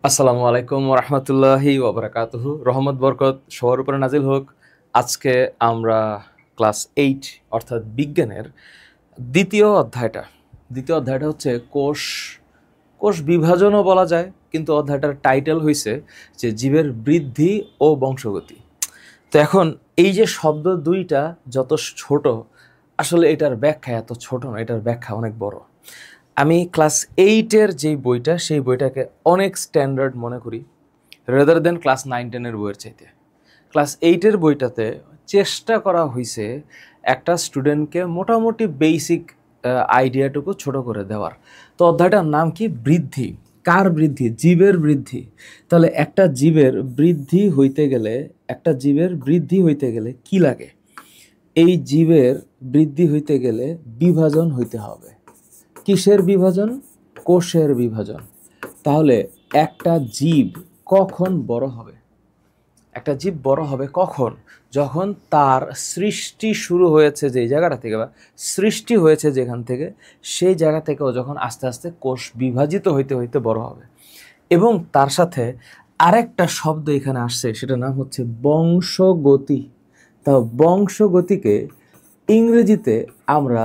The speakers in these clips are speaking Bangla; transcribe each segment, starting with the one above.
আসসালামু আলাইকুম ওরহমতুল্লাহি ওবরাকাতুহু। রহমত বরকত সবার উপরে নাজিল হোক। আজকে আমরা ক্লাস 8 অর্থাৎ বিজ্ঞানের দ্বিতীয় অধ্যায়টা হচ্ছে কোষ কোষ বিভাজনও বলা যায়, কিন্তু অধ্যায়টার টাইটেল হয়েছে যে জীবের বৃদ্ধি ও বংশগতি। তো এখন এই যে শব্দ দুইটা যত ছোট, আসলে এটার ব্যাখ্যা এত ছোট না, এটার ব্যাখ্যা অনেক বড়। আমি ক্লাস 8-এর যেই বইটা, সেই বইটাকে অনেক স্ট্যান্ডার্ড মনে করি রেদার দেন ক্লাস 9-10-এর বইয়ের চাইতে। ক্লাস 8-এর বইটাতে চেষ্টা করা হয়েছে একটা স্টুডেন্টকে মোটামুটি বেসিক আইডিয়াটুকু ছোট করে দেওয়ার। তো অধ্যায়টার নাম কি? বৃদ্ধি। কার বৃদ্ধি? জীবের বৃদ্ধি। তাহলে একটা জীবের বৃদ্ধি হইতে গেলে কি লাগে? এই জীবের বৃদ্ধি হইতে গেলে বিভাজন হইতে হবে। কিসের বিভাজন? কোষের বিভাজন। তাহলে একটা জীব কখন বড় হবে? একটা জীব বড় হবে কখন? যখন তার সৃষ্টি শুরু হয়েছে যে জায়গাটা থেকে, বা সৃষ্টি হয়েছে যেখান থেকে, সেই জায়গা থেকেও যখন আস্তে আস্তে কোষ বিভাজিত হইতে হইতে বড় হবে। এবং তার সাথে আরেকটা শব্দ এখানে আসছে, সেটার নাম হচ্ছে বংশগতি। তা বংশগতিকে ইংরেজিতে আমরা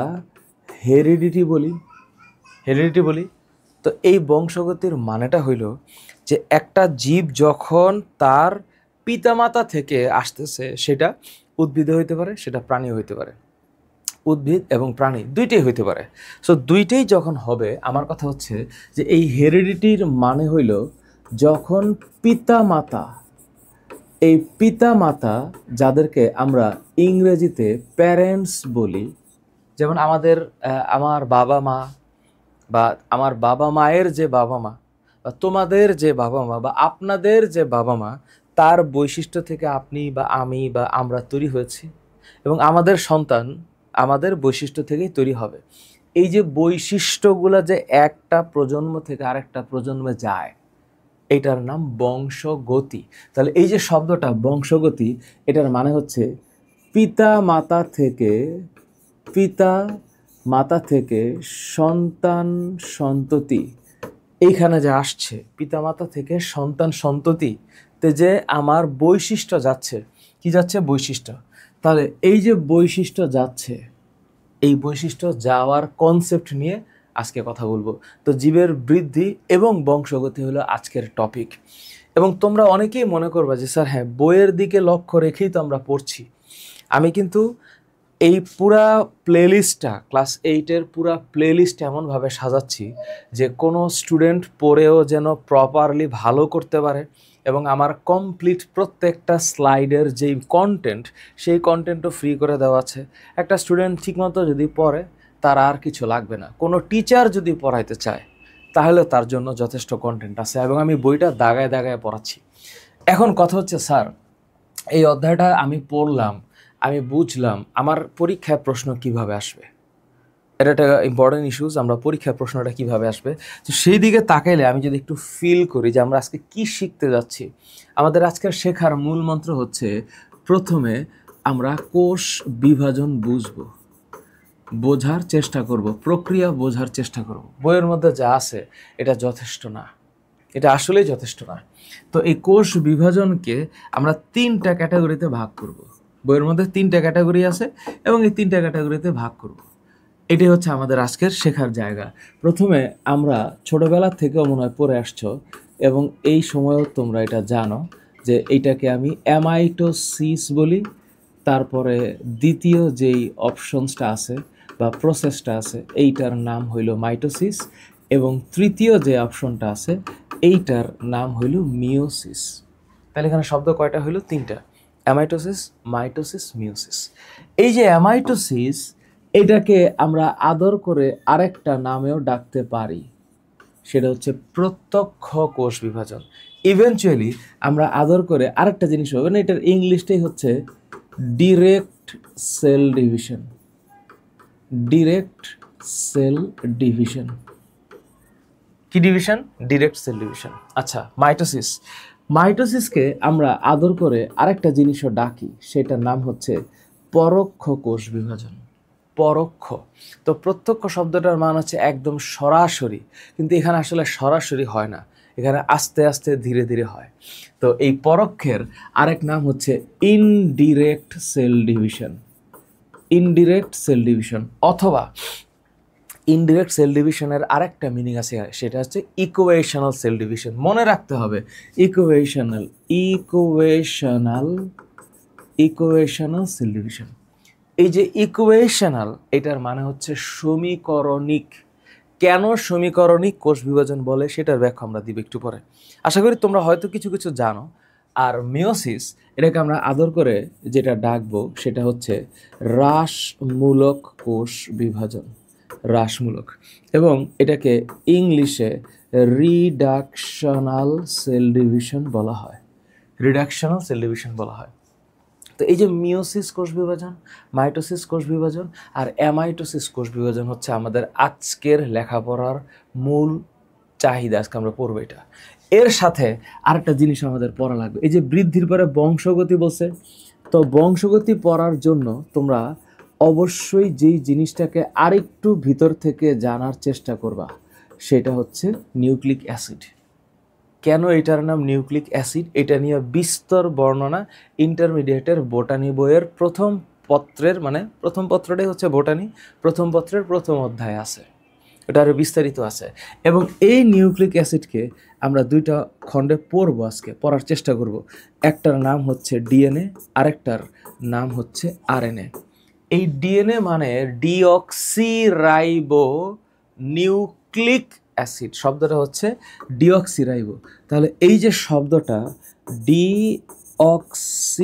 হেরিডিটি বলি। তো এই বংশগতির মানেটা হইল যে একটা জীব যখন তার পিতামাতা থেকে আসতেছে, সেটা উদ্ভিদ হইতে পারে, সেটা প্রাণী হইতে পারে, উদ্ভিদ এবং প্রাণী দুইটাই হইতে পারে। সো দুইটাই যখন হবে, আমার কথা হচ্ছে যে এই হেরিডিটির মানে হইল যখন পিতামাতা যাদেরকে আমরা ইংরেজিতে প্যারেন্টস বলি, যেমন আমার বাবা মা, বা আমার বাবা মায়ের যে বাবা মা, বা তোমাদের যে বাবা মা, বা আপনাদের যে বাবা মা, তার বৈশিষ্ট্য থেকে আপনি বা আমি বা আমরা তৈরি হয়েছি, এবং আমাদের সন্তান আমাদের বৈশিষ্ট্য থেকেই তৈরি হবে। এই যে বৈশিষ্ট্যগুলো যে একটা প্রজন্ম থেকে আরেকটা প্রজন্মে যায়, এটার নাম বংশগতি। তাহলে এই যে শব্দটা বংশগতি, এটার মানে হচ্ছে পিতা মাতা থেকে সন্তান সন্ততি। এইখানে যে আসছে পিতামাতা থেকে সন্তান সন্ততি, তে যে আমার বৈশিষ্ট্য যাচ্ছে, কি যাচ্ছে? বৈশিষ্ট্য। তাহলে এই যে বৈশিষ্ট্য যাচ্ছে, এই বৈশিষ্ট্য যাওয়ার কনসেপ্ট নিয়ে আজকে কথা বলবো। তো জীবের বৃদ্ধি এবং বংশগতি হলো আজকের টপিক। এবং তোমরা অনেকেই মনে করবা যে স্যার হ্যাঁ, বইয়ের দিকে লক্ষ্য রেখেই তো আমরা পড়ছি। আমি কিন্তু এই পুরা প্লেলিস্টটা, ক্লাস 8-এর পুরা প্লেলিস্ট এমনভাবে সাজাচ্ছি যে কোনো স্টুডেন্ট পড়েও যেন প্রপারলি ভালো করতে পারে, এবং আমার কমপ্লিট প্রত্যেকটা স্লাইডের যেই কন্টেন্ট, সেই কন্টেন্টও ফ্রি করে দেওয়া আছে। একটা স্টুডেন্ট ঠিকমতো যদি পড়ে, তার আর কিছু লাগবে না। কোনো টিচার যদি পড়াইতে চায়, তাহলে তার জন্য যথেষ্ট কন্টেন্ট আছে, এবং আমি বইটা দাগায় দাগায় পড়াচ্ছি। এখন কথা হচ্ছে, স্যার এই অধ্যায়টা আমি পড়লাম, আমি বুঝলাম, আমার পরীক্ষায় প্রশ্ন কিভাবে আসবে? এটা একটা ইম্পর্টেন্ট ইস্যুস। আমরা পরীক্ষায় প্রশ্নটা কিভাবে আসবে, তো সেই দিকে তাকাইলে আমি যদি একটু ফিল করি যে আমরা আজকে কি শিখতে যাচ্ছি। আমাদের আজকের শেখার মূল মন্ত্র হচ্ছে, প্রথমে আমরা কোষ বিভাজন বোঝার চেষ্টা করব, প্রক্রিয়া বোঝার চেষ্টা করব। বইয়ের মধ্যে যা আছে এটা যথেষ্ট না, এটা আসলেই যথেষ্ট না। তো এই কোষ বিভাজনকে আমরা 3টা ক্যাটাগরিতে ভাগ করব। বইয়ের মধ্যে 3টা ক্যাটাগরি আছে, এবং এই 3টা ক্যাটাগরিতে ভাগ করব। এটাই হচ্ছে আমাদের আজকের শেখার জায়গা। প্রথমে আমরা ছোটবেলা থেকেও মনে হয় পড়ে আসছো, এবং এই সময়ও তোমরা এটা জানো যে এইটাকে আমি অ্যামাইটোসিস বলি। তারপরে দ্বিতীয় যেই অপশনসটা আছে বা প্রসেসটা আছে, এইটার নাম হইল মাইটোসিস, এবং তৃতীয় যে অপশনটা আছে, এইটার নাম হইল মিওসিস। তাহলে এখানে শব্দ কয়টা হইল? 3টা: অ্যামাইটোসিস, মাইটোসিস, মিওসিস। এই যে অ্যামাইটোসিস, এটাকে আমরা আদর করে আরেকটা নামেও ডাকতে পারি, সেটা হচ্ছে প্রত্যক্ষ কোষ বিভাজন। ইভেনচুয়ালি আমরা আদর করে আরেকটা জিনিস হবে না, এটার ইংলিশটাই হচ্ছে direct cell division. Direct cell division কি ডিভিশন? Direct cell division. আচ্ছা, মাইটোসিসকে আমরা আদর করে আরেকটা জিনিসও ডাকি, সেটার নাম হচ্ছে পরোক্ষ কোষ বিভাজন। পরোক্ষ। তো প্রত্যক্ষ শব্দটার মান হচ্ছে একদম সরাসরি, কিন্তু এখানে আসলে সরাসরি হয় না, এখানে আস্তে আস্তে ধীরে ধীরে হয়। তো এই পরোক্ষের আরেক নাম হচ্ছে indirect cell division. Indirect cell division অথবা ইনডিরেক্ট সেল ডিভিশনের আরেকটা মিনিং আছে, সেটা হচ্ছে ইকুয়েশনাল সেল ডিভিশন। মনে রাখতে হবে ইকুয়েশনাল ইকুয়েশনাল সেল ডিভিশন। এই যে ইকুয়েশনাল, এটার মানে হচ্ছে সমীকরণিক। কেন সমীকরণিক কোষ বিভাজন বলে সেটার ব্যাখ্যা আমরা দিব একটু পরে। আশা করি তোমরা হয়তো কিছু কিছু জানো। আর মিওসিস, এটাকে আমরা আদর করে যেটা ডাকবো সেটা হচ্ছে হ্রাসমূলক কোষ বিভাজন, হ্রাসমূলক। এবং এটাকে ইংলিশে রিডাকশনাল সেল ডিভিশন বলা হয়, রিডাকশনাল সেল ডিভিশন বলা হয়। তো এই যে মিওসিস কোষ বিভাজন, মাইটোসিস কোষ বিভাজন আর অ্যামাইটোসিস কোষ বিভাজন হচ্ছে আমাদের আজকের লেখাপড়ার মূল চাহিদা। আজকে আমরা পড়বো এটা। এর সাথে আরেকটা জিনিস আমাদের পড়া লাগবে, এই যে বৃদ্ধির পরে বংশগতি বলছে, তো বংশগতি পড়ার জন্য তোমরা অবশ্যই যেই জিনিসটাকে আরেকটু ভিতর থেকে জানার চেষ্টা করবা সেটা হচ্ছে নিউক্লিক অ্যাসিড। কেন এটার নাম নিউক্লিক অ্যাসিড, এটা নিয়ে বিস্তর বর্ণনা ইন্টারমিডিয়েটের বোটানি বইয়ের প্রথম পত্রের, মানে প্রথম পত্রটাই হচ্ছে বোটানি, প্রথম পত্রের প্রথম অধ্যায় আছে, এটা আরও বিস্তারিত আছে। এবং এই নিউক্লিক অ্যাসিডকে আমরা দুইটা খণ্ডে পড়বো, আজকে পড়ার চেষ্টা করব। একটার নাম হচ্ছে ডিএনএ, আরেকটার নাম হচ্ছে আরএনএ। এই ডিএনএ মানে ডিঅক্সিরাইবো নিউক্লিক অ্যাসিড, শব্দটা হচ্ছে ডিঅক্সিরাইবো। তাহলে এই যে শব্দটা ডিঅক্সিরাইবো,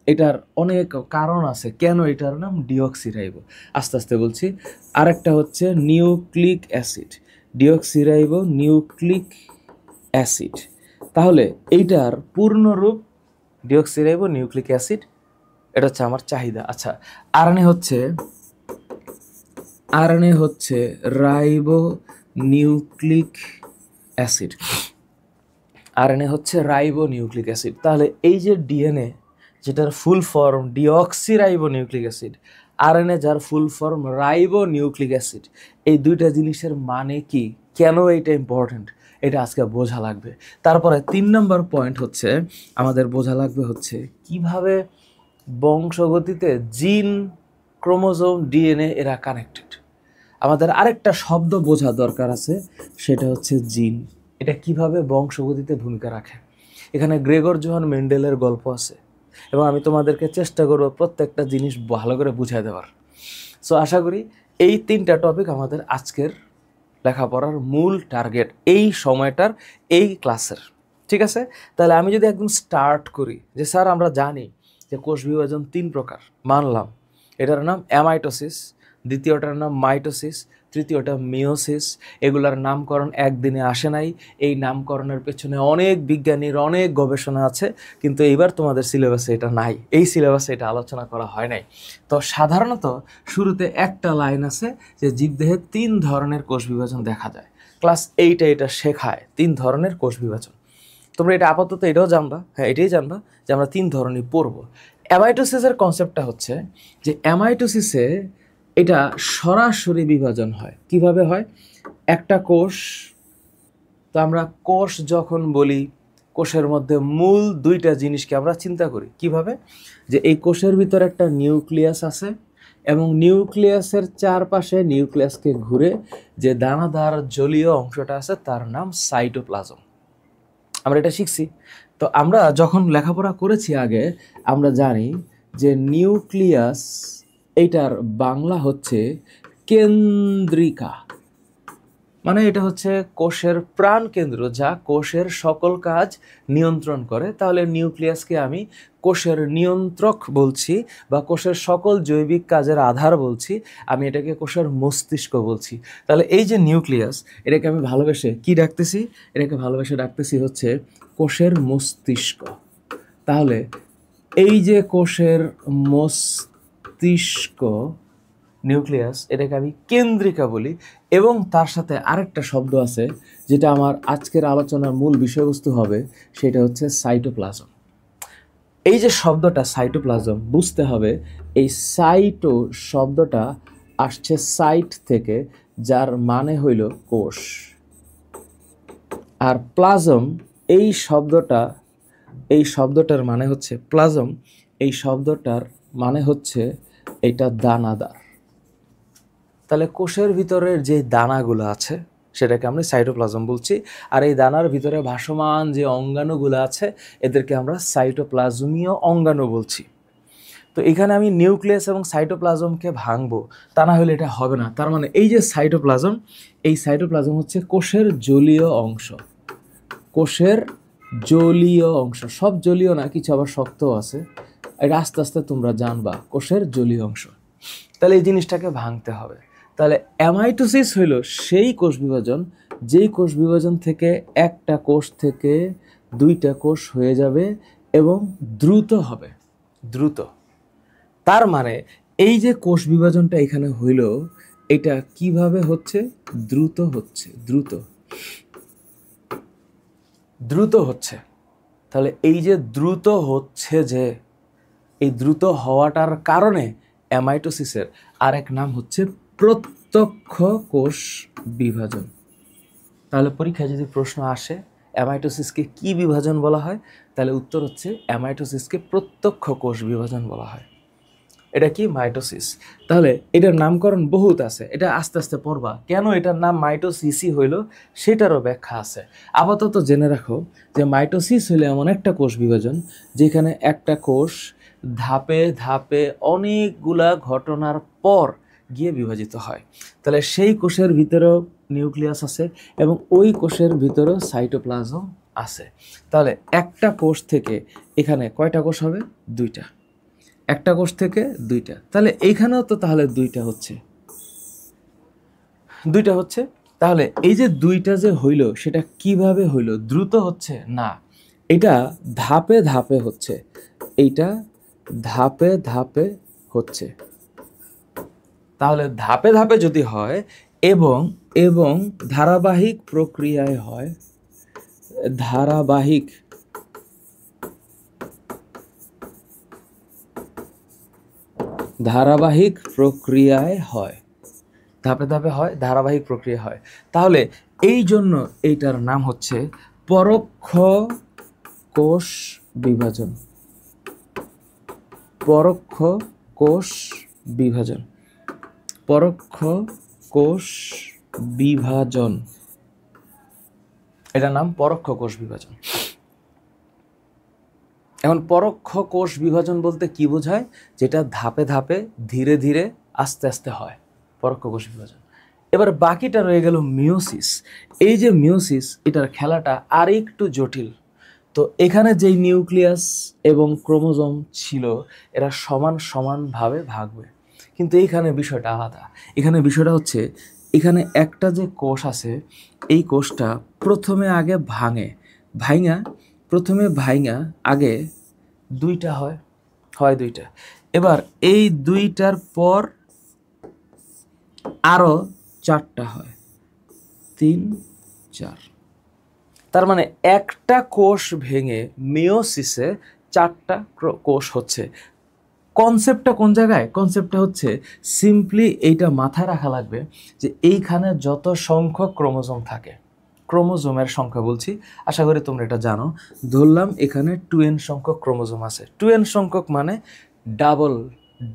এটার অনেক কারণ আছে কেন এটার নাম ডিঅক্সিরাইবো, আস্তে আস্তে বলছি। আরেকটা হচ্ছে nucleic acid, deoxyribo nucleic acid. তাহলে এইটার পূর্ণরূপ ডিঅক্সিরাইবো নিউক্লিক অ্যাসিড, এটা হচ্ছে আমার চাহিদা। আচ্ছা, আরএনএ হচ্ছে রাইবো নিউক্লিক অ্যাসিড, আরএনএ হচ্ছে রাইবো নিউক্লিক অ্যাসিড। তাহলে এই যে ডিএনএ, যেটার full form deoxyribonucleic acid, RNA যার full form ribonucleic acid, এই দুইটা জিনিসের মানে কি, কেন এইটা ইম্পর্টেন্ট, এটা আজকে বোঝা লাগবে। তারপরে 3 নম্বর পয়েন্ট হচ্ছে আমাদের বোঝা লাগবে হচ্ছে কিভাবে বংশগতিতে জিন, ক্রোমোজোম, ডিএনএ এরা কানেক্টেড। আমাদের আরেকটা শব্দ বোঝা দরকার আছে, সেটা হচ্ছে জিন। এটা কিভাবে বংশগতিতে ভূমিকা রাখে। এখানে গ্রেগর জোহান মেন্ডেলের গল্প আছে এবং আমি তোমাদেরকে চেষ্টা করব প্রত্যেকটা জিনিস ভালো করে বুঝাই দেওয়ার। সো আশা করি এই 3টা টপিক আমাদের আজকের লেখাপড়ার মূল টার্গেট এই সময়টার, এই ক্লাসের। ঠিক আছে, তাহলে আমি যদি একদম স্টার্ট করি যে স্যার আমরা জানি যে কোষ বিভাজন 3 প্রকার, মানলাম। এটার নাম অ্যামাইটোসিস, দ্বিতীয়টার নাম মাইটোসিস, তৃতীয়টা মিওসিস। এগুলার নামকরণ একদিনে আসে নাই, এই নামকরণের পেছনে অনেক বিজ্ঞানীর অনেক গবেষণা আছে, কিন্তু এইবার তোমাদের সিলেবাসে এটা নাই, এই সিলেবাসে এটা আলোচনা করা হয় নাই। তো সাধারণত শুরুতে একটা লাইন আছে যে জীবদেহে 3 ধরনের কোষ বিভাজন দেখা যায়। ক্লাস 8-এ এটা শেখায় 3 ধরনের কোষ বিভাজন। তোমরা এটা আপাতত এটাও জানবা, হ্যাঁ এটাই জানবা যে আমরা 3 ধরনের পড়বো। অ্যামাইটোসিসের কনসেপ্টটা হচ্ছে যে অ্যামাইটোসিসে এটা সরাসরি বিভাজন হয়। কিভাবে হয়? একটা কোষ, তো আমরা কোষ যখন বলি, কোষের মধ্যে মূল 2টা জিনিসকে আমরা চিন্তা করি। কিভাবে? যে এই কোষের ভিতরে একটা নিউক্লিয়াস আছে এবং নিউক্লিয়াসের চারপাশে নিউক্লিয়াসকে ঘুরে যে দানাদার জলীয় অংশটা আছে তার নাম সাইটোপ্লাজম। আমরা এটা শিখছি। তো আমরা যখন লেখাপড়া করেছি আগে, আমরা জানি যে নিউক্লিয়াস, এইটার বাংলা হচ্ছে কেন্দ্রিকা, মানে এটা হচ্ছে কোষের প্রাণ কেন্দ্র যা কোষের সকল কাজ নিয়ন্ত্রণ করে। তাহলে নিউক্লিয়াসকে আমি কোষের নিয়ন্ত্রক বলছি বা কোষের সকল জৈবিক কাজের আধার বলছি, আমি এটাকে কোষের মস্তিষ্ক বলছি। তাহলে এই যে নিউক্লিয়াস, এটাকে আমি ভালোবেসে কি ডাকতেছি? এটাকে ভালোবেসে ডাকতেছি হচ্ছে কোষের মস্তিষ্ক। তাহলে এই যে কোষের মস্তিষ্ক নিউক্লিয়াস, এটাকে আমি কেন্দ্রিকা বলি। এবং তার সাথে আরেকটা শব্দ আছে যেটা আমার আজকের আলোচনার মূল বিষয়বস্তু হবে, সেটা হচ্ছে সাইটোপ্লাজম। এই যে শব্দটা সাইটোপ্লাজম, বুঝতে হবে এই সাইটো শব্দটা আসছে সাইট থেকে, যার মানে হইল কোষ। আর প্লাজম এই শব্দটার মানে হচ্ছে প্লাজম, এই শব্দটার মানে হচ্ছে এটা দানাদার। তাহলে কোষের ভিতরের যে দানাগুলো আছে সেটাকে আমরা সাইটোপ্লাজম বলছি, আর এই দানার ভিতরে ভাসমান যে অঙ্গাণুগুলো আছে এদেরকে আমরা সাইটোপ্লাজমীয় অঙ্গাণু বলছি। তো এখানে আমি নিউক্লিয়াস এবং সাইটোপ্লাজমকে ভাঙবো, তা না হলে এটা হবে না। তার মানে এই যে সাইটোপ্লাজম, এই সাইটোপ্লাজম হচ্ছে কোষের জলীয় অংশ। কোষের জলীয় অংশ, সব জলীয় না, কিছু আবার শক্তও আছে, এটা আস্তে আস্তে তোমরা জানবা। কোষের জলীয় অংশ, তাহলে এই জিনিসটাকে ভাঙতে হবে। তাহলে অ্যামাইটোসিস হইল সেই কোষ বিভাজন, যেই কোষ বিভাজন থেকে একটা কোষ থেকে দুইটা কোষ হয়ে যাবে এবং দ্রুত হবে, দ্রুত। তার মানে এই যে কোষ বিভাজনটা এখানে হইল, এটা কিভাবে হচ্ছে? দ্রুত হচ্ছে, দ্রুত দ্রুত হচ্ছে। তাহলে এই যে দ্রুত হচ্ছে, যে এই দ্রুত হওয়াটার কারণে অ্যামাইটোসিসের আরেক নাম হচ্ছে প্রত্যক্ষ কোষ বিভাজন। তাহলে পরীক্ষায় যদি প্রশ্ন আসে অ্যামাইটোসিসকে কি বিভাজন বলা হয়, তাহলে উত্তর হচ্ছে অ্যামাইটোসিসকে প্রত্যক্ষ কোষ বিভাজন বলা হয়। এটা কি? মাইটোসিস। তাহলে এটার নামকরণ বহুত আছে, এটা আস্তে আস্তে পড়বা। কেন এটার নাম মাইটোসিসই হইল সেটারও ব্যাখ্যা আছে। আপাতত জেনে রাখো যে মাইটোসিস হইলে এমন একটা কোষ বিভাজন যেখানে একটা কোষ ধাপে ধাপে অনেকগুলা ঘটনার পর গিয়ে বিভাজিত হয়। তাহলে সেই কোষের ভিতরেও নিউক্লিয়াস আছে এবং ওই কোষের ভিতরেও সাইটোপ্লাজম আছে। তাহলে একটা কোষ থেকে এখানে কয়টা কোষ হবে? দুইটা। একটা কোষ থেকে দুইটা, তাহলে এইখানেও তো তাহলে দুইটা হচ্ছে, দুইটা হচ্ছে। তাহলে এই যে দুইটা যে হইল সেটা কিভাবে হইল? দ্রুত হচ্ছে না, এটা ধাপে ধাপে হচ্ছে, এইটা ধাপে ধাপে হচ্ছে। তাহলে ধাপে ধাপে যদি হয় এবং এবং ধারাবাহিক প্রক্রিয়ায় হয়, ধারাবাহিক প্রক্রিয়ায় হয়, ধাপে ধাপে হয়, ধারাবাহিক প্রক্রিয়া হয়, তাহলে এই জন্য এইটার নাম হচ্ছে পরোক্ষ কোষ বিভাজন। পরোক্ষ কোষ বিভাজন, পরোক্ষ কোষ বিভাজন, এটার নাম পরোক্ষ কোষ বিভাজন। এখন পরোক্ষ কোষ বিভাজন বলতে কি বোঝায়? যেটা ধাপে ধাপে ধীরে ধীরে আস্তে আস্তে হয়, পরোক্ষ কোষ বিভাজন। এবার বাকিটা রয়ে গেল মিওসিস। এই যে মিওসিস, এটার খেলাটা আর একটু জটিল। তো এখানে যেই নিউক্লিয়াস এবং ক্রোমোজোম ছিল এরা সমান সমানভাবে ভাগবে, কিন্তু এইখানে বিষয়টা আলাদা। এখানে বিষয়টা হচ্ছে, এখানে একটা যে কোষ আছে এই কোষটা প্রথমে আগে ভাঙা আগে দুইটা হয় দুইটা। এবার এই দুইটার পর আরো চারটা হয়, 3, 4। তার মানে একটা কোষ ভেঙে মিওসিসে 4টা কোষ হচ্ছে। কনসেপ্টটা কোন জায়গায়? কনসেপ্টটা হচ্ছে সিম্পলি এইটা মাথায় রাখা লাগবে যে এইখানে যত সংখ্যক ক্রোমোজোম থাকে, ক্রোমোজোমের সংখ্যা বলছি, আশা করি তোমরা এটা জানো। ধরলাম এখানে 2n সংখ্যক ক্রোমোজোম আছে। 2n সংখ্যক মানে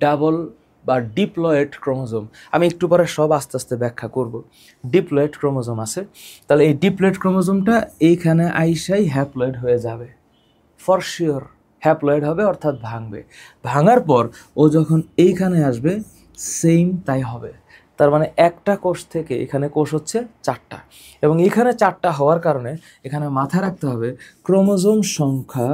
ডাবল বা ডিপ্লয়েড ক্রোমোজোম। আমি একটু পরে সব আস্তে আস্তে ব্যাখ্যা করব। ডিপ্লয়েড ক্রোমোজোম আছে, তাহলে এই ডিপ্লয়েড ক্রোমোজোমটা এইখানে আইসাই হ্যাপ্লয়েড হয়ে যাবে, ফর শিওর হ্যাপ্লয়েড হবে, অর্থাৎ ভাঙবে। ভাঙার পর ও যখন এইখানে আসবে সেম তাই হবে। তার মানে একটা কোষ থেকে এখানে কোষ হচ্ছে 4টা, এবং এখানে 4টা হওয়ার কারণে এখানে মাথায় রাখতে হবে ক্রোমোজোম সংখ্যা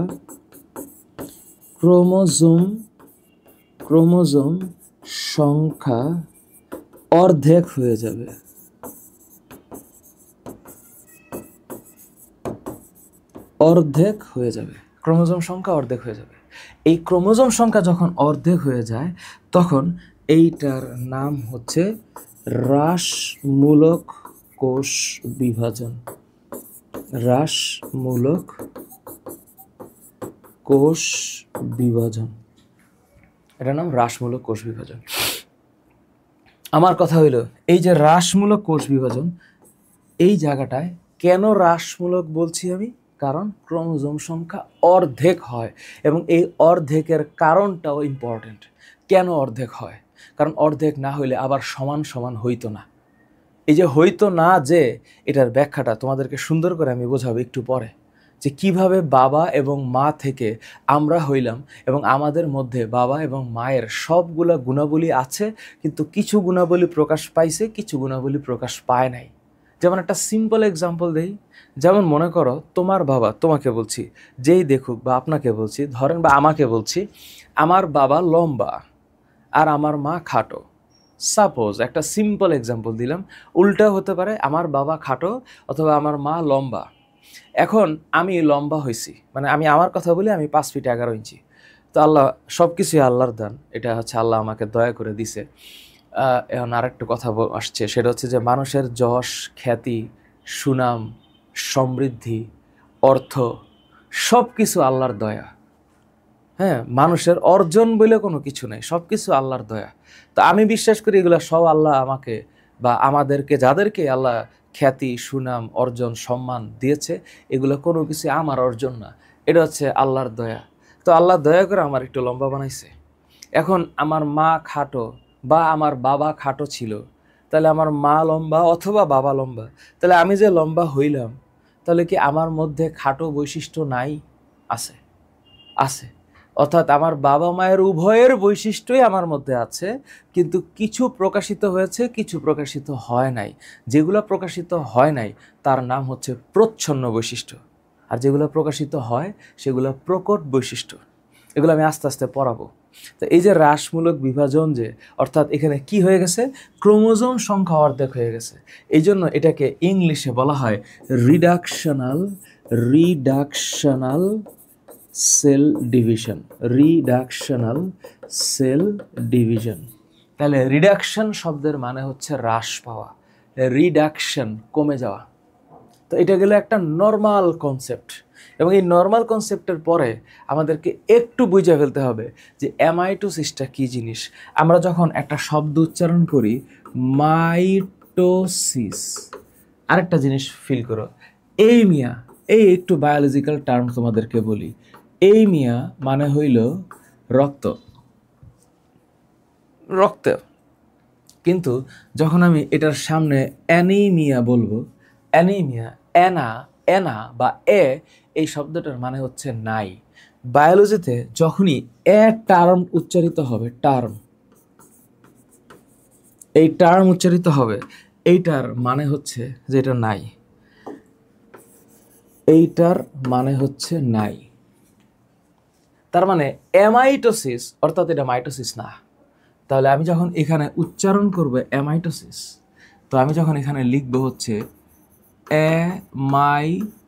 অর্ধেক হয়ে যাবে। ক্রোমোজোম সংখ্যা অর্ধেক হয়ে যাবে। এই ক্রোমোজোম সংখ্যা যখন অর্ধেক হয়ে যায় তখন এইটার নাম হচ্ছে হ্রাসমূলক কোষ বিভাজন। হ্রাসমূলক কোষ বিভাজন, এটার নাম হ্রাসমূলক কোষ বিভাজন। আমার কথা হইল এই যে হ্রাসমূলক কোষ বিভাজন, এই জায়গাটায় কেন হ্রাসমূলক বলছি আমি? কারণ ক্রোমোজোম সংখ্যা অর্ধেক হয় এবং এই অর্ধেকের কারণটাও ইম্পর্ট্যান্ট। কেন অর্ধেক হয়? কারণ অর্ধেক না হইলে আবার সমান সমান হইতো না। এই যে হইতো না, যে এটার ব্যাখ্যাটা তোমাদেরকে সুন্দর করে আমি বোঝাবো একটু পরে, যে কিভাবে বাবা এবং মা থেকে আমরা হইলাম এবং আমাদের মধ্যে বাবা এবং মায়ের সবগুলা গুণাবলী আছে, কিন্তু কিছু গুণাবলী প্রকাশ পাইছে, কিছু গুণাবলী প্রকাশ পায় নাই। যেমন একটা সিম্পল এক্সাম্পল দেই, যেমন মনে করো তোমার বাবা, তোমাকে বলছি, যেই দেখুক, বা আপনাকে বলছি ধরেন, বা আমাকে বলছি, আমার বাবা লম্বা আর আমার মা খাটো। সাপোজ একটা সিম্পল এক্সাম্পল দিলাম, উল্টা হতে পারে, আমার বাবা খাটো অথবা আমার মা লম্বা। এখন আমি লম্বা হয়েছি, মানে আমি আমার কথা বলি, আমি 5 ফিট 11 ইঞ্চি। তো আল্লাহ, সব কিছুই আল্লাহর দান, এটা হচ্ছে আল্লাহ আমাকে দয়া করে দিছে। এখন আরেকটা কথা আসছে, সেটা হচ্ছে যে মানুষের যশ, খ্যাতি, সুনাম, সমৃদ্ধি, অর্থ সব কিছু আল্লাহর দয়া। হ্যাঁ, মানুষের অর্জন বলে কোনো কিছু নেই, সব কিছু আল্লাহর দয়া। তো আমি বিশ্বাস করি এগুলো সব আল্লাহ আমাকে বা আমাদেরকে, যাদেরকে আল্লাহ খ্যাতি, সুনাম, অর্জন, সম্মান দিয়েছে, এগুলো কোনো কিছু আমার অর্জন না, এটা হচ্ছে আল্লাহর দয়া। তো আল্লাহ দয়া করে আমার একটু লম্বা বানাইছে। এখন আমার মা খাটো বা আমার বাবা খাটো ছিল, তাহলে আমার মা লম্বা অথবা বাবা লম্বা, তাহলে আমি যে লম্বা হইলাম, তাহলে কি আমার মধ্যে খাটো বৈশিষ্ট্য নাই? আছে, আছে। অর্থাৎ আমার বাবা মায়ের উভয়ের বৈশিষ্ট্যই আমার মধ্যে আছে, কিন্তু কিছু প্রকাশিত হয়েছে, কিছু প্রকাশিত হয় নাই। যেগুলো প্রকাশিত হয় নাই তার নাম হচ্ছে প্রচ্ছন্ন বৈশিষ্ট্য, আর যেগুলো প্রকাশিত হয় সেগুলো প্রকট বৈশিষ্ট্য। এগুলো আমি আস্তে আস্তে পড়াবো। তো এই যে হ্রাসমূলক বিভাজন, যে অর্থাৎ এখানে কি হয়ে গেছে, ক্রোমোজোম সংখ্যা অর্ধেক হয়ে গেছে, এই জন্য এটাকে ইংলিশে বলা হয় reductional cell division. Reductional cell division. তাহলে রিডাকশন শব্দের মানে হচ্ছে হ্রাস পাওয়া, রিডাকশন কমে যাওয়া। তো এটা গেলে একটা নর্মাল কনসেপ্ট, এবং এই নর্মাল কনসেপ্টের পরে আমাদেরকে একটু বুঝে ফেলতে হবে যে অ্যামাইটোসিসটা কী জিনিস। আমরা যখন একটা শব্দ উচ্চারণ করি মাইটোসিস, আরেকটা জিনিস ফিল করো, এই মিয়া, এই একটু বায়োলজিক্যাল টার্ম তোমাদেরকে বলি, এই মিয়া মানে হইল রক্ত, রক্ত। কিন্তু যখন আমি এটার সামনে অ্যানিমিয়া বলবো, অ্যানিমিয়া, অ্যানা, অ্যানা বা এই শব্দটার মানে হচ্ছে নাই। বায়োলজিতে যখনই টার্ম উচ্চারিত হবে, টার্ম, এই টার্ম উচ্চারিত হবে, এইটার মানে হচ্ছে যে এটা নাই, এইটার মানে হচ্ছে নাই। তার মানে অ্যামাইটোসিস, অর্থাৎ এটা মাইটোসিস না। তাহলে আমি যখন এখানে উচ্চারণ করব অ্যামাইটোসিস, তো আমি যখন এখানে লিখবো হচ্ছে অ্যামাইটোসিস,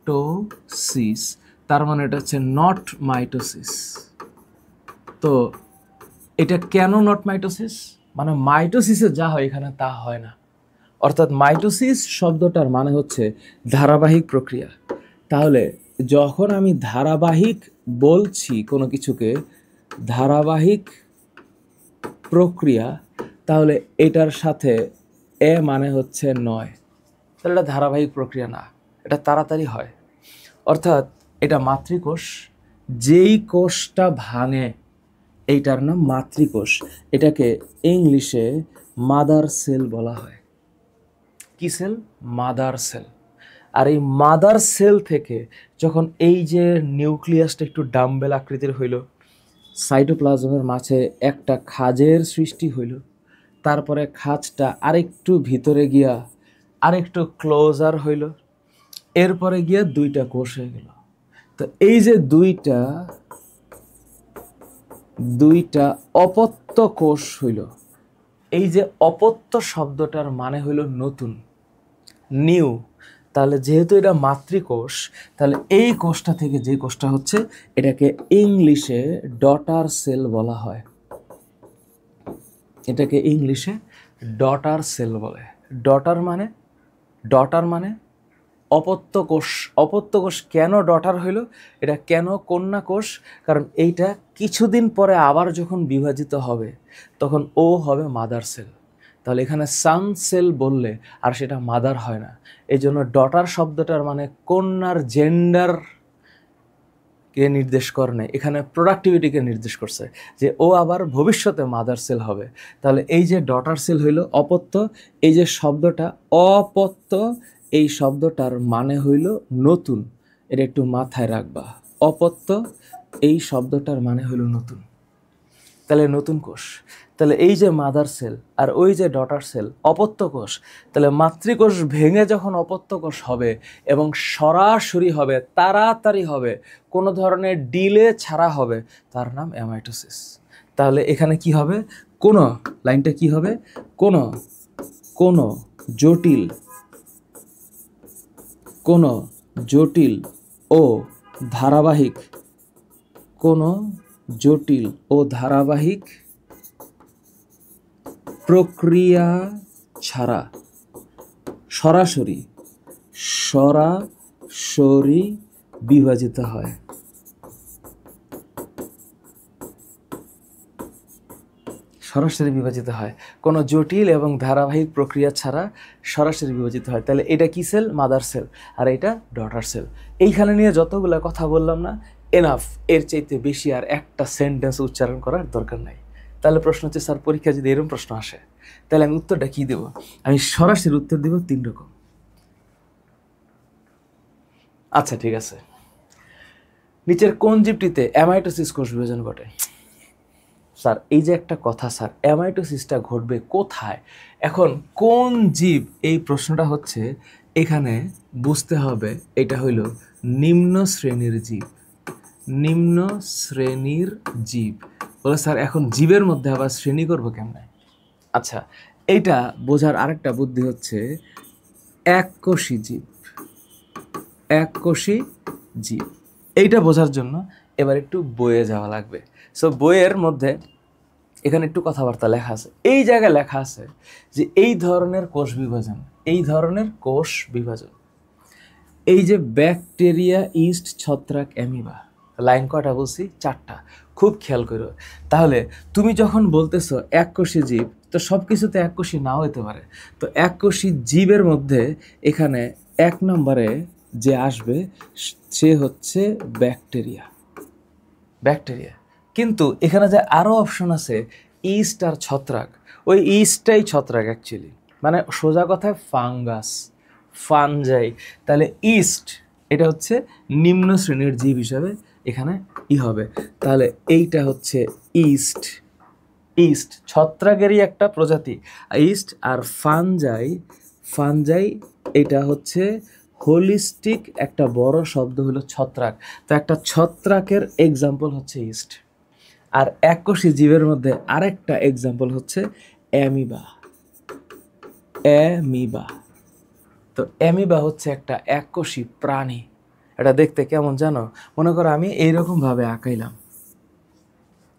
তার মানে এটা হচ্ছে নট মাইটোসিস। তো এটা কেন নট মাইটোসিস? মানে মাইটোসিসে যা হয় এখানে তা হয় না। অর্থাৎ মাইটোসিস শব্দটার মানে হচ্ছে ধারাবাহিক প্রক্রিয়া। তাহলে যখন আমি ধারাবাহিক বলছি কোনো কিছুকে, ধারাবাহিক প্রক্রিয়া, তাহলে এটার সাথে মানে হচ্ছে নয়, তাহলে এটা ধারাবাহিক প্রক্রিয়া না, এটা তাড়াতাড়ি হয়। অর্থাৎ এটা মাতৃকোষ, যেই কোষটা ভাঙে এইটার নাম মাতৃকোষ, এটাকে ইংলিশে মাদার সেল বলা হয়। কি সেল? Mother sell. আর এই মাদার সেল থেকে যখন এই যে নিউক্লিয়াসটা একটু ডাম্বেল আকৃতির হইল, সাইটোপ্লাজমের মাঝে একটা খাঁজের সৃষ্টি হইল, তারপরে খাঁজটা আরেকটু ভিতরে গিয়া আরেকটু ক্লোজার হইল, এরপরে গিয়া দুইটা কোষ হয়ে গেল। তো এই যে দুইটা অপত্য কোষ হইল, এই যে অপত্য শব্দটার মানে হইল নতুন, নিউ। তাহলে যেহেতু এটা মাতৃকোষ, তাহলে এই কোষটা থেকে যে কোষটা হচ্ছে, এটাকে ইংলিশে ডটার সেল বলা হয়। এটাকে ইংলিশে ডটার সেল বলে। ডটার মানে অপত্য কোষ। অপত্য কোষ কেন ডটার হইল, এটা কেন কন্যা কোষ? কারণ এইটা কিছুদিন পরে আবার যখন বিভাজিত হবে, তখন ও হবে মাদার সেল। তাহলে এখানে সান সেল বললে আর সেটা মাদার হয় না। এই জন্য ডটার শব্দটার মানে কন্যার জেন্ডার কে নির্দেশ করে নাই, এখানে প্রোডাক্টিভিটিকে নির্দেশ করছে যে ও আবার ভবিষ্যতে মাদার সেল হবে। তাহলে এই যে ডটার সেল হইল অপত্য, এই যে শব্দটা অপত্য, এই শব্দটার মানে হইল নতুন। এটা একটু মাথায় রাখবা, অপত্য এই শব্দটার মানে হইল নতুন। তাহলে নতুন কোষ, তাহলে এই যে মাদার সেল আর ওই যে ডটার সেল অপত্য কোষ, তাহলে মাতৃকোষ ভেঙে যখন অপত্য কোষ হবে এবং সরাসরি হবে, তাড়াতাড়ি হবে, কোনো ধরনের ডিলে ছাড়া হবে, তার নাম অ্যামাইটোসিস। তাহলে এখানে কি হবে, কোন লাইনটা কি হবে, কোন কোন জটিল কোন জটিল ও ধারাবাহিক, কোন জটিল ও ধারাবাহিক প্রক্রিয়া ছাড়া সরাসরি সরাসরি বিভাজিত হয়। সরাসরি বিভাজিত হয়, কোনো জটিল এবং ধারাবাহিক প্রক্রিয়া ছাড়া সরাসরি বিভাজিত হয়। তাহলে এটা কি সেল, মাদার সেল, আর এটা ডটার সেল। এইখানে নিয়ে যতগুলো কথা বললাম না, এনাফ, এর চাইতে বেশি আর একটা সেন্টেন্স উচ্চারণ করার দরকার নাই। তাহলে প্রশ্ন হচ্ছে, স্যার পরীক্ষা যদি এরকম প্রশ্ন আসে তাহলে আমি উত্তরটা কি দেব? আমি সরাসরি উত্তর দেব 3 রকম। আচ্ছা ঠিক আছে, নিচের কোন জীবটিতে অ্যামাইটোসিস কোষ বিভাজন ঘটে? স্যার এই যে একটা কথা, স্যার অ্যামাইটোসিসটা ঘটবে কোথায়? এখন কোন জীব, এই প্রশ্নটা হচ্ছে এখানে বুঝতে হবে, এটা হইল নিম্ন শ্রেণীর জীব। নিম্ন শ্রেণীর জীব বলে স্যার এখন জীবের মধ্যে আবার শ্রেণী করবো কেমনে? আচ্ছা, এইটা বোঝার আরেকটা বুদ্ধি হচ্ছে এককোষী জীব। এককোষী জীব, এইটা বোঝার জন্য এবার একটু বইয়ে যাওয়া লাগবে। সো বইয়ের মধ্যে এখানে একটু কথাবার্তা লেখা আছে, এই জায়গায় লেখা আছে যে এই ধরনের কোষ বিভাজন, এই ধরনের কোষ বিভাজন, এই যে ব্যাকটেরিয়া, ইস্ট, ছত্রাক, অ্যামিবা, লাইন কয়টা বলছি? 4টা। খুব খেয়াল করো। তাহলে তুমি যখন বলতেছো এককোষী জীব, তো সব কিছুতে এককোষী নাও হতে পারে। তো এককোষী জীবের মধ্যে এখানে 1 নম্বরে যে আসবে সে হচ্ছে ব্যাকটেরিয়া। ব্যাকটেরিয়া, কিন্তু এখানে যে আরও অপশন আছে ইস্ট আর ছত্রাক, ওই ইস্টটাই ছত্রাক অ্যাকচুয়ালি, মানে সোজা কথায় ফাঙ্গাস, ফানজাই। তাহলে ইস্ট এটা হচ্ছে নিম্ন শ্রেণীর জীব হিসাবে এখানে হবে। তাহলে এইটা হচ্ছে ইস্ট। ইস্ট ছত্রাকেরই একটা প্রজাতি, ইস্ট। আর ফানজাই, ফানজাই এটা হচ্ছে হোলিস্টিক একটা বড় শব্দ হলো ছত্রাক। তো একটা ছত্রাকের এক্সাম্পল হচ্ছে ইস্ট। আর এককোষী জীবের মধ্যে আরেকটা এক্সাম্পল হচ্ছে অ্যামিবা। অ্যামিবা, তো অ্যামিবা হচ্ছে একটা এককোষী প্রাণী। এটা দেখতে কেমন জানো? মনে করো আমি এইরকমভাবে আঁকাইলাম,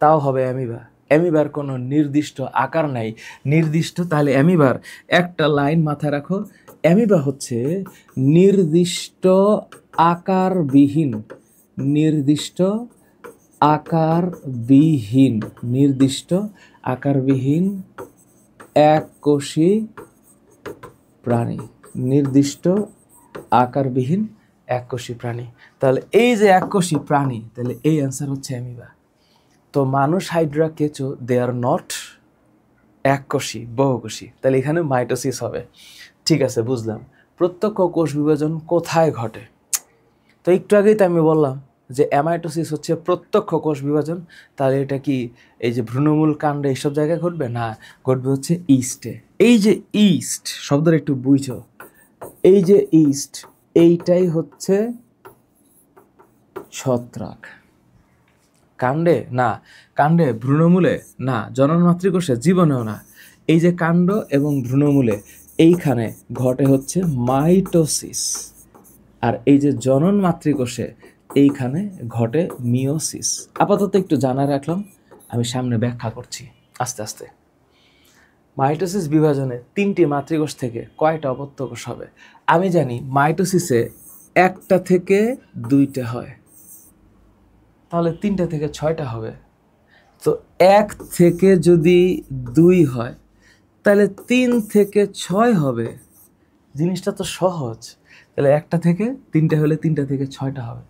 তাও হবে অ্যামিবা। অ্যামিবার কোনো নির্দিষ্ট আকার নাই, নির্দিষ্ট। তাহলে অ্যামিবার একটা লাইন মাথায় রাখো, অ্যামিবা হচ্ছে নির্দিষ্ট আকারবিহীন, নির্দিষ্ট আকারবিহীন, নির্দিষ্ট আকারবিহীন এককোষী প্রাণী, নির্দিষ্ট আকারবিহীন এককোষী প্রাণী। তাহলে এই যে এককোষী প্রাণী, তাহলে এই অ্যান্সার হচ্ছে অ্যামিবা। তো মানুষ, হাইড্রা, কেঁচো, দে আর নট এককোষী, বহুকোষী। তাহলে এখানে মাইটোসিস হবে। ঠিক আছে, বুঝলাম। প্রত্যক্ষ কোষ বিভাজন কোথায় ঘটে? তো একটু আগেই তো আমি বললাম যে অ্যামাইটোসিস হচ্ছে প্রত্যক্ষ কোষ বিভাজন। তাহলে এটা কি এই যে ভ্রূণমূল, কাণ্ডে এইসব জায়গায় ঘটবে না, ঘটবে হচ্ছে ইস্টে। এই যে ইস্ট শব্দটা একটু বুঝো, এই যে ইস্ট এইটাই হচ্ছে ছত্রাক। কাণ্ডে না, কাণ্ডে, ভ্রূণমূলে না, জনন মাতৃকোষে জীবনেও না। এই যে কাণ্ড এবং ভ্রূণমূলে এইখানে ঘটে হচ্ছে মাইটোসিস, আর এই যে জনন মাতৃকোষে এইখানে ঘটে মিওসিস। আপাতত একটু জানা রাখলাম, আমি সামনে ব্যাখ্যা করছি আস্তে আস্তে। মাইটোসিস বিভাজনে 3টি মাতৃকোষ থেকে কয়টা অপত্য কোষ হবে? আমি জানি মাইটোসিসে 1টা থেকে 2টা হয়, তাহলে 3টা থেকে 6টা হবে। তো 1 থেকে যদি 2 হয় তাহলে 3 থেকে 6 হবে, জিনিসটা তো সহজ। তাহলে 1টা থেকে 3টা হলে 3টা থেকে 6টা হবে,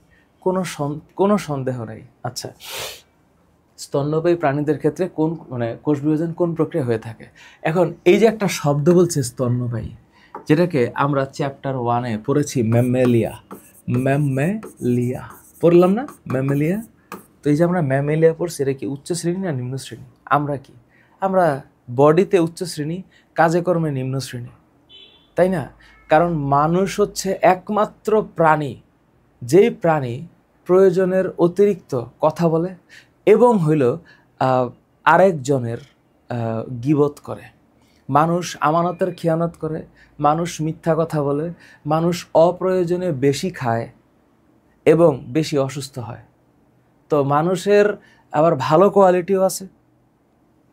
কোনো সন্দেহ নাই। আচ্ছা, স্তন্যপায়ী প্রাণীদের ক্ষেত্রে কোন মানে কোষ বিভাজন কোন প্রক্রিয়া হয়ে থাকে? এখন এই যে একটা শব্দ বলছে স্তন্যপায়ী, যেটাকে আমরা চ্যাপ্টার 1-এ পড়েছি, ম্যামেলিয়া। ম্যামেলিয়া পড়লাম না? ম্যামেলিয়া। তো এই যে আমরা ম্যামেলিয়া পড়ছি, এটা কি উচ্চ শ্রেণী না নিম্ন শ্রেণী? আমরা কি, আমরা বডিতে উচ্চ শ্রেণী, কাজে কর্মে নিম্ন শ্রেণী, তাই না? কারণ মানুষ হচ্ছে একমাত্র প্রাণী, যেই প্রাণী প্রয়োজনের অতিরিক্ত কথা বলে এবং হইল আরেকজনের গীবত করে। মানুষ আমানতের খেয়ানত করে, মানুষ মিথ্যা কথা বলে, মানুষ অপ্রয়োজনে বেশি খায় এবং বেশি অসুস্থ হয়। তো মানুষের আবার ভালো কোয়ালিটিও আছে,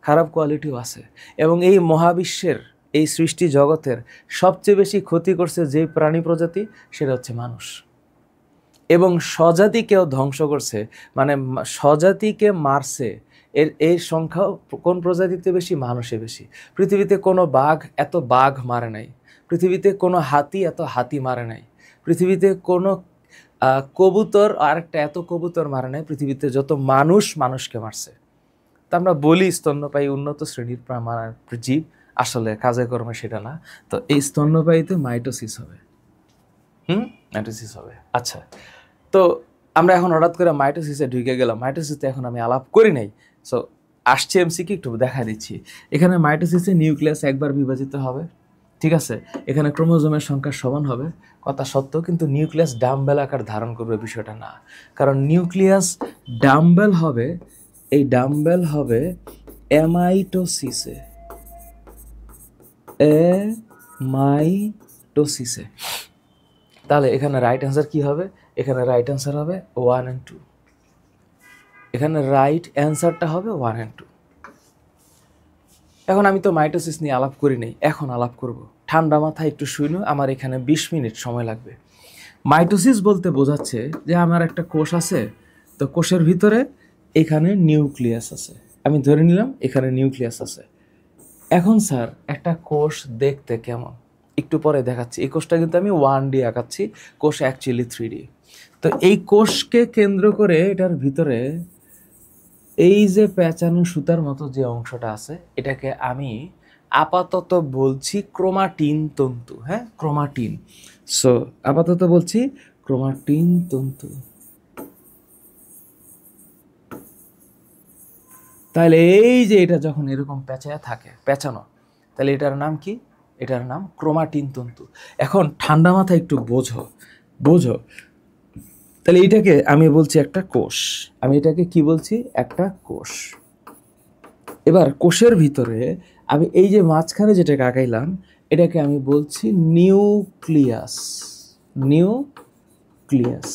খারাপ কোয়ালিটিও আছে। এবং এই মহাবিশ্বের, এই সৃষ্টি জগতের সবচেয়ে বেশি ক্ষতি করছে যে প্রাণী প্রজাতি, সেটা হচ্ছে মানুষ। এবং স্বজাতিকেও ধ্বংস করছে, মানে স্বজাতিকে মারছে। এর সংখ্যা কোন প্রজাতিতে বেশি? মানুষে বেশি। পৃথিবীতে কোনো বাঘ এত বাঘ মারে নাই, পৃথিবীতে কোনো হাতি এত হাতি মারে নাই, পৃথিবীতে কোনো কবুতর আরেকটা এত কবুতর মারে নাই, পৃথিবীতে যত মানুষ মানুষকে মারছে। তা আমরা বলি স্তন্যপায়ী উন্নত শ্রেণীর জীব, আসলে কাজে কর্মে সেটা না। তো এই স্তন্যপায়ীতে মাইটোসিস হবে, মাইটোসিস হবে। আচ্ছা, তো আমরা এখন হঠাৎ করে মাইটোসিসে ঢুকে গেলাম। মাইটোসিসে এখন আমি আলাপ করি নাই, সো আসছে এমসিকিউ একটু দেখা দিচ্ছি। এখানে মাইটোসিসে নিউক্লিয়াস একবার বিভাজিত হবে, ঠিক আছে? এখানে ক্রোমোজোমের সংখ্যা সমান হবে, কথা সত্য, কিন্তু নিউক্লিয়াস ডাম্বেল আকার ধারণ করবে বিষয়টা না। কারণ নিউক্লিয়াস ডাম্বেল হবে, এই ডাম্বেল হবে অ্যামাইটোসিসে, অ্যামাইটোসিসে। তাহলে এখানে রাইট অ্যান্সার কি হবে? এখানে রাইট অ্যান্সার হবে 1 and 2। এখানে রাইট অ্যান্সারটা হবে 1 and 2। এখন আমি তো মাইটোসিস নিয়ে আলাপ করি নাই, এখন আলাপ করব। ঠান্ডা মাথায় একটু শুনো, আমার এখানে 20 মিনিট সময় লাগবে। মাইটোসিস বলতে বোঝাচ্ছে যে আমার একটা কোষ আছে, তো কোষের ভিতরে এখানে নিউক্লিয়াস আছে, আমি ধরে নিলাম এখানে নিউক্লিয়াস আছে। এখন স্যার একটা কোষ দেখতে কেমন একটু পরে দেখাচ্ছি। এই কোষটা কিন্তু আমি 1D আঁকাচ্ছি, কোষ অ্যাকচুয়ালি 3D। তো এই কোষকে কেন্দ্র করে এটার ভিতরে এই যে পেঁচানো সুতার মতো যে অংশটা আছে, এটাকে আমি আপাতত বলছি ক্রোমাটিন তন্তু। হ্যাঁ, ক্রোমাটিন। সো আপাতত বলছি ক্রোমাটিন তন্তু। তাহলে এই যে এটা যখন এরকম পেঁচায়া থাকে, পেঁচানো, তাহলে এটার নাম কি? এটার নাম ক্রোমাটিন তন্তু। এখন ঠান্ডা মাথায় একটু বোঝো। তাহলে এটাকে আমি বলছি একটা কোষ, আমি এটাকে কি বলছি? একটা কোষ। এবার কোষের ভিতরে আমি এই যে মাঝখানে যেটাকে আঁকাইলাম, এটাকে আমি বলছি নিউক্লিয়াস। নিউক্লিয়াস।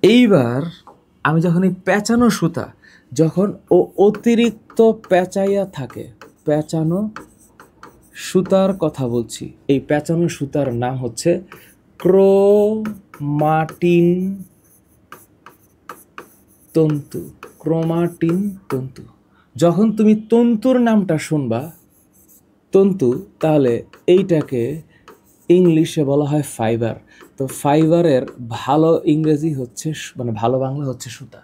এইবার আমি যখন এই পেঁচানো সুতা, যখন ও অতিরিক্ত পেঁচাইয়া থাকে, পেঁচানো সুতার কথা বলছি, এই পেঁচানো সুতার নাম হচ্ছে ক্রোমাটিন তন্তু। ক্রোমাটিন তন্তু। যখন তুমি তন্তুর নামটা শুনবা, তন্তু, তাহলে এইটাকে ইংলিশে বলা হয় ফাইবার। তো ফাইবারের ভালো ইংরেজি হচ্ছে, মানে ভালো বাংলা হচ্ছে সুতা।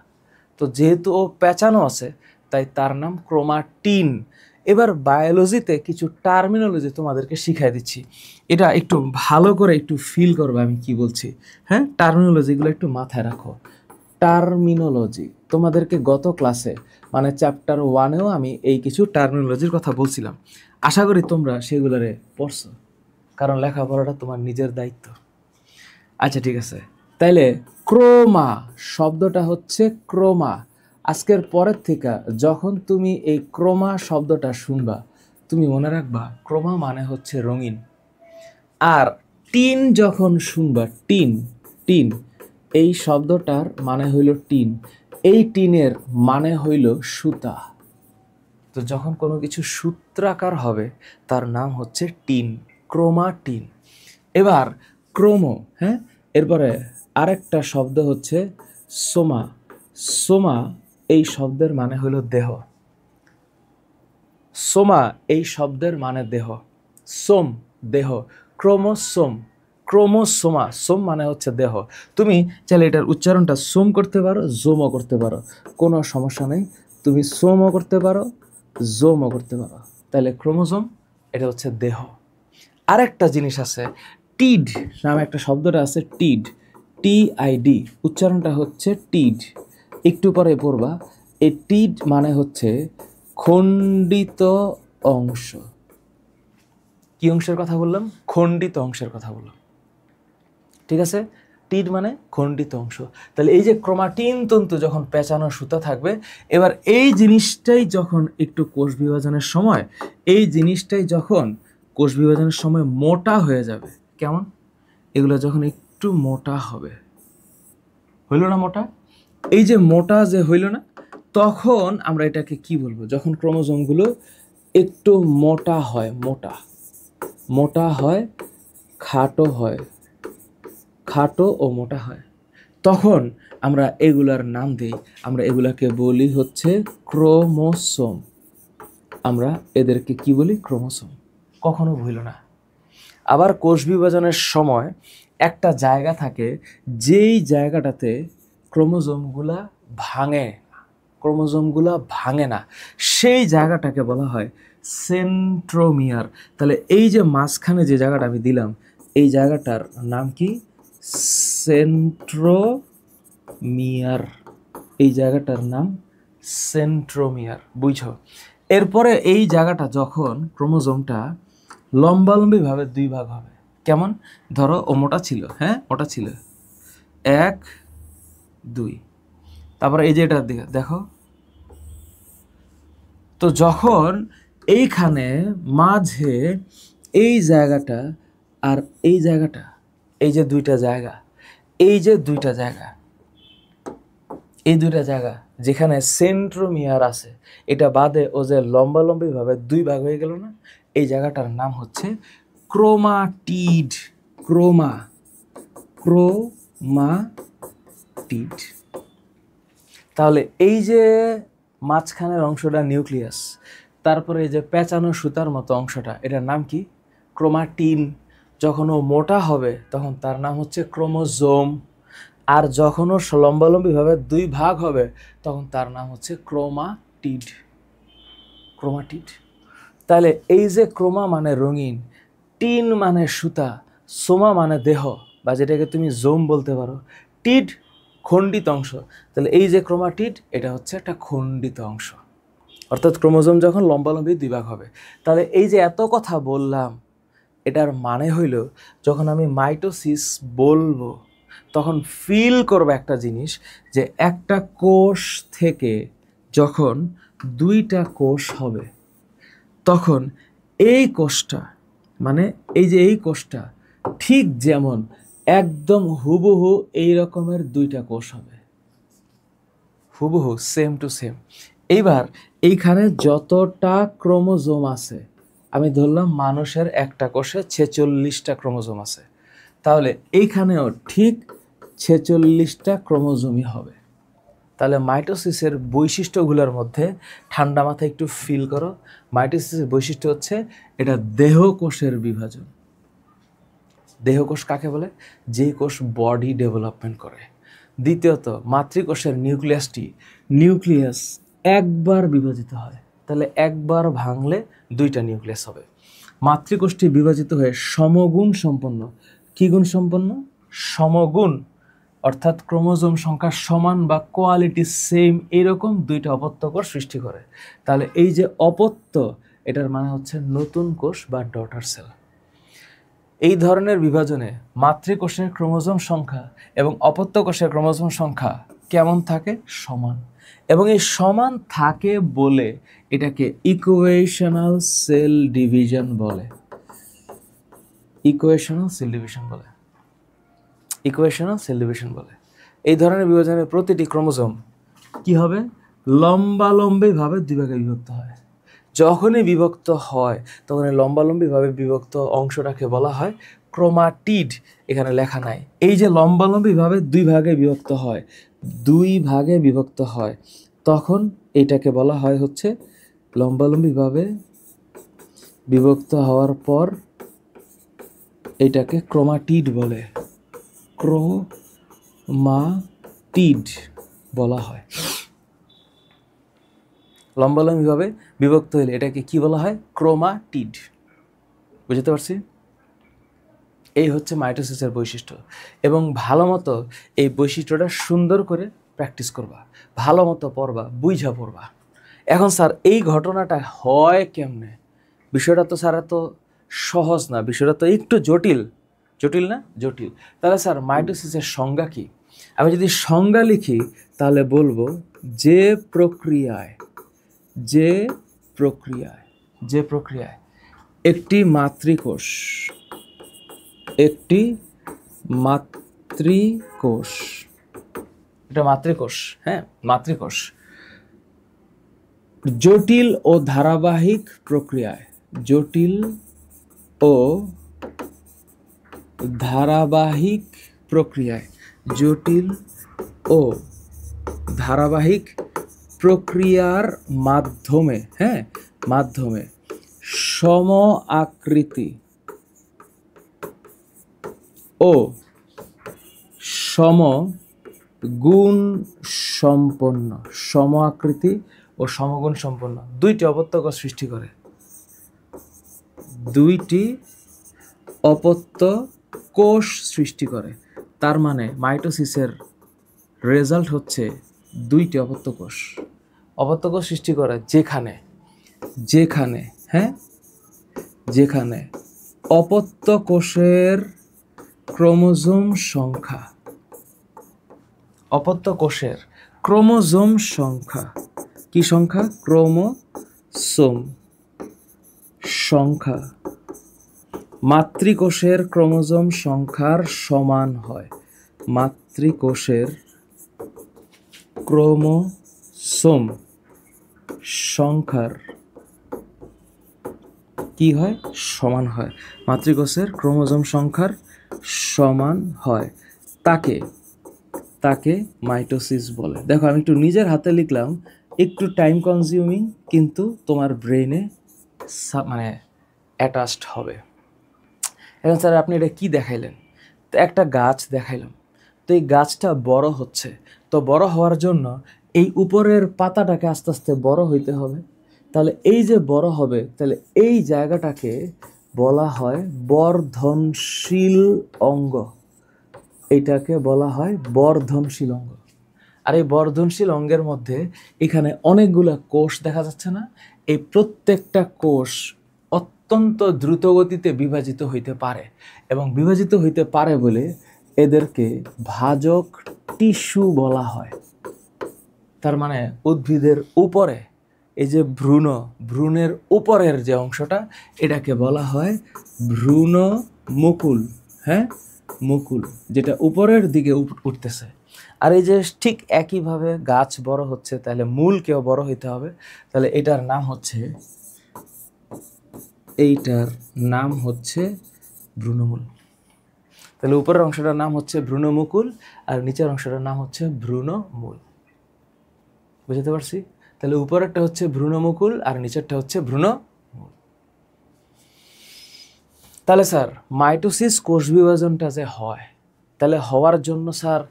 তো যেহেতু ও পেঁচানো আছে, তাই তার নাম ক্রোমাটিন। এবার বায়োলজিতে কিছু টার্মিনোলজি তোমাদেরকে শিখাই দিচ্ছি, এটা একটু ভালো করে একটু ফিল করবে আমি কি বলছি। হ্যাঁ, টার্মিনোলজিগুলো একটু মাথায় রাখো। টার্মিনোলজি তোমাদেরকে গত ক্লাসে, মানে চ্যাপ্টার 1-এও আমি এই কিছু টার্মিনোলজির কথা বলছিলাম। আশা করি তোমরা সেগুলোরে পড়ছো, কারণ লেখাপড়াটা তোমার নিজের দায়িত্ব। আচ্ছা, ঠিক আছে। তাইলে ক্রোমা শব্দটা হচ্ছে ক্রোমা। আজকের পরের থেকে যখন তুমি এই ক্রোমা শব্দটা শুনবা, তুমি মনে রাখবা ক্রোমা মানে হচ্ছে রঙিন। আর টিন যখন শুনবা, টিন, টিন, এই শব্দটার মানে হইল টিন। এই টিনের মানে হইল সুতা। তো যখন কোনো কিছু সূত্রাকার হবে, তার নাম হচ্ছে টিন, ক্রোমাটিন। এবার ক্রোমো, হ্যাঁ, এরপরে আরেকটা শব্দ হচ্ছে সোমা। সোমা এই শব্দের মানে হলো দেহ। সোমা এই শব্দের মানে দেহ, সোম দেহ, ক্রোমোসোম ক্রোমোসোমা, সোম মানে হচ্ছে দেহ। তুমি চাইলে এটার উচ্চারণটা সোম করতে পারো, জোমও করতে পারো, কোনো সমস্যা নেই। তুমি সোমও করতে পারো, জোমও করতে পারো। তাহলে ক্রোমোসোম এটা হচ্ছে দেহ। আরেকটা জিনিস আছে, টিড নামে একটা শব্দটা আছে, টিড, TID, উচ্চারণটা হচ্ছে টিড, একটু পরে পড়বা। এই টিড মানে হচ্ছে খণ্ডিত অংশ। কি অংশের কথা বললাম? খণ্ডিত অংশের কথা বললাম, ঠিক আছে? টিড মানে খণ্ডিত অংশ। তাহলে এই যে ক্রোমাটিন তন্তু যখন পেঁচানো সুতা থাকবে, এবার এই জিনিসটাই যখন একটু কোষ বিভাজনের সময়, এই জিনিসটাই যখন কোষ বিভাজনের সময় মোটা হয়ে যাবে, কেমন? এগুলো যখন একটু মোটা হবে, হইল না মোটা? এই যে মোটা যে হইল না, তখন আমরা এটাকে কি বলবো? যখন ক্রোমোজোমগুলো একটু মোটা হয়, মোটা মোটা হয়, খাটো হয়, খাটো ও মোটা হয়, তখন আমরা এগুলার নাম দিই, আমরা এগুলাকে বলি হচ্ছে ক্রোমোসোম। আমরা এদেরকে কি বলি? ক্রোমোসোম। কখনো ভুলো না। আবার কোষ বিভাজনের সময় একটা জায়গা থাকে, যেই জায়গাটাতে ক্রোমোজোমগুলা ভাঙে, ক্রোমোজোমগুলা ভাঙে না, সেই জায়গাটাকে বলা হয় সেন্ট্রোমিয়ার। তাহলে এই যে মাঝখানে যে জায়গাটা আমি দিলাম, এই জায়গাটার নাম কি? সেন্ট্রোমিয়ার। এই জায়গাটার নাম সেন্ট্রোমিয়ার, বুঝছো? এরপরে এই জায়গাটা যখন ক্রোমোজোমটা লম্বালম্বিভাবে দুই ভাগ হবে, কেমন? ধরো ও মোটা ছিল, হ্যাঁ মোটা ছিল, 1 2, তারপরে এই যে এটার দিকে দেখো, তো যখন এইখানে মাঝে এই জায়গাটা আর এই জায়গাটা, এই যে দুইটা জায়গা, এই যে দুইটা জায়গা, এই দুইটা জায়গা যেখানে সেন্ট্রোমিয়ার আছে, এটা বাদে ও যে লম্বালম্বিভাবে দুই ভাগ হয়ে গেল না, এই জায়গাটার নাম হচ্ছে ক্রোমাটিড। ক্রোমাটিড। তাহলে এই যে মাঝখানের অংশটা নিউক্লিয়াস, তারপরে এই যে পেঁচানো সুতার মতো অংশটা, এটার নাম কি? ক্রোমাটিন। যখন ও মোটা হবে তখন তার নাম হচ্ছে ক্রোমোজোম, আর যখন ও লম্বালম্বিভাবে দুই ভাগ হবে তখন তার নাম হচ্ছে ক্রোমাটিড। ক্রোমাটিড। তাহলে এই যে ক্রোমা মানে রঙিন, টিন মানে সুতা, সোমা মানে দেহ, বা যেটাকে তুমি জোম বলতে পারো, টিড খণ্ডিত অংশ। তাহলে এই যে ক্রোমাটিড, এটা হচ্ছে একটা খণ্ডিত অংশ, অর্থাৎ ক্রোমোজোম যখন লম্বালম্বি দুই ভাগ হবে। তাহলে এই যে এত কথা বললাম, এটার মানে হইল যখন আমি মাইটোসিস বলবো তখন ফিল করবে একটা জিনিস, যে একটা কোষ থেকে যখন দুইটা কোষ হবে, তখন এই কোষটা, মানে এই যে এই কোষটা ঠিক যেমন একদম হুবহু এই রকমের দুইটা কোষ হবে, হুবহু সেম টু সেম। এইবার এইখানে যতটা ক্রোমোজোম আছে, আমি ধরলাম মানুষের একটা কোষে 46টা ক্রোমোজোম আছে, তাহলে এইখানেও ঠিক 46টা ক্রোমোজোমই হবে। তাহলে মাইটোসিসের বৈশিষ্ট্যগুলোর মধ্যে ঠান্ডা মাথায় একটু ফিল করো। মাইটোসিসের বৈশিষ্ট্য হচ্ছে এটা দেহকোষের বিভাজন। দেহকোষ কাকে বলে? যে কোষ বডি ডেভেলপমেন্ট করে। দ্বিতীয়ত, মাতৃকোষের নিউক্লিয়াস একবার বিভাজিত হয়, তাহলে একবার ভাঙলে দুইটা নিউক্লিয়াস হবে। মাতৃকোষটি বিভাজিত হয়ে সমগুণ সম্পন্ন। কি গুণ সম্পন্ন? সমগুণ, অর্থাৎ ক্রোমোজোম সংখ্যা সমান বা কোয়ালিটি সেম, এরকম দুইটা অপত্য কোষ সৃষ্টি করে। তাহলে এই যে অপত্য, এটার মানে হচ্ছে নতুন কোষ বা ডটার সেল। এই ধরনের বিভাজনে মাতৃকোষের ক্রোমোজোম সংখ্যা এবং অপত্য কোষের ক্রোমোজোম সংখ্যা কেমন থাকে? সমান। এবং এই সমান থাকে বলে এটাকে ইকুয়েশনাল সেল ডিভিশন বলে। ইকুয়েশনাল সেল ডিভিশন বলে। ইকুয়েশনাল সেল ডিভিশন বলে। এই ধরনের বিভাজনের প্রতিটি ক্রোমোজোম কি হবে? লম্বালম্বিভাবে দুই ভাগে বিভক্ত হয়। যখনই বিভক্ত হয় তখন এই লম্বালম্বিভাবে বিভক্ত অংশটাকে বলা হয় ক্রোমাটিড। এখানে লেখা নাই। এই যে লম্বালম্বিভাবে দুই ভাগে বিভক্ত হয়, তখন এটাকে বলা হয় হচ্ছে লম্বালম্বিভাবে বিভক্ত হওয়ার পর এটাকে ক্রোমাটিড বলে, ক্রোমাটিড বলা হয়। লম্বালম্বিভাবে বিভক্ত হলে এটাকে কি বলা হয়? ক্রোমাটিড। বুঝতে পারছি? এই হচ্ছে মাইটোসিসের বৈশিষ্ট্য, এবং ভালো মতো এই বৈশিষ্ট্যটা সুন্দর করে প্র্যাকটিস করবা, ভালো মতো পড়বা, বুঝা পড়বা। এখন স্যার এই ঘটনাটা হয় কেমনে? বিষয়টা তো স্যার এত সহজ না, বিষয়টা তো একটু জটিল। জটিল না? জটিল। তাহলে স্যার মাইটোসিসের সংজ্ঞা কি? আমি যদি সংজ্ঞা লিখি তাহলে বলবো যে প্রক্রিয়ায় একটি মাতৃকোষ এটা মাতৃকোষ, হ্যাঁ, মাতৃকোষ জটিল ও ধারাবাহিক প্রক্রিয়ায় জটিল ও ধারাবাহিক প্রক্রিয়ার মাধ্যমে সম আকৃতি ও সমগুণ সম্পন্ন দুইটি অপত্য কোষ সৃষ্টি করে। তার মানে মাইটোসিসের রেজাল্ট হচ্ছে দুইটি অপত্য কোষ সৃষ্টি করে, যেখানে অপত্য কোষের ক্রোমোজোম সংখ্যা কি সংখ্যা? ক্রোমোসোম সংখ্যা মাতৃকোষের ক্রোমোজোম সংখ্যার সমান হয়। মাতৃকোষের ক্রোমোসোম সংখ্যার কি হয়? সমান হয়। মাতৃকোষের ক্রোমোজোম সংখ্যার সমান হয়, তাকে মাইটোসিস বলে। দেখো আমি একটু নিজের হাতে লিখলাম, একটু টাইম কনজিউমিং, কিন্তু তোমার ব্রেইনে মানে অ্যাটাচড হবে। এখন স্যার আপনি এটা কি দেখাইলেন? তো একটা গাছ দেখাইলাম, তো এই গাছটা বড় হচ্ছে, তো বড় হওয়ার জন্য এই উপরের পাতাটাকে আস্তে আস্তে বড় হইতে হবে। তাহলে এই যে বড় হবে, তাহলে এই জায়গাটাকে বলা হয় বর্ধনশীল অঙ্গ। এটাকে বলা হয় বর্ধনশীল অঙ্গ। আর এই বর্ধনশীল অঙ্গের মধ্যে এখানে অনেকগুলো কোষ দেখা যাচ্ছে না? এই প্রত্যেকটা কোষ অত্যন্ত দ্রুত গতিতে বিভাজিত হইতে পারে, এবং বিভাজিত হইতে পারে বলে এদেরকে ভাজক টিস্যু বলা হয়। তার মানে উদ্ভিদের উপরে এই যে ভ্রূণের উপরের যে অংশটা, এটাকে বলা হয় ভ্রূণমুকুল। হ্যাঁ, মুকুল, যেটা উপরের দিকে উঠতেছে। আর এই যে ঠিক একইভাবে গাছ বড় হচ্ছে, তাহলে মূলকেও বড় হইতে হবে। তাহলে এইটার নাম হচ্ছে ভ্রূণমূল। তাহলে উপরের অংশটার নাম হচ্ছে ভ্রূণমুকুল, আর নিচের অংশটার নাম হচ্ছে ভ্রূণমূল। বুঝতে পারছি? তাহলে উপরেরটা হচ্ছে ভ্রূণমুকুল আর নিচেরটা হচ্ছে ভ্রূণমূল। তাহলে স্যার মাইটোসিস কোষ বিভাজনটা যে হয়, তাহলে হওয়ার জন্য স্যার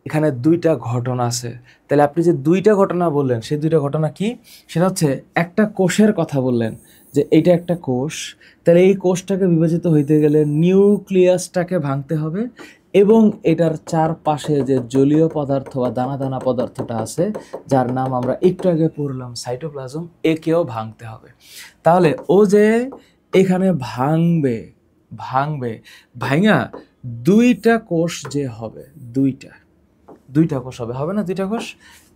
এখানে দুইটা ঘটনা আছে। তাহলে আপনি যে দুইটা ঘটনা বললেন, সেই দুইটা ঘটনা কি? সেটা হচ্ছে একটা কোষের কথা বললেন, যে এইটা একটা কোষ, তাহলে এই কোষটাকে বিভাজিত হইতে গেলে নিউক্লিয়াসটাকে ভাঙতে হবে, এবং এটার চারপাশে যে জলীয় পদার্থ বা দানা দানা পদার্থটা আছে, যার নাম আমরা একটু আগে পড়লাম সাইটোপ্লাজম, একেও ভাঙতে হবে। তাহলে ও যে এখানে ভাঙা দুইটা কোষ যে হবে, দুইটা কোষ হবে না? দুইটা কোষ,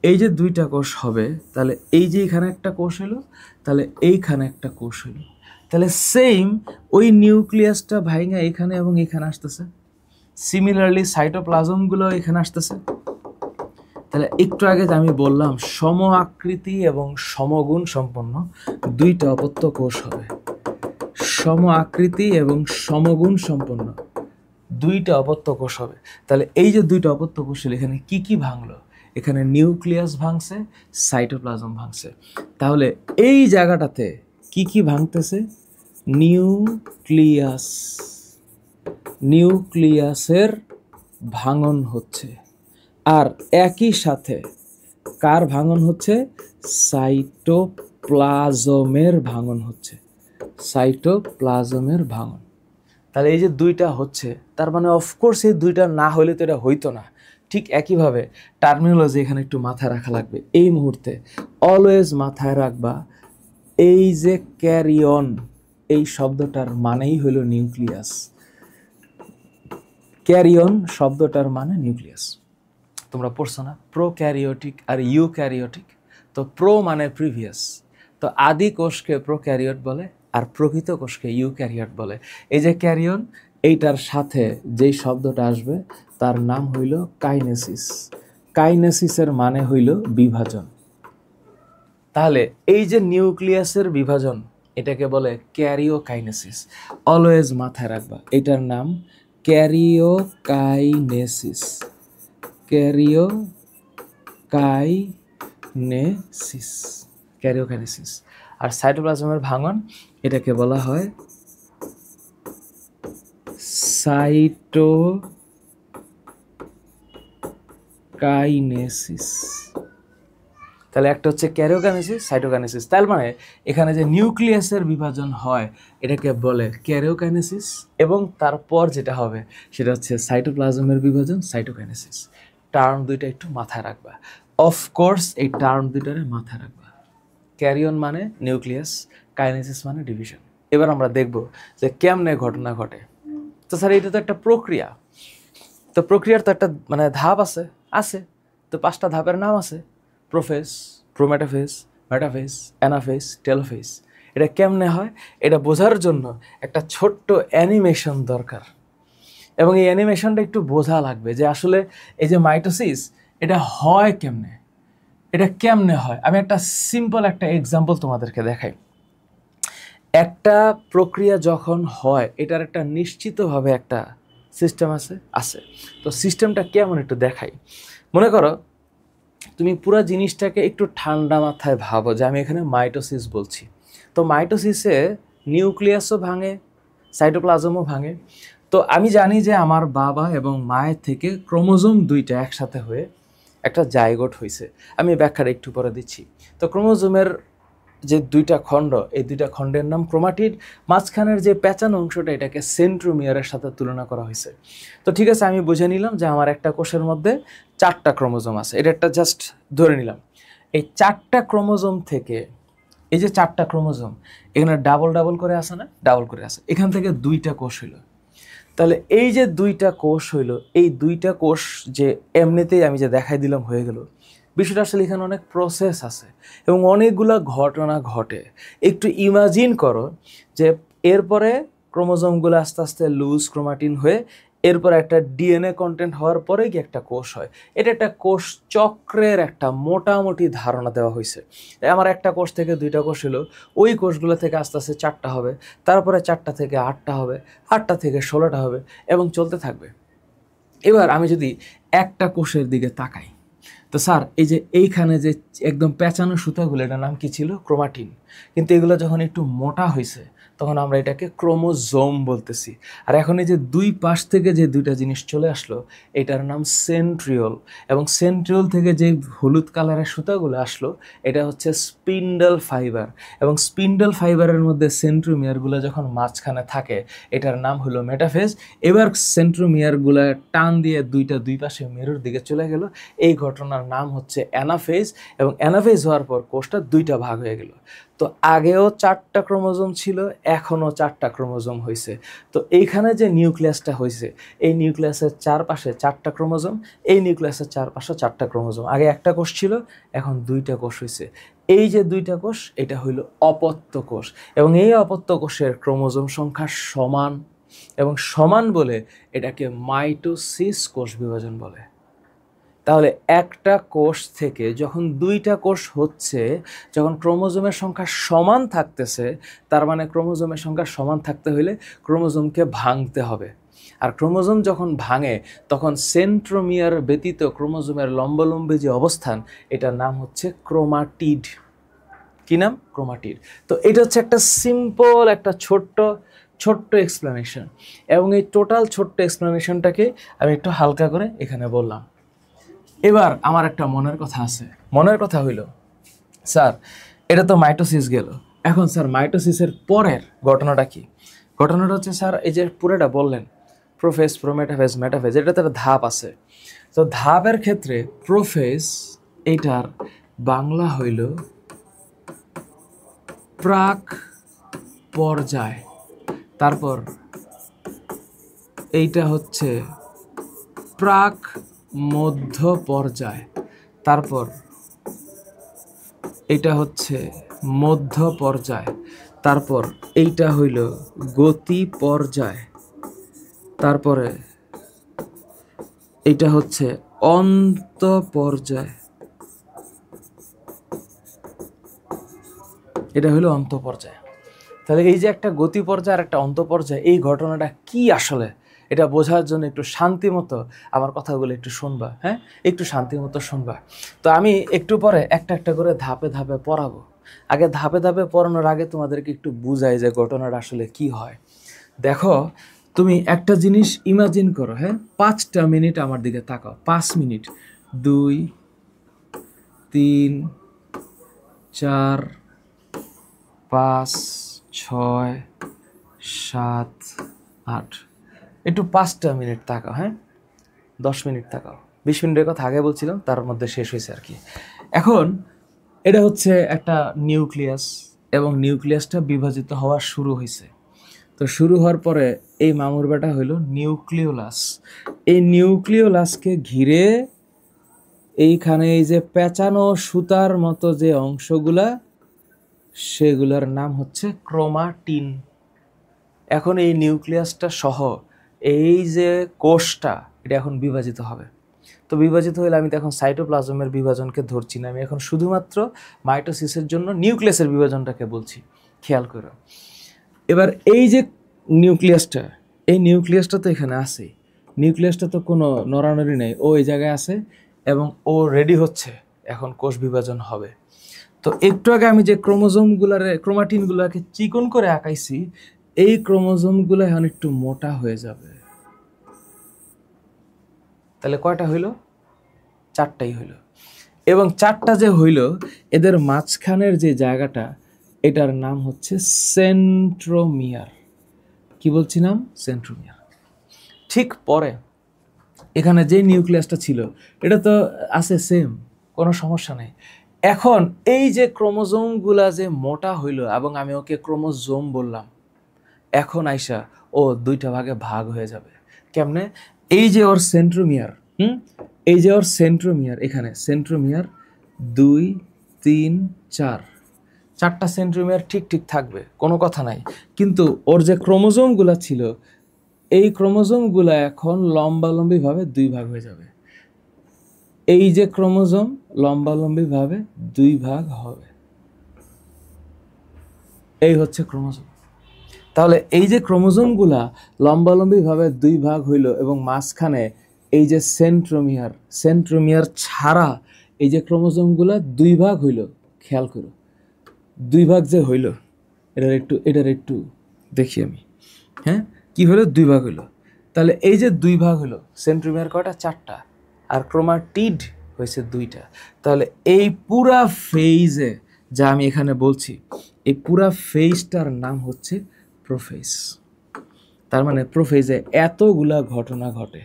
এই যে দুইটা কোষ হবে, তাহলে এই যে এখানে একটা কোষ হলো, তাহলে এইখানে একটা কোষ হলো। তাহলে সেম ওই নিউক্লিয়াসটা ভাঙা এখানে এবং এখানে আসতেছে, সিমিলারলি সাইটোপ্লাজমগুলো এখানে আসতেছে। তাহলে একটু আগে যে আমি বললাম সম আকৃতি এবং সমগুণ সম্পন্ন দুইটা অপত্য কোষ হবে, সম আকৃতি এবং সমগুণ সম্পন্ন দুইটা অপত্য কোষ হবে। তাহলে এই যে দুইটা অপত্য কোষ, এখানে কি কি ভাঙলো? এখানে নিউক্লিয়াস ভাঙছে, সাইটোপ্লাজম ভাঙছে। তাহলে এই জায়গাটাতে কি কি ভাঙতেছে? নিউক্লিয়াস, নিউক্লিয়াসের ভাঙন হচ্ছে। আর একই সাথে কার ভাঙন হচ্ছে? সাইটোপ্লাজমের ভাঙন হচ্ছে, সাইটোপ্লাজমের ভাঙন। তাহলে এই যে দুইটা হচ্ছে, তার মানে অফকোর্স এই দুইটা না হলে তো এটা হইতো না। ঠিক একইভাবে টার্মিনোলজি এখানে একটু মাথায় রাখা লাগবে এই মুহূর্তে। অলওয়েজ মাথায় রাখবা এই যে ক্যারিয়ন, এই শব্দটার মানেই হইল নিউক্লিয়াস। ক্যারিয়ন শব্দটার মানে নিউক্লিয়াস। তোমরা পড়ছো না প্রোক্যারিওটিক আর ইউক্যারিওটিক? তো প্রো মানে প্রিভিয়াস, তো আদি কোষকে প্রোক্যারিওট বলে আর প্রকৃত কোষকে ইউক্যারিওট বলে। এই যে ক্যারিয়ন, এইটার সাথে যেই শব্দটা আসবে তার নাম হইল কাইনেসিস। কাইনেসিসের মানে হইল বিভাজন। তাহলে এই যে নিউক্লিয়াসের বিভাজন, এটাকে বলে ক্যারিওকাইনেসিস। অলওয়েজ মাথায় রাখবা এটার নাম ক্যারিওকাইনেসিস, ক্যারিওকাইনেসিস, ক্যারিওকাইনেসিস। আর সাইটোপ্লাজমের ভাঙন, এটাকে বলা হয় সাইটোকাইনেসিস। তাহলে একটা হচ্ছে ক্যারিওকাইনেসিস, সাইটোকাইনেসিস। তার মানে এখানে যে নিউক্লিয়াসের বিভাজন হয় এটাকে বলে ক্যারিওকাইনেসিস, এবং তারপর যেটা হবে সেটা হচ্ছে সাইটোপ্লাজমের বিভাজন, সাইটোকাইনেসিস। টার্ম দুইটা একটু মাথায় রাখবা, অফকোর্স এই টার্ম দুইটারে মাথায় রাখবা। ক্যারিয়ন মানে নিউক্লিয়াস, কাইনেসিস মানে ডিভিশন। এবার আমরা দেখব যে কেমনে ঘটনা ঘটে। তো স্যার এটা তো একটা প্রক্রিয়া, তো প্রক্রিয়ার তো একটা মানে ধাপ আছে, আছে তো 5টা ধাপের নাম আছে, prophase, prometaphase, metaphase, anaphase, telophase. এটা কেমনে হয় এটা বোঝার জন্য একটা ছোট্ট অ্যানিমেশন দরকার, এবং এই অ্যানিমেশনটা একটু বোঝা লাগবে যে আসলে এই যে মাইটোসিস এটা হয় কেমনে, এটা কেমনে হয়। আমি একটা সিম্পল একটা এক্সাম্পল তোমাদেরকে দেখাই। একটা প্রক্রিয়া যখন হয় এটার একটা নিশ্চিতভাবে একটা সিস্টেম আছে। তো সিস্টেমটা কেমন একটু দেখাই। মনে করো তুমি পুরো জিনিসটাকে একটু ঠান্ডা মাথায় ভাবো যে আমি এখানে মাইটোসিস বলছি। তো মাইটোসিসে নিউক্লিয়াসও ভাঙে, সাইটোপ্লাজমও ভাঙে। তো আমি জানি যে আমার বাবা এবং মায়ের থেকে ক্রোমোজোম দুইটা একসাথে হয়ে একটা জাইগোট হয়েছে। আমি ব্যাখ্যাটা একটু পরে দিচ্ছি। তো ক্রোমোজোমের যে দুইটা খণ্ড, এই দুইটা খণ্ডের নাম ক্রোমাটিড। মাঝখানের যে প্যাঁচানো অংশটা এটাকে সেন্ট্রোমিয়ারের সাথে তুলনা করা হয়েছে। তো ঠিক আছে, আমি বুঝে নিলাম যে আমার একটা কোষের মধ্যে 4টা ক্রোমোজোম আছে, এটা একটা জাস্ট ধরে নিলাম। এই 4টা ক্রোমোজোম থেকে, এই যে 4টা ক্রোমোজোম এখানে ডাবল ডাবল করে আসে না, ডাবল করে আসে, এখান থেকে 2টা কোষ হইল। তাহলে এই যে 2টা কোষ হইল, এই 2টা কোষ যে এমনিতেই আমি যে দেখাই দিলাম হয়ে গেল, বিষয়টা আসলে এখানে অনেক প্রসেস আছে এবং অনেকগুলো ঘটনা ঘটে। একটু ইমাজিন করো যে এরপরে ক্রোমোজোমগুলো আস্তে আস্তে লুজ ক্রোমাটিন হয়ে এরপর একটা ডিএনএ কন্টেন্ট হওয়ার পরে কি একটা কোষ হয়। এটা একটা কোষ চক্রের একটা মোটামুটি ধারণা দেওয়া হয়েছে। আমার একটা কোষ থেকে 2টা কোষ হলো, ওই কোষগুলো থেকে আস্তে আস্তে 4টা হবে, তারপরে 4টা থেকে 8টা হবে, 8টা থেকে 16টা হবে, এবং চলতে থাকবে। এবার আমি যদি একটা কোষের দিকে তাকাই, তো স্যার এই যে এইখানে যে একদম পেঁচানো সুতাগুলো, এটার নাম কি ছিল? ক্রোমাটিন। কিন্তু এগুলো যখন একটু মোটা হয়েছে তখন আমরা এটাকে ক্রোমোজোম বলতেছি। আর এখন এই যে 2 পাশ থেকে যে 2টা জিনিস চলে আসলো, এটার নাম সেন্ট্রিওল। এবং সেন্ট্রিওল থেকে যে হলুদ কালারের সুতাগুলো আসলো এটা হচ্ছে স্পিন্ডল ফাইবার। এবং স্পিন্ডল ফাইবারের মধ্যে সেন্ট্রোমিয়ারগুলো যখন মাঝখানে থাকে এটার নাম হলো মেটাফেজ। এবার সেন্ট্রোমিয়ারগুলো টান দিয়ে 2টা 2 পাশে মেরুর দিকে চলে গেল, এই ঘটনার নাম হচ্ছে অ্যানাফেজ। এবং অ্যানাফেজ হওয়ার পর কোষটা 2টা ভাগ হয়ে গেল। তো আগেও 4টা ক্রোমোজোম ছিল, এখনও 4টা ক্রোমোজোম হয়েছে। তো এইখানে যে নিউক্লিয়াসটা হয়েছে, এই নিউক্লিয়াসের চারপাশে 4টা ক্রোমোজোম, এই নিউক্লিয়াসের চারপাশে 4টা ক্রোমোজোম। আগে একটা কোষ ছিল, এখন 2টা কোষ হয়েছে। এই যে 2টা কোষ, এটা হইল অপত্য কোষ। এবং এই অপত্য কোষের ক্রোমোজোম সংখ্যা সমান, এবং সমান বলে এটাকে মাইটোসিস কোষ বিভাজন বলে। তাহলে একটা কোষ থেকে যখন 2টা কোষ হচ্ছে, যখন ক্রোমোজোমের সংখ্যা সমান থাকতেছে, তার মানে ক্রোমোজোমের সংখ্যা সমান থাকতে হলে ক্রোমোজোমকে ভাঙতে হবে। আর ক্রোমোজোম যখন ভাঙে তখন সেন্ট্রোমিয়ার ব্যতীত ক্রোমোজোমের লম্বালম্বী যে অবস্থান, এটার নাম হচ্ছে ক্রোমাটিড। কি কি নাম? ক্রোমাটিড। তো এটা হচ্ছে একটা সিম্পল একটা ছোট্ট এক্সপ্লেনেশন, এবং এই টোটাল ছোট্ট এক্সপ্লেনেশনটাকে আমি একটু হালকা করে এখানে বললাম। এবার আমার একটা মনের কথা আছে। মনের কথা হইল, স্যার এটা তো মাইটোসিস গেল, এখন স্যার মাইটোসিসের পরের ঘটনাটা কি? ঘটনাটা হচ্ছে স্যার এই যে পুরোটা বললেন প্রোফেজ, প্রোমেটাফেজ, মেটাফেজ, এটা তো একটা ধাপ আছে। তো ধাপের ক্ষেত্রে প্রোফেজ এটার বাংলা হইল প্রাক পর্যায়, তারপর এইটা হচ্ছে প্রাক মধ্য পর্যায়, তারপর এটা হচ্ছে মধ্য পর্যায়, তারপর এইটা হইল গতি পর্যায়, তারপরে এইটা হচ্ছে অন্ত পর্যায়, এটা হইল অন্ত পর্যায়। তাহলে এই যে একটা গতি পর্যায় আর একটা অন্ত পর্যায়, এই ঘটনাটা কি আসলে এটা বোঝার জন্য একটু শান্তি মতো আমার কথাগুলো একটু শুনবা, হ্যাঁ, একটু শান্তি মতো শুনবা। তো আমি একটু পরে একটা একটা করে ধাপে ধাপে পড়াবো। আগে ধাপে ধাপে পড়ানোর আগে তোমাদেরকে একটু বুঝাই যে ঘটনাটা আসলে কি হয়। দেখো, তুমি একটা জিনিস ইমাজিন করো, হ্যাঁ, 5টা মিনিট আমার দিকে তাকাও, 5 মিনিট, 2 3 4 5 6 7 8, একটু 5টা মিনিট তাকাও, হ্যাঁ, 10 মিনিট তাকাও, 20 মিনিটের কথা আগে বলছিলাম, তার মধ্যে শেষ হয়েছে আর কি। এখন এটা হচ্ছে একটা নিউক্লিয়াস, এবং নিউক্লিয়াসটা বিভাজিত হওয়া শুরু হয়েছে। তো শুরু হওয়ার পরে এই মামুর বেটা হইল নিউক্লিওলাস। এই নিউক্লিওলাসকে ঘিরে এইখানে এই যে পেঁচানো সুতার মতো যে অংশগুলা, সেগুলোর নাম হচ্ছে ক্রোমাটিন। এখন এই নিউক্লিয়াসটা সহ এই যে কোষটা, এটা এখন বিভাজিত হবে। তো বিভাজিত হলে আমি তো এখন সাইটোপ্লাজমের বিভাজনকে ধরছি না, আমি এখন শুধুমাত্র মাইটোসিসের জন্য নিউক্লিয়াসের বিভাজনটাকে বলছি, খেয়াল করো। এবার এই যে নিউক্লিয়াসটা, এই নিউক্লিয়াসটা তো এখানে আছে, নিউক্লিয়াসটা তো কোনো নড়ানড়ি নেই, ও এই জায়গায় আছে এবং ও রেডি হচ্ছে, এখন কোষ বিভাজন হবে। তো একটু আগে আমি যে ক্রোমাটিনগুলাকে চিকন করে আঁকাইছি, এই ক্রোমোজোমগুলো এখন একটু মোটা হয়ে যাবে। তাহলে কয়টা হইল? 4টাই হইল। এবং 4টা যে হইল, এদের মাঝখানের যে জায়গাটা, এটার নাম হচ্ছে সেন্ট্রোমিয়ার। কি বলছি নাম? সেন্ট্রোমিয়ার। ঠিক পরে এখানে যে নিউক্লিয়াসটা ছিল, এটা তো আছে সেম, কোনো সমস্যা নেই। এখন এই যে ক্রোমোজোমগুলা যে মোটা হইল এবং আমি ওকে ক্রোমোজোম বললাম, এখন আইসা ও 2টা ভাগে ভাগ হয়ে যাবে। কেমনে? এই যে ওর সেন্ট্রোমিয়ার, এই যে ওর সেন্ট্রোমিয়ার, এখানে সেন্ট্রোমিয়ার 2 3 4, 4টা সেন্ট্রোমিয়ার ঠিক ঠিক থাকবে, কোনো কথা নাই। কিন্তু ওর যে ক্রোমোজোমগুলা ছিল, এই ক্রোমোজোমগুলা এখন লম্বালম্বিভাবে 2 ভাগ হয়ে যাবে। এই যে ক্রোমোজোম লম্বালম্বিভাবে 2 ভাগ হবে, এই হচ্ছে ক্রোমোজোম। তাহলে এই যে ক্রোমোজোমগুলা লম্বালম্বিভাবে 2 ভাগ হইল এবং মাঝখানে এই যে সেন্ট্রোমিয়ার ছাড়া এই যে ক্রোমোজোমগুলা 2 ভাগ হইল, খেয়াল করো 2 ভাগ যে হইল, এটার একটু দেখি আমি, হ্যাঁ, কি হলো? 2 ভাগ হইল। তাহলে এই যে 2 ভাগ হলো, সেন্ট্রোমিয়ার কয়টা? 4টা, আর ক্রোমাটিড হয়েছে 2টা। তাহলে এই পুরা ফেজে যা আমি এখানে বলছি, এই পুরা ফেজটার নাম হচ্ছে প্রোফেজ। তার মানে প্রোফেজে এতগুলা ঘটনা ঘটে,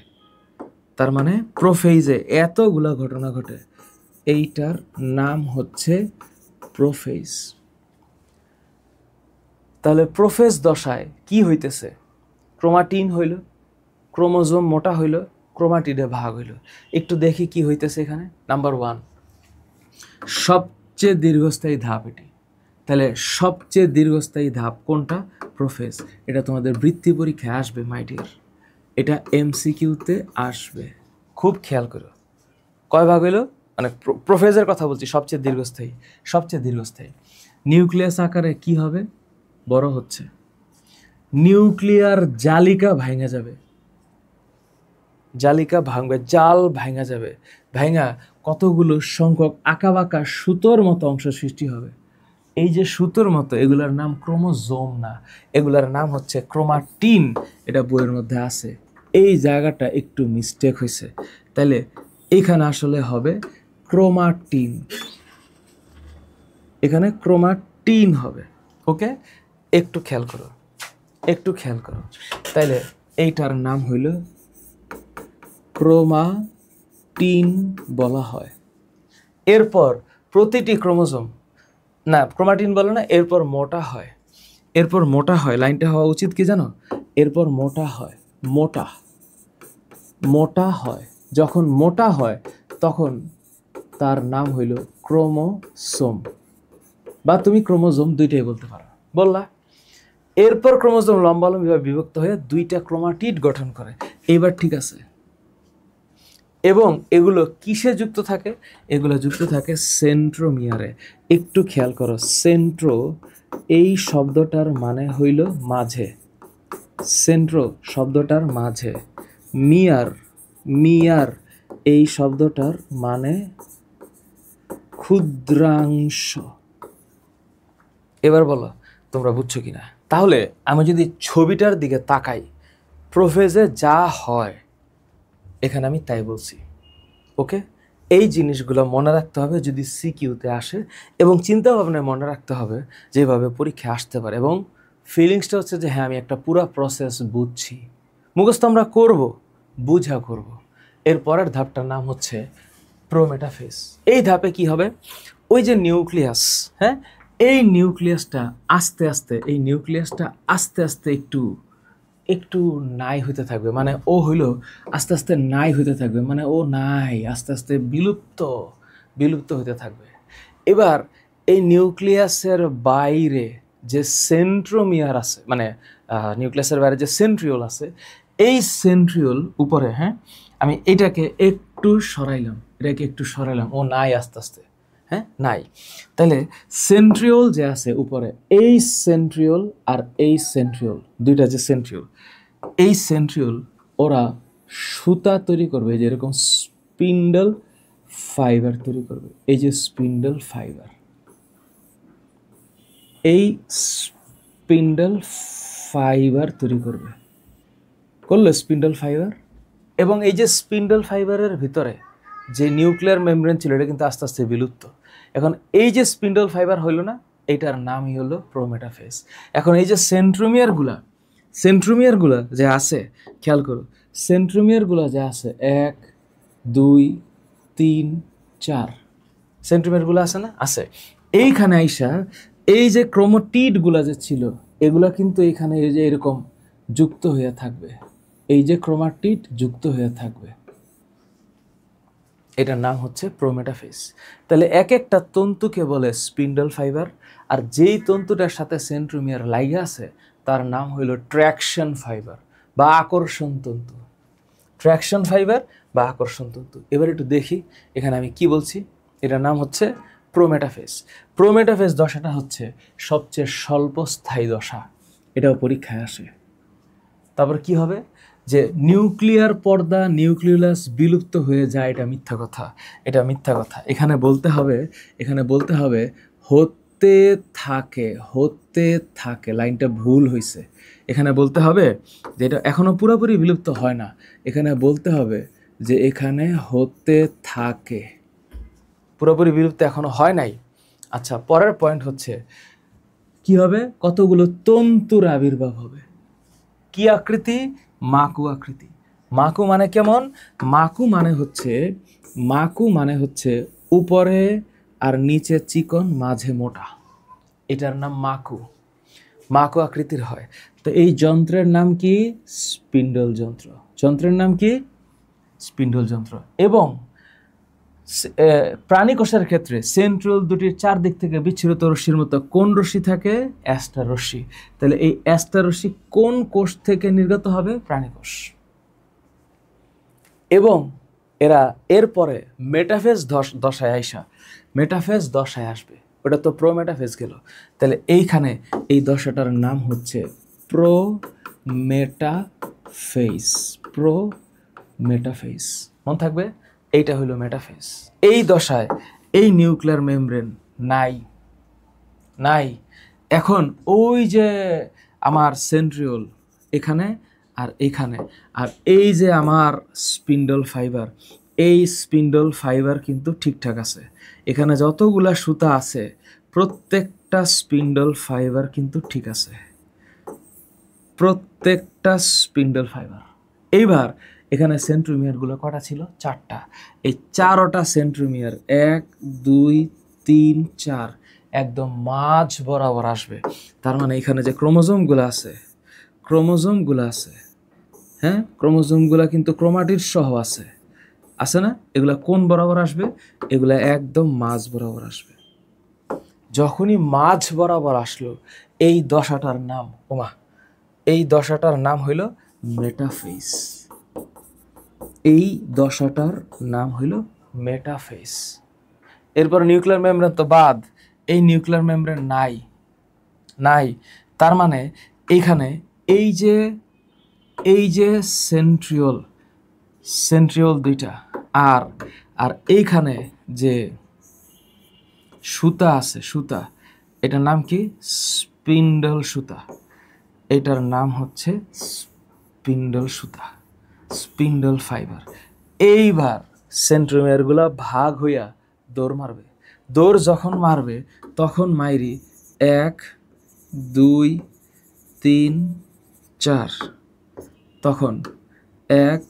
তার মানে প্রোফেজে এতগুলা ঘটনা ঘটে, এইটার নাম হচ্ছে প্রোফেজ। তাহলে প্রোফেজ দশায় কি হইতেছে? ক্রোমাটিন হইল, ক্রোমোজোম মোটা হইল, ক্রোমাটিডে ভাগ হইল। একটু দেখি কি হইতেছে এখানে। নাম্বার 1, সবচেয়ে দীর্ঘস্থায়ী ধাপ এটি। তাহলে সবচেয়ে দীর্ঘস্থায়ী ধাপ কোনটা? প্রোফেজ। এটা তোমাদের বৃত্তি পরীক্ষায় আসবে মাই ডিয়ার, এটা এমসিকিউতে আসবে, খুব খেয়াল করো। কয় ভাগ হইল? মানে প্রোফেজের কথা বলছি, সবচেয়ে দীর্ঘস্থায়ী। সবচেয়ে দীর্ঘস্থায়ী নিউক্লিয়াস আকারে কি হবে? বড় হচ্ছে, নিউক্লিয়ার জালিকা ভাঙা যাবে, জালিকা ভাঙবে, জাল ভাঙা যাবে, ভাঙা কতগুলো সংখ্যক আঁকাবাঁকা সুতোর মতো অংশ সৃষ্টি হবে। এই যে সুতোর মতো, এগুলার নাম ক্রোমোজোম না, এগুলার নাম হচ্ছে ক্রোমাটিন। এটা বইয়ের মধ্যে আছে, এই জায়গাটা একটু মিস্টেক হয়েছে, তাহলে এখানে আসলে হবে ক্রোমাটিন, এখানে ক্রোমাটিন হবে। ওকে, একটু খেয়াল করো, একটু খেয়াল করো। তাইলে এইটার নাম হইল ক্রোমাটিন বলা হয়। এরপর প্রতিটি ক্রোমোজোম, না ক্রোমাটিন বলে না, এরপর মোটা হয়, এরপর মোটা হয়, লাইনটা হওয়া উচিত কি জানো, এরপর মোটা হয়, মোটা মোটা হয়, যখন মোটা হয় তখন তার নাম হইল ক্রোমোসোম, বা তুমি ক্রোমোজোম দুইটাই বলতে পারো, বললা। এরপর ক্রোমোজোম লম্বালম্বিভাবে বিভক্ত হয়ে দুইটা ক্রোমাটিড গঠন করে। এইবার ঠিক আছে, এবং এগুলো কিসে যুক্ত থাকে, এগুলো যুক্ত থাকে সেন্ট্রোমিয়ারে। একটু খেয়াল করো, সেন্ট্রো এই শব্দটার মানে হইল মাঝে, সেন্ট্রো শব্দটার মাঝে, মিয়ার মিয়ার এই শব্দটার মানে ক্ষুদ্রাংশ। এবার বলো তোমরা বুঝছো কিনা। তাহলে আমি যদি ছবিটার দিকে তাকাই, প্রোফেজে যা হয় এখানে আমি তাই বলছি। ওকে, এই জিনিসগুলো মনে রাখতে হবে যদি সিকিউতে আসে, এবং চিন্তা ভাবনায় মনে রাখতে হবে যেভাবে পরীক্ষা আসতে পারে, এবং ফিলিংসটা হচ্ছে যে হ্যাঁ আমি একটা পুরো প্রসেস বুঝছি। মুখস্থ আমরা করব, বুঝা করব। এর পরের ধাপটার নাম হচ্ছে প্রোমেটাফেজ। এই ধাপে কি হবে, ওই যে নিউক্লিয়াস, হ্যাঁ এই নিউক্লিয়াসটা আস্তে আস্তে, এই নিউক্লিয়াসটা আস্তে আস্তে একটু একটু নাই হইতে থাকবে, মানে ও হইল আস্তে আস্তে নাই হইতে থাকবে, মানে ও নাই, আস্তে আস্তে বিলুপ্ত বিলুপ্ত হইতে থাকবে। এবার এই নিউক্লিয়াসের বাইরে যে সেন্ট্রোমিয়ার আছে, মানে নিউক্লিয়াসের বাইরে যে সেন্ট্রিওল আছে, এই সেন্ট্রিওল উপরে, হ্যাঁ আমি এটাকে একটু সরাইলাম, এটাকে একটু সরাইলাম, ও নাই আস্তে আস্তে, হ্যাঁ নাই। তাহলে সেন্ট্রিওল যে আছে উপরে, এই সেন্ট্রিওল আর এই সেন্ট্রিওল, দুইটা যে সেন্ট্রিওল, এই সেন্ট্রিওল ওরা সুতা তৈরি করবে, এই যে এরকম স্পিন্ডল ফাইবার তৈরি করবে, এই যে স্পিন্ডল ফাইবার, এই স্পিন্ডল ফাইবার তৈরি করবে, করলো স্পিন্ডল ফাইবার। এবং এই যে স্পিন্ডল ফাইবারের ভিতরে যে নিউক্লিয়ার মেমব্রেন ছিল, এটা কিন্তু আস্তে আস্তে বিলুপ্ত। এখন এই যে স্পিন্ডল ফাইবার হইল না, এইটার নামই হলো প্রোমেটাফেজ। এখন এই যে সেন্ট্রোমিয়ারগুলা যে আছে, খেয়াল করো, সেন্ট্রোমিয়ারগুলা যে আছে 1 2 3 4, সেন্ট্রোমিয়ারগুলো আছে না, আছে। এইখানে আইসা এই যে ক্রোমাটিডগুলা যে ছিল, এগুলা কিন্তু এইখানে এই যে এরকম যুক্ত হয়ে থাকবে, এই যে ক্রোমাটিড যুক্ত হয়ে থাকবে, এটার নাম হচ্ছে প্রোমেটাফেজ। তাহলে এক একটা তন্তুকে বলে স্পিন্ডল ফাইবার, আর যেই তন্তুটার সাথে সেন্ট্রোমিয়ার লাইগা আছে তার নাম হইল ট্র্যাকশন ফাইবার বা আকর্ষণ তন্তু, ট্র্যাকশন ফাইবার বা আকর্ষণ তন্তু। এবার একটু দেখি এখানে আমি কি বলছি। এটার নাম হচ্ছে প্রোমেটাফেজ। প্রোমেটাফেজ দশাটা হচ্ছে সবচেয়ে স্বল্পস্থায়ী দশা, এটাও পরীক্ষায় আসে। তারপর কি হবে, যে নিউক্লিয়ার পর্দা, নিউক্লিয়াস বিলুপ্ত হয়ে যায়, এটা মিথ্যা কথা, এটা মিথ্যা কথা। এখানে বলতে হবে, এখানে বলতে হবে হতে থাকে, হতে থাকে, লাইনটা ভুল হয়েছে। এখানে বলতে হবে যে এটা এখনো পুরোপুরি বিলুপ্ত হয় না, এখানে বলতে হবে যে এখানে হতে থাকে, পুরোপুরি বিলুপ্ত এখনো হয় নাই। আচ্ছা, পরের পয়েন্ট হচ্ছে কি হবে, কতগুলো তন্তুর আবির্ভাব হবে। কি আকৃতি, মাকু আকৃতি। মাকু মানে কেমন, মাকু মানে হচ্ছে উপরে আর নিচে চিকন, মাঝে মোটা, এটার নাম মাকু, মাকু আকৃতির হয়। তো এই যন্ত্রের নাম কি, স্পিন্ডল যন্ত্র, যন্ত্রের নাম কি, স্পিন্ডল যন্ত্র। এবং প্রাণী কোষের ক্ষেত্রে সেন্ট্রিওল দুটির চারদিক থেকে বিচ্ছুরিত রশ্মির মতো কোন রশ্মি থাকে, অ্যাস্টার রশ্মি। তাহলে এই অ্যাস্টার রশ্মি কোন কোষ থেকে নির্গত হবে, প্রাণী কোষ। এবং এরা এরপরে মেটাফেজ দশায় আইসা, মেটাফেজ দশায় আসবে, ওটা তো প্রোমেটাফেজ গেল। তাহলে এইখানে এই দশাটার নাম হচ্ছে প্রোমেটাফেজ, প্রোমেটাফেজ, মনে থাকবে, এইটা হলো মেটাফেজ। এই দশায় এই নিউক্লিয়ার মেমব্রেন নাই, নাই। এখন ওই যে আমার সেন্ট্রিওল এখানে আর এখানে, আর এই যে আমার স্পিন্ডল ফাইবার, এই স্পিন্ডল ফাইবার কিন্তু ঠিকঠাক আছে। এখানে যতগুলা সুতা আছে প্রত্যেকটা স্পিন্ডল ফাইবার কিন্তু ঠিক আছে, প্রত্যেকটা স্পিন্ডল ফাইবার। এইবার এখানে সেন্ট্রোমিয়ারগুলো কটা ছিল? 4টা। এই 4টা সেন্ট্রোমিয়ার 1 2 3 4 একদম মাঝ বরাবর আসবে। তার মানে এখানে যে ক্রোমোজোমগুলো আছে, ক্রোমোজোমগুলো আছে, হ্যাঁ, ক্রোমোজোমগুলো কিন্তু ক্রোমাটিড সহ আছে, আছে না? এগুলা কোন বরাবর আসবে? এগুলা একদম মাঝ বরাবর আসবে। যখনই মাঝ বরাবর আসলো এই দশাটার নাম, ওমা, এই দশাটার নাম হইল মেটাফেজ। এই দশাটার নাম হইল মেটাফেজ। এরপর নিউক্লিয়ার মেমব্রেন তো বাদ, এই নিউক্লিয়ার মেমব্রেন নাই, নাই। তার মানে এইখানে এই যে সেন্ট্রিওল, সেন্ট্রিওল দুইটা, আর আর এইখানে যে সুতা আছে, সুতা, এটার নাম কি? স্পিন্ডল সুতা। এটার নাম হচ্ছে স্পিন্ডল সুতা, স্পিন্ডল ফাইবার। এইবার সেন্ট্রোমিয়ারগুলা ভাগ হইয়া দৌড় মারবে। দৌড় যখন মারবে তখন মাইরি 1 2 3 4, তখন 1,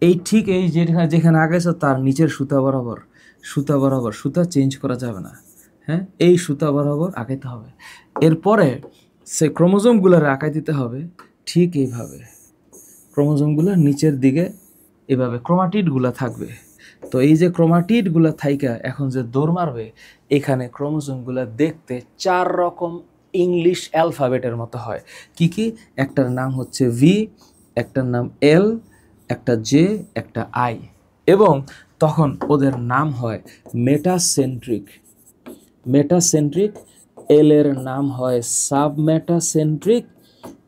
এই ঠিক এই যেখানে আগাইছো তার নিচের সুতা বরাবর, সুতা বরাবর, সুতা চেঞ্জ করা যাবে না, হ্যাঁ, এই সুতা বরাবর আঁকাইতে হবে। এরপরে সে ক্রোমোজোমগুলোর আঁকাই দিতে হবে ঠিক এইভাবে, ক্রোমোজোমগুলো নিচের দিকে এভাবে ক্রোমাটিডগুলো থাকবে। তো এই যে ক্রোমাটিডগুলো থাইকা এখন যে দৌড় মারবে, এখানে ক্রোমোজোমগুলো দেখতে 4 রকম ইংলিশ অ্যালফাবেটের মতো হয়। কি কি? একটার নাম হচ্ছে ভি, একটার নাম এল, একটা জে, একটা আই, এবং তখন ওদের নাম হয় মেটাসেন্ট্রিক। মেটাসেন্ট্রিক। এল এর নাম হয় সাবমেটাসেন্ট্রিক,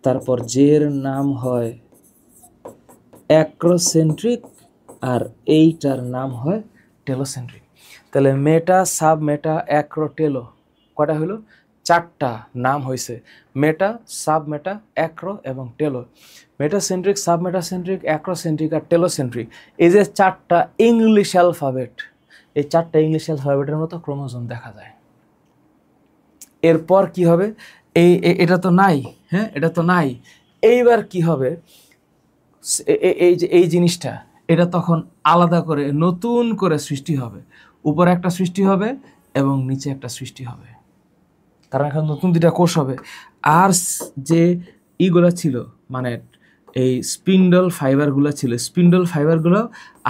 তারপর জে এর নাম হয় অ্যাক্রোসেন্ট্রিক, আর এইটার নাম হয় টেলোসেন্ট্রিক। তাহলে মেটা, সাব মেটা, অ্যাক্রো, টেলো, কটা হলো? 4টা নাম হয়েছে, মেটা, সাব মেটা, অ্যাক্রো এবং টেলো। মেটাসেন্ট্রিক, সাবমেটাসেন্ট্রিক, অ্যাক্রোসেন্ট্রিক আর টেলোসেন্ট্রিক, এই যে 4টা ইংলিশ অ্যালফাবেট, এই 4টা ইংলিশ অ্যালফাবেটের মতো ক্রোমোজোম দেখা যায়। এরপর কি হবে? এটা তো নাই, হ্যাঁ, এটা তো নাই। এইবার কি হবে? এই যে এই জিনিসটা, এটা তখন আলাদা করে নতুন করে সৃষ্টি হবে। উপরে একটা সৃষ্টি হবে এবং নিচে একটা সৃষ্টি হবে, কারণ এখন নতুন 2টা কোষ হবে। আর যে ইগুলা ছিল, মানে এই স্পিন্ডল ফাইবারগুলো ছিল, স্পিন্ডল ফাইবারগুলো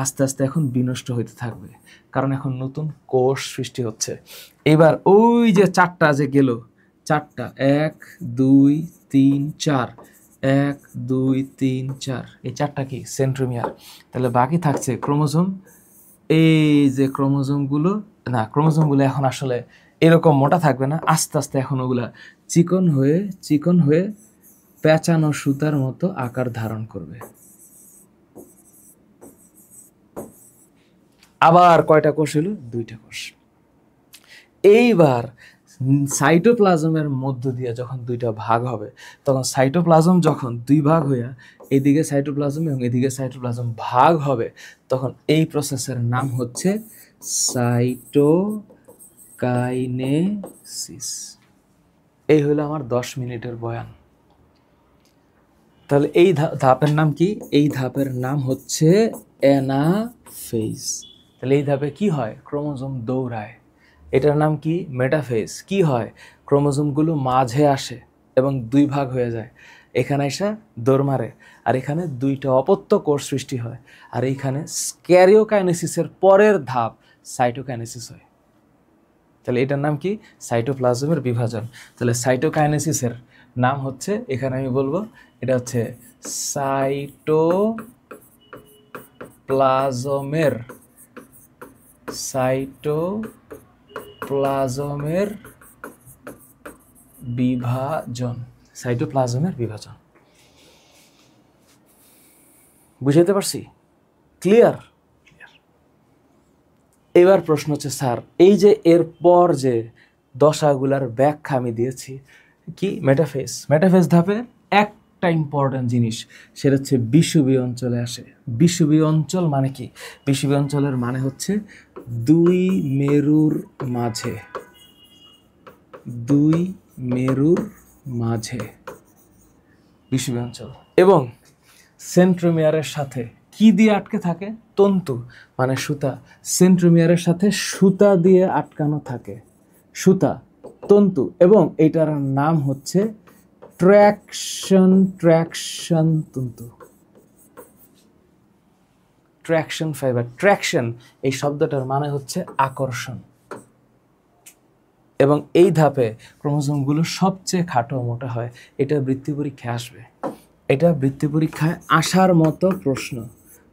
আস্তে আস্তে এখন বিনষ্ট হইতে থাকবে, কারণ এখন নতুন কোষ সৃষ্টি হচ্ছে। এবার ওই যে 4টা যে গেল, 4টা 1 2 3 4, 1 2 3 4, এই 4টা কি? সেন্ট্রোমিয়ার। তাহলে বাকি থাকছে ক্রোমোজোম। এই যে ক্রোমোজোমগুলো, না, ক্রোমোজোমগুলো এখন আসলে এরকম মোটা থাকবে না, আস্তে আস্তে এখন ওগুলা চিকন হয়ে চিকন হয়ে পেঁচানো সুতার মতো আকার ধারণ করবে। আবার কয়টা কোষ হলো? 2টা কোষ। এইবার সাইটোপ্লাজমের মধ্য দিয়ে যখন 2টা ভাগ হবে, তখন সাইটোপ্লাজম যখন 2 ভাগ হইয়া এদিকে সাইটোপ্লাজম এবং এদিকে সাইটোপ্লাজম ভাগ হবে, তখন এই প্রসেসের নাম হচ্ছে সাইটোকাইনেসিস। এই হলো আমার 10 মিনিটের বয়ান। তাহলে এই ধাপের নাম কি? এই ধাপের নাম হচ্ছে অ্যানাফেজ। তাহলে এই ধাপে কি হয়? ক্রোমোজোম দৌড়ায়। এটার নাম কি? মেটাফেজ। কি হয়? ক্রোমোজোমগুলো মাঝে আসে এবং 2 ভাগ হয়ে যায়, এখানে এসে দৌড় মারে, আর এখানে 2টা অপত্য কোষ সৃষ্টি হয়, আর এইখানে ক্যারিওকাইনেসিসের পরের ধাপ সাইটোকাইনেসিস হয়। তাহলে এটার নাম কি? সাইটোপ্লাজমের বিভাজন। তাহলে সাইটোকাইনেসিসের নাম হচ্ছে, এখানে আমি বলবো এটা হচ্ছে সাইটোপ্লাজমের বিভাজন। সাইটোপ্লাজমের বিভাজন। বুঝাইতে পারছি? ক্লিয়ার? এবার প্রশ্ন হচ্ছে, স্যার এই যে এরপর যে দশাগুলার ব্যাখ্যা আমি দিয়েছি। কি মেটাফেজ, মেটাফেজ ধাপে একটা ইম্পর্টেন্ট জিনিস, সেটা হচ্ছে বিষুবীয় অঞ্চলে আসে। বিষুবীয় অঞ্চল মানে কি? বিষুবীয় অঞ্চলের মানে হচ্ছে দুই মেরুর মাঝে, দুই মেরুর মাঝে বিষুবীয় অঞ্চল। এবং সেন্ট্রোমিয়ারের সাথে কি দিয়ে আটকে থাকে? তন্তু মানে সুতা। সেন্ট্রোমিয়ারের সাথে সুতা দিয়ে আটকানো থাকে, সুতা, তন্তু। এবং এটার নাম হচ্ছে ট্র্যাকশন, ট্র্যাকশন তন্তু, ট্র্যাকশন ফাইবার। ট্র্যাকশন এই শব্দটার মানে হচ্ছে আকর্ষণ। এবং এই ধাপে ক্রোমোজোমগুলো সবচেয়ে খাটো মোটা হয়। এটা বৃত্তি পরীক্ষায় আসবে, এটা বৃত্তি পরীক্ষায় আসার মতো প্রশ্ন,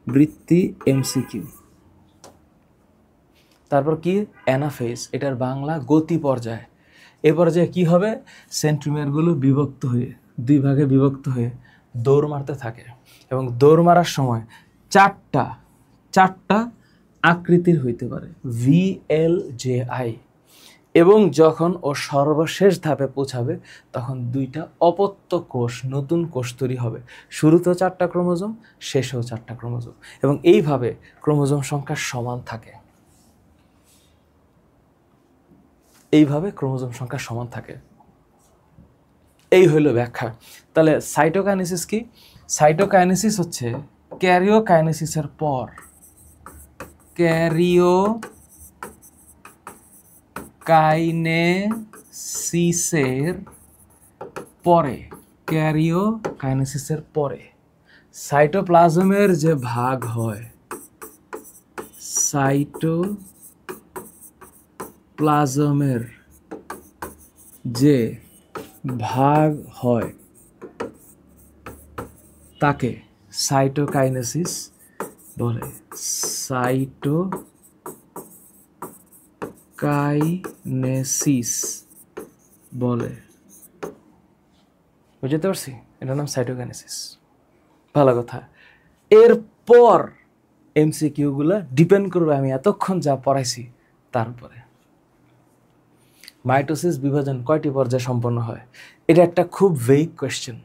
বৃত্তি এমসিকিউ। তারপর কি? অ্যানাফেজ, এটার বাংলা গতি পর্যায়। এ পর্যায়ে কি হবে? সেন্ট্রোমিয়ারগুলো বিভক্ত হয়ে, দুই ভাগে বিভক্ত হয়ে দৌড় মারতে থাকে। এবং দৌড় মারার সময় চারটা আকৃতির হইতে পারে, VLJI। এবং যখন ও সর্বশেষ ধাপে পৌঁছাবে তখন দুইটা অপত্য কোষ, নতুন কোষ তৈরি হবে। শুরুতেও 4টা ক্রোমোজোম, শেষেও 4টা ক্রোমোজোম। এবং এইভাবে ক্রোমোজোম সংখ্যা সমান থাকে, এইভাবে ক্রোমোজোম সংখ্যা সমান থাকে। এই হইল ব্যাখ্যা। তাহলে সাইটোকাইনেসিস কি? সাইটোকাইনেসিস হচ্ছে ক্যারিওকাইনেসিসের পর, ক্যারিওকাইনেসিসের পরে, ক্যারিওকাইনেসিসের পরে সাইটোপ্লাজমের যে ভাগ হয়, সাইটোপ্লাজমের যে ভাগ হয় তাকে সাইটোকাইনেসিস বলে। সাইটোকাইনেসিস বলে, বুঝতে পারছি? এটার নাম সাইটোকাইনেসিস। ভালো কথা। এরপর এমসিকিউগুলো ডিপেন্ড করবে আমি এতক্ষণ যা পড়াইছি তার উপরে। মাইটোসিস বিভাজন কয়টি পর্যায়ে সম্পন্ন হয়? এটা একটা খুব ভেগ কোয়েশ্চেন।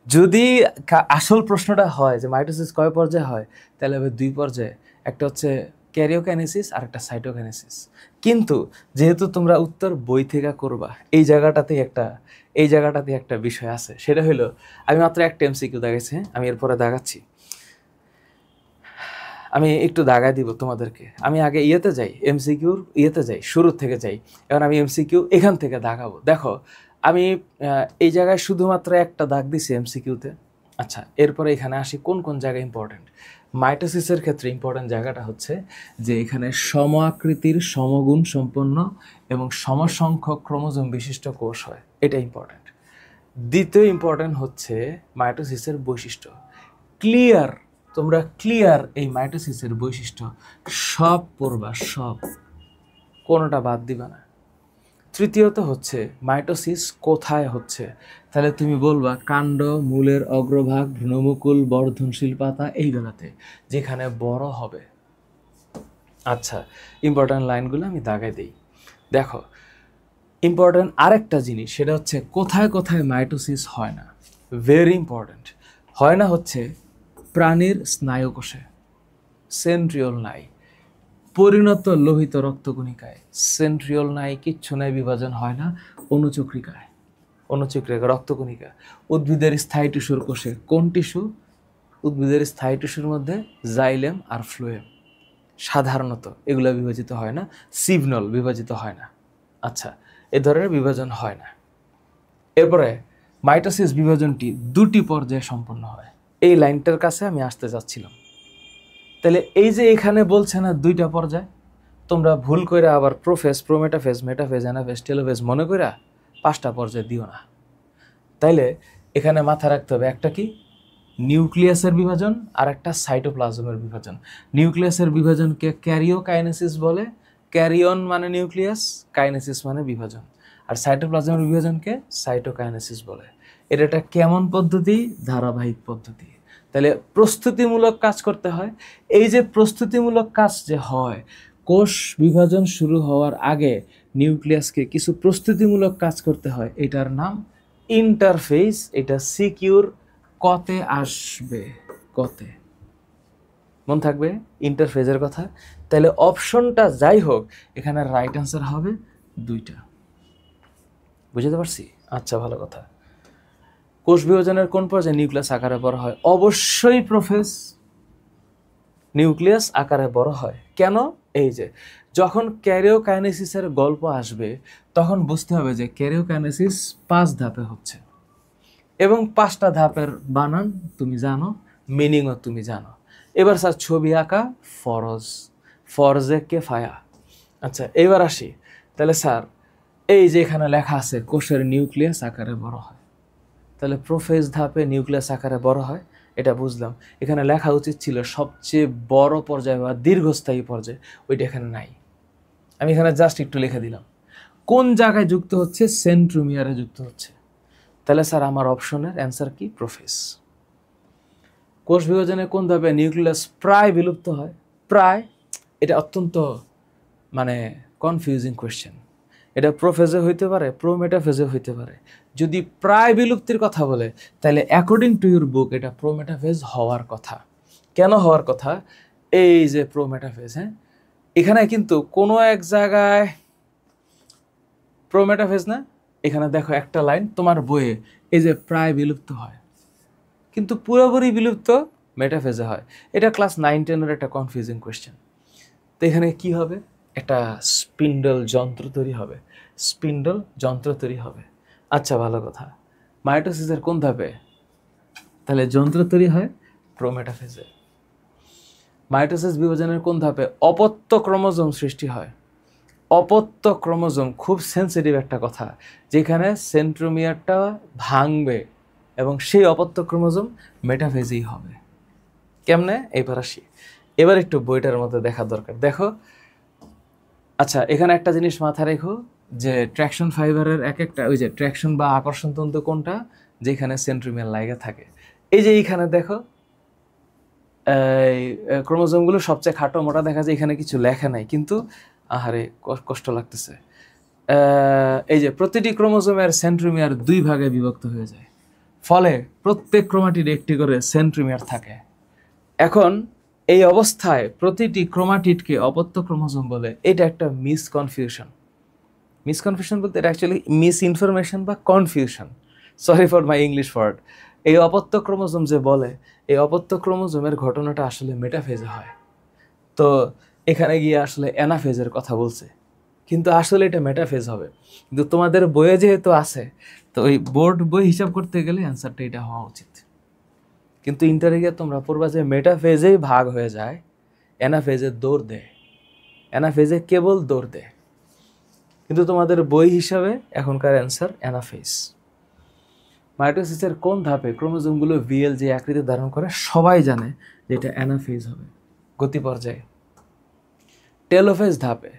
যদি আসল প্রশ্নটা হয় যে মাইটোসিস কয় পর্যায়ে হয়, তাহলে হবে 2 পর্যায়ে, একটা হচ্ছে ক্যারিওকাইনেসিস আর একটা সাইটোকাইনেসিস। কিন্তু যেহেতু তোমরা উত্তর বই থেকে করবা, এই জায়গাটাতেই একটা বিষয় আছে, সেটা হলো আমি মাত্র একটা এমসিকিউ দাগাইছি, আমি এরপরে দাগাচ্ছি। আমি একটু দাগায় দিব তোমাদেরকে। আমি আগে এমসিকিউর যাই, শুরু থেকে যাই। এখন আমি এমসিকিউ এখান থেকে দাগাবো। দেখো আমি এই জায়গায় শুধুমাত্র একটা দাগ দিছি এমসিকিউতে। আচ্ছা, এরপরে এখানে আসি কোন কোন জায়গায় ইম্পর্টেন্ট। মাইটোসিসের ক্ষেত্রে ইম্পর্টেন্ট জায়গাটা হচ্ছে যে এখানে সম আকৃতির, সমগুণ সম্পন্ন এবং সমসংখ্যক ক্রোমোজোম বিশিষ্ট কোষ হয়, এটা ইম্পর্টেন্ট। দ্বিতীয় ইম্পর্টেন্ট হচ্ছে মাইটোসিসের বৈশিষ্ট্য। তোমরা ক্লিয়ার এই মাইটোসিসের বৈশিষ্ট্য সব পড়বা, সব, কোনোটা বাদ দিবা না। তৃতীয়ত হচ্ছে মাইটোসিস কোথায় হচ্ছে, তাহলে তুমি বলবা কাণ্ড, মূলের অগ্রভাগ, ভ্রূণমুকুল, বর্ধনশীল পাতা, এই বেলাতে যেখানে বড় হবে। আচ্ছা, ইম্পর্ট্যান্ট লাইনগুলো আমি দাগাই দিই। দেখো ইম্পর্ট্যান্ট আরেকটা জিনিস, সেটা হচ্ছে কোথায় কোথায় মাইটোসিস হয় না। Very important. হয় না হচ্ছে প্রাণীর স্নায়ুকোষে, সেন্ট্রিওল নাই। পরিণত লোহিত রক্তকণিকায়, সেন্ট্রিওল নাই, কিচ্ছু নাই, বিভাজন হয় না। অনুচক্রিকা, রক্তকণিকা। উদ্ভিদের স্থায়ী টিস্যুর কোষে, কোন টিস্যু? উদ্ভিদের স্থায়ী টিস্যুর মধ্যে জাইলেম আর ফ্লোয়েম। সাধারণত এগুলো বিভাজিত হয় না। সিগন্যাল বিভাজিত হয় না। আচ্ছা, এ ধরনের বিভাজন হয় না। এরপরে মাইটোসিস বিভাজনটি 2টি পর্যায়ে সম্পন্ন হয়। এই লাইনটার কাছে আমি আসতে যাচ্ছিলাম। তাহলে এই যে এখানে বলছে না 2টা পর্যায়, তোমরা ভুল করে আবার prophase, prometaphase, metaphase, anaphase, telophase মনে করে 5টা পর্যায়ে দিও না। তাইলে এখানে মাথা রাখতে হবে একটা কি নিউক্লিয়াসের বিভাজন আর একটা সাইটোপ্লাজমের বিভাজন। নিউক্লিয়াসের বিভাজনকে ক্যারিওকাইনেসিস বলে। ক্যারিয়ন মানে নিউক্লিয়াস, কাইনেসিস মানে বিভাজন। আর সাইটোপ্লাজমের বিভাজনকে সাইটোকাইনেসিস বলে। এটা একটা কেমন পদ্ধতি? ধারাবাহিক পদ্ধতি। তাহলে প্রস্তুতিমূলক কাজ করতে হয়। এই যে প্রস্তুতিমূলক কাজ যে হয়, কোষ বিভাজন শুরু হওয়ার আগে নিউক্লিয়াসকে কিছু প্রস্তুতিমূলক কাজ করতে হয়, এটার নাম ইন্টারফেস। এটা সিকিউর কতে আসবে, কতে মন থাকবে ইন্টারফেজের কথা। তাহলে অপশনটা যাই হোক, এখানে রাইট অ্যান্সার হবে 2টা। বুঝতে পারছি? আচ্ছা, ভালো কথা। কোষ বিভাজনের কোন পর্যায়ে নিউক্লিয়াস আকারে বড় হয়? অবশ্যই প্রোফেজ, নিউক্লিয়াস আকারে বড় হয়। কেন? এই যে যখন ক্যারিওকাইনেসিসের গল্প আসবে তখন বুঝতে হবে যে ক্যারিওকাইনেসিস 5 ধাপে হচ্ছে, এবং 5টা ধাপের বানান তুমি জানো, মিনিংও তুমি জানো। এবার স্যার ছবি আঁকা ফরজ, ফরজে কে ফায়া। আচ্ছা, এবার আসি। তাহলে স্যার এই যে এখানে লেখা আছে কোষের নিউক্লিয়াস আকারে বড় হয়, তাহলে প্রোফেজ ধাপে নিউক্লিয়াস আকারে বড় হয়, এটা বুঝলাম। এখানে লেখা উচিত ছিল সবচেয়ে বড় পর্যায়ে বা দীর্ঘস্থায়ী পর্যায়ে, ওইটা এখানে নাই। আমি এখানে জাস্ট একটু লিখে দিলাম কোন জায়গায় যুক্ত হচ্ছে, সেন্ট্রোমিয়ারে যুক্ত হচ্ছে। তাহলে স্যার আমার অপশনের অ্যান্সার কি? প্রোফেজ। কোষ বিভাজনে কোন ধাপে নিউক্লিয়াস প্রায় বিলুপ্ত হয়? প্রায়, এটা অত্যন্ত মানে কনফিউজিং কোয়েশ্চেন। এটা প্রোফেজে হইতে পারে, প্রোমেটাফেজে হইতে পারে। যদি প্রায় বিলুপ্তির কথা বলে তাহলে অ্যাকর্ডিং টু ইউর বুক এটা প্রোমেটাফেজ হওয়ার কথা। কেন হওয়ার কথা? এই যে প্রোমেটাফেজ, হ্যাঁ, এখানে কিন্তু কোনো এক জায়গায় প্রোমেটাফেজ না, এখানে দেখো একটা লাইন তোমার বইয়ে, এই যে প্রায় বিলুপ্ত হয়, কিন্তু পুরোপুরি বিলুপ্ত মেটাফেজে হয়। এটা ক্লাস 9-10-এর একটা কনফিউজিং কোয়েশ্চেন। তো এখানে কি হবে? একটা স্পিন্ডল যন্ত্র তৈরি হবে, স্পিন্ডল যন্ত্র তৈরি হবে। আচ্ছা, ভালো কথা। মাইটোসিসের কোন ধাপে তাহলে যন্ত্র তৈরি হয়? প্রোমেটাফেজে। মাইটোসিস বিভাজনের কোন ধাপে অপত্য ক্রোমোজোম সৃষ্টি হয়? অপত্য ক্রোমোজোম খুব সেন্সিটিভ একটা কথা, যেখানে সেন্ট্রোমিয়ারটা ভাঙবে এবং সেই অপত্য ক্রোমোজোম মেটাফেজেই হবে। কেমনে? এবার আসি। এবার একটু বইটার মধ্যে দেখা দরকার। দেখো, আচ্ছা, এখানে একটা জিনিস মাথায় রেখো যে ট্র্যাকশন ফাইবারের এক একটা, ওই যে ট্র্যাকশন বা আকর্ষণ তন্তু কোনটা, যেখানে সেন্ট্রোমিয়ার লাইগা থাকে। এই যে এইখানে দেখো এই ক্রোমোজোমগুলো সবচেয়ে খাটো মোটা দেখা যায়, এখানে কিছু লেখা নাই, কিন্তু আহারে কষ্ট লাগতেছে। এই যে প্রতিটি ক্রোমোজোমের সেন্ট্রোমিয়ার 2 ভাগে বিভক্ত হয়ে যায়, ফলে প্রত্যেক ক্রোমাটিড একটি করে সেন্ট্রোমিয়ার থাকে। এখন এই অবস্থায় প্রতিটি ক্রোমাটিডকে অপত্য ক্রোমোজোম বলে। এটা একটা মিসকনফিউশন। মিসকনফিউশন বলতে এটা অ্যাকচুয়ালি মিস ইনফরমেশন বা confusion, sorry for my English word. এই অপত্য ক্রোমোজোম যে বলে, এই অপত্য ক্রোমোজোমের ঘটনাটা আসলে মেটাফেজে হয়। তো এখানে গিয়ে আসলে অ্যানাফেজের কথা বলছে, কিন্তু আসলে এটা মেটাফেজ হবে। কিন্তু তোমাদের বইয়ে যেহেতু আছে, তো ওই বোর্ড বই হিসাব করতে গেলে অ্যান্সারটা এটা হওয়া উচিত। কিন্তু ইন্টারে গিয়ে তোমরা পড়বা যে মেটাফেজেই ভাগ হয়ে যায়, অ্যানাফেজে দৌড় দেয়, অ্যানাফেজে কেবল দৌড় দেয়। কিন্তু তোমাদের বই হিসাবে এখনকার অ্যান্সার অ্যানাফেজ। মাইটোসিসের কোন ধাপে ক্রোমোজোমগুলো ভিএল যে আকৃতি ধারণ করে? সবাই জানে যে এটা অ্যানাফেজ হবে, গতি পর্যায়ে। টেলোফেজ ধাপে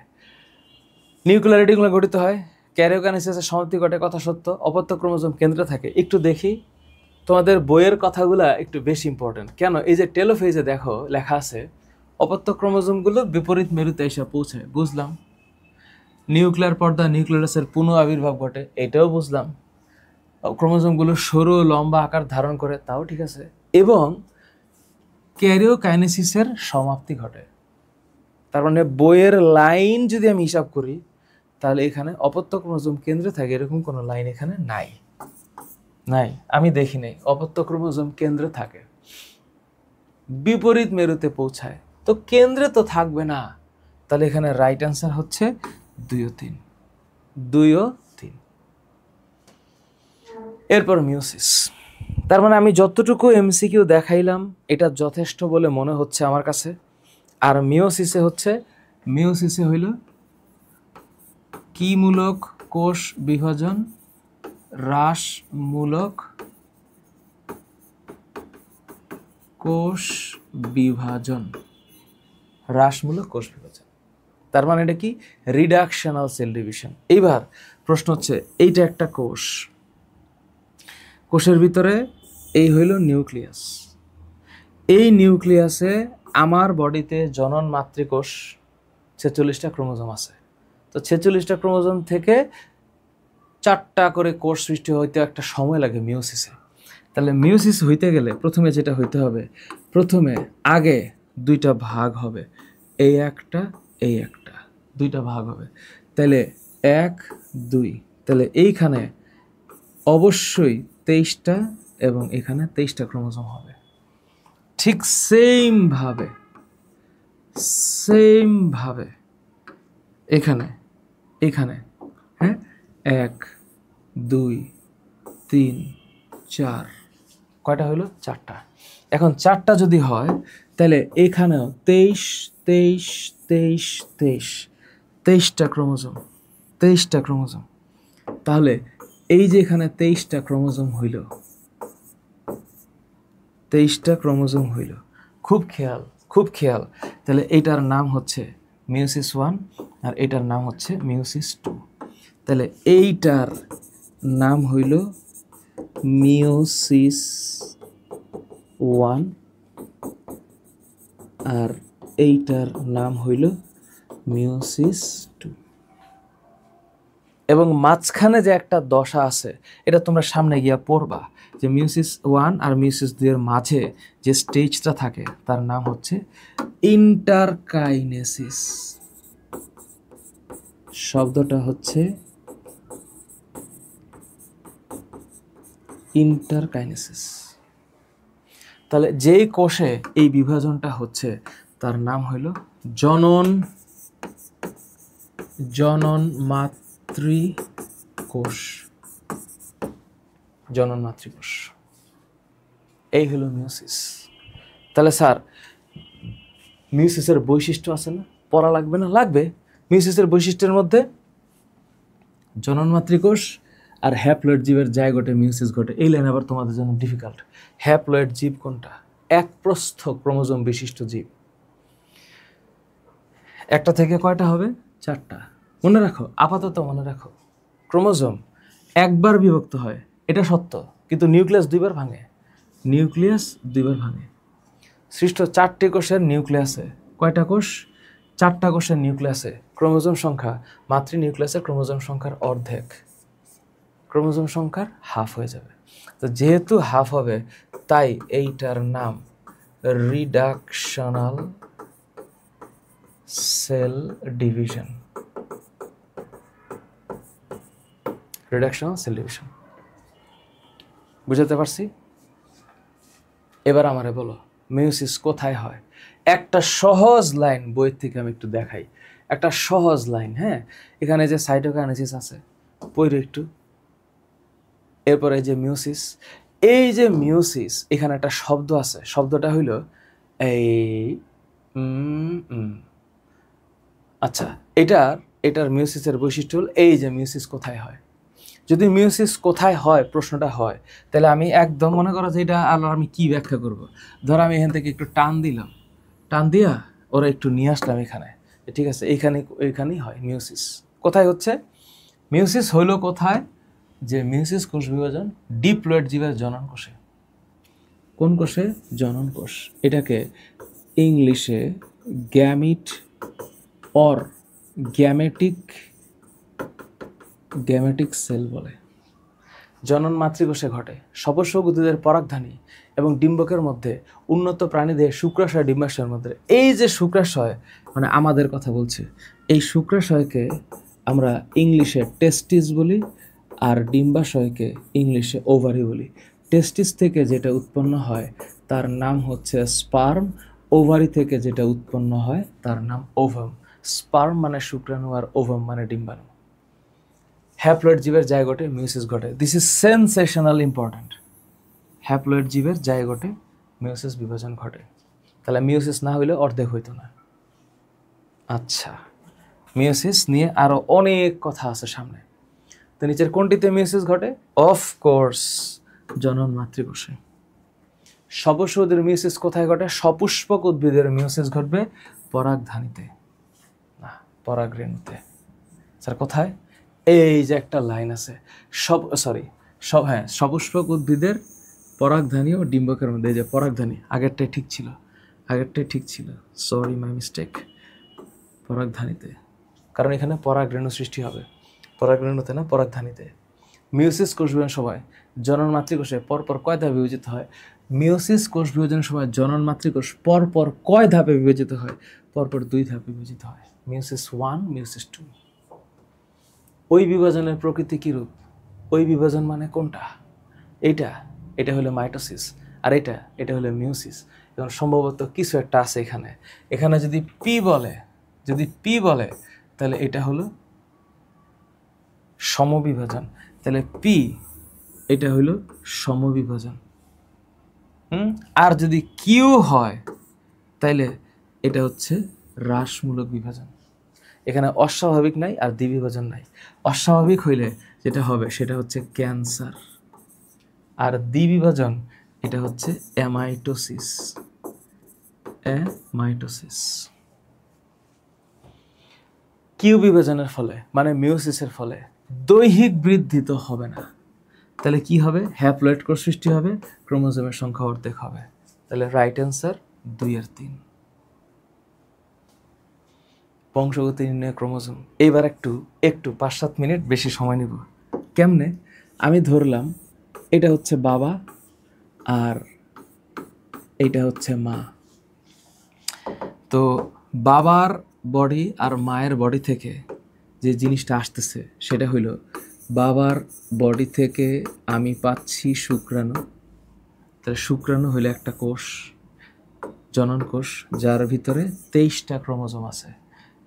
নিউক্লিয়ারিটিগুলো গঠিত হয়, ক্যারিওকাইনেসিসের সমাপ্তি ঘটে, কথা সত্য। অপত্য ক্রোমোজোম কেন্দ্রে থাকে। একটু দেখি তোমাদের বইয়ের কথাগুলো একটু বেশি ইম্পর্টেন্ট। কেন? এই যে টেলোফেজে দেখো লেখা আছে অপত্য ক্রোমোজোমগুলো বিপরীত মেরুতে এসে পৌঁছায়, বুঝলাম। নিউক্লিয়ার পর্দা নিউক্লিয়াসের পুনঃ আবির্ভাব ঘটে, এটাও বুঝলাম। ক্রোমোজোমগুলো সরু লম্বা আকার ধারণ করে, তাও ঠিক আছে। এবং ক্যারিওকাইনেসিসের সমাপ্তি ঘটে। তার মানে বইয়ের লাইন যদি আমি হিসাব করি, তাহলে এখানে অপত্য ক্রোমোজোম কেন্দ্রে থাকে এরকম কোনো লাইন এখানে নাই, নাই, আমি দেখি নাই। অপত্য ক্রোমোজোম কেন্দ্রে থাকে, বিপরীত মেরুতে পৌঁছায়, তো কেন্দ্রে তো থাকবে না। তাহলে এখানে রাইট অ্যান্সার হচ্ছে 2 ও 3, 2 ও 3। এরপর মিওসিস। তার মানে আমি যতটুকু এমসিকিউ দেখাইলাম এটা যথেষ্ট বলে মনে হচ্ছে আমার কাছে। আর মিওসিসে হইল কি মূলক? কোষ বিভাজন, হ্রাসমূলক কোষ বিভাজন, হ্রাসমূলক কোষ বিভাজন। তার মানে এটা কি? Reductional cell division. এইবার প্রশ্ন হচ্ছে, এইটা একটা কোষ, কোষের ভিতরে এই হইল নিউক্লিয়াস। এই নিউক্লিয়াসে আমার বডিতে জনন মাতৃকোষ 46টা ক্রোমোজোম আছে। তো 46টা ক্রোমোজোম থেকে 4টা করে কোষ সৃষ্টি হইতে একটা সময় লাগে মিওসিসে। তাহলে মিওসিস হইতে গেলে প্রথমে যেটা হইতে হবে, প্রথমে আগে 2টা ভাগ হবে, এই একটা এই একটা, 2টা ভাগ হবে। তাহলে 1 2, তাহলে এইখানে অবশ্যই 23টা এবং এখানে 23টা ক্রোমোজোম হবে। ঠিক সেম ভাবে এখানে হ্যাঁ 1 2 3 4, কয়টা হলো? 4টা। এখন 4টা যদি হয় তাহলে এখানেও 23 23 23 23, 23টা ক্রোমোজোম। তাহলে এই যে এখানে 23টা ক্রোমোজোম হইল, 23টা ক্রোমোজোম হইল, খুব খেয়াল। তাহলে এইটার নাম হচ্ছে মিওসিস 1 আর এইটার নাম হচ্ছে মিওসিস 2। তাহলে এইটার নাম হইল মিওসিস 1 আর এইটার নাম হইল মিওসিস 2। এবং মাঝখানে যে একটা দশা আছে এটা তোমরা সামনে গিয়া পড়বা, যে মিওসিস 1 আর মিওসিস 2 এর মাঝে যে স্টেজটা থাকে তার নাম হচ্ছে ইন্টারকাইনেসিস। শব্দটা হচ্ছে ইন্টারকাইনেসিস। তাহলে যেই কোষে এই বিভাজনটা হচ্ছে তার নাম হইল জনন মাতৃকোষ। এই হলো মিওসিস। তাহলে স্যার মিওসিসের বৈশিষ্ট্য আছে না, পড়া লাগবে না? লাগবে। মিওসিসের বৈশিষ্ট্যের মধ্যে জনন মাতৃকোষ আর হ্যাপ্লয়েড জীবের জায়গোটে মিওসিস ঘটে। এই লাইন আবার তোমাদের জন্য ডিফিকাল্ট। হ্যাপ্লয়েড জীব কোনটা? একপ্রস্থ ক্রোমোজোম বিশিষ্ট জীব। একটা থেকে কয়টা হবে? 4টা। মনে রাখো, আপাতত মনে রাখো, ক্রোমোজোম একবার বিভক্ত হয়, এটা সত্য, কিন্তু নিউক্লিয়াস 2বার ভাঙে। সৃষ্ট 4টি কোষের নিউক্লিয়াসে কয়টা কোষ? 4টা কোষের নিউক্লিয়াসে ক্রোমোজোম সংখ্যা মাতৃ নিউক্লিয়াসের ক্রোমোজোম সংখ্যার অর্ধেক, ক্রোমোজোম সংখ্যার হাফ হয়ে যাবে। তো যেহেতু হাফ হবে তাই এইটার নাম রিডাকশনাল সেল ডিভিশন। বুঝাতে পারছি? এবার আমারে বলো মিওসিস কোথায় হয়? একটা সহজ লাইন বই থেকে আমি একটু দেখাই, একটা সহজ লাইন। হ্যাঁ, এখানে যে সাইটোকাইনেসিস আছে পড়ে একটু, এরপরে যে মিওসিস, এই যে মিওসিস এখানে একটা শব্দ আছে, শব্দটা হইল এই আচ্ছা, এটার মিওসিসের বৈশিষ্ট্য হল এই যে মিওসিস কোথায় হয়। যদি মিওসিস কোথায় হয় প্রশ্নটা হয়, তাহলে আমি একদম মনে করো যে এটা আর আমি কি ব্যাখ্যা করব। ধর আমি এখান থেকে একটু টান দিলাম, টান দিয়া ওরা একটু নিয়ে আসলাম এখানে, ঠিক আছে, এইখানেই হয় মিওসিস। কোথায় হচ্ছে মিওসিস? হইল কোথায়? যে মিওসিস কোষ বিভাজন ডিপ্লয়েড জীবের জনন কোষে। কোন কোষে? জনন কোষ। এটাকে ইংলিশে গ্যামিট অর গ্যামেটিক সেল বলে। জনন মাতৃকোষে ঘটে। সপস্য উদ্ভিদের পরাগধানী এবং ডিম্বকের মধ্যে, উন্নত প্রাণীদের শুক্রাশয় ডিম্বাশয়ের মধ্যে। এই যে শুক্রাশয়, মানে আমাদের কথা বলছে, এই শুক্রাশয়কে আমরা ইংলিশে টেস্টিস বলি আর ডিম্বাশয়কে ইংলিশে ওভারি বলি। টেস্টিস থেকে যেটা উৎপন্ন হয় তার নাম হচ্ছে স্পার্ম, ওভারি থেকে যেটা উৎপন্ন হয় তার নাম ওভাম। স্পার্ম মানে শুক্রাণু আর ওভাম মানে ডিম্বাণু। হ্যাপ্লয়েড জীবের জায়গোটে মিওসিস ঘটে। This is sensational important. Haploid জীবের জায়গোটে মিওসিস বিভাজন ঘটে। তাহলে মিওসিস না হইলে অর্ধেক হইতো না। আচ্ছা, মিওসিস নিয়ে আরো অনেক কথা আছে সামনে। তো নিচের কোনটিতে মিওসিস ঘটে? অফকোর্স জনন মাতৃকোষে। সপুষ্পক উদ্ভিদের মিওসিস কোথায় ঘটে? সপুষ্পক উদ্ভিদের মিওসিস ঘটবে পরাগধানীতে, না পরাগরেণুতে। স্যার কোথায়? এই যে একটা লাইন আছে, সপুষ্পক উদ্ভিদের পরাগধানী ও ডিম্বকের মধ্যে। এই যে পরাগধানী, আগেরটাই ঠিক ছিল, সরি মাই মিস্টেক। পরাগধানীতে কারণ এখানে পরাগরেণু সৃষ্টি হবে, পরাগরেণুতে না, পরাগধানীতে। মিওসিস কোষ বিভাজনের সময় জনন মাতৃকোষে পরপর কয় ধাপে বিভাজিত হয়? মিওসিস কোষ বিভাজনের সময় জনন মাতৃকোষ পরপর কয় ধাপে বিভাজিত হয়? পরপর 2 ধাপে বিভাজিত হয়, মিওসিস 1, মিওসিস 2। ওই বিভাজনের প্রকৃতি কী রূপ? ওই বিভাজন মানে কোনটা? এটা হলো মাইটোসিস, আর এটা হলো মিওসিস। এবং সম্ভবত কিছু একটা আছে এখানে যদি পি বলে তাহলে এটা হলো সমবিভাজন, তাহলে পি এটা হলো সমবিভাজন। আর যদি কিউ হয় তাইলে এটা হচ্ছে হ্রাসমূলক বিভাজন। এখানে অস্বাভাবিক নাই আর দ্বিবিভাজন নাই। অস্বাভাবিক হইলে যেটা হবে সেটা হচ্ছে ক্যান্সার, আর দ্বিবিভাজন এটা হচ্ছে অ্যামাইটোসিস। কিউ বিভাজনের ফলে মানে মিওসিসের ফলে দৈহিক বৃদ্ধি তো হবে না, তাহলে কি হবে? হ্যাপ্লয়েড কোষ সৃষ্টি হবে, ক্রোমোজোমের সংখ্যা অর্ধেক হবে। তাহলে রাইট অ্যান্সার 2 আর 3। বংশগতি নির্ণয় ক্রোমোজোম। এইবার একটু 5-7 মিনিট বেশি সময় নিব। কেমনে? আমি ধরলাম এটা হচ্ছে বাবা আর এইটা হচ্ছে মা। তো বাবার বডি আর মায়ের বডি থেকে যে জিনিসটা আসতেছে সেটা হইল, বাবার বডি থেকে আমি পাচ্ছি শুক্রাণু। তাহলে শুক্রাণু হইলো একটা কোষ, জনন কোষ, যার ভিতরে 23টা ক্রোমোজোম আছে,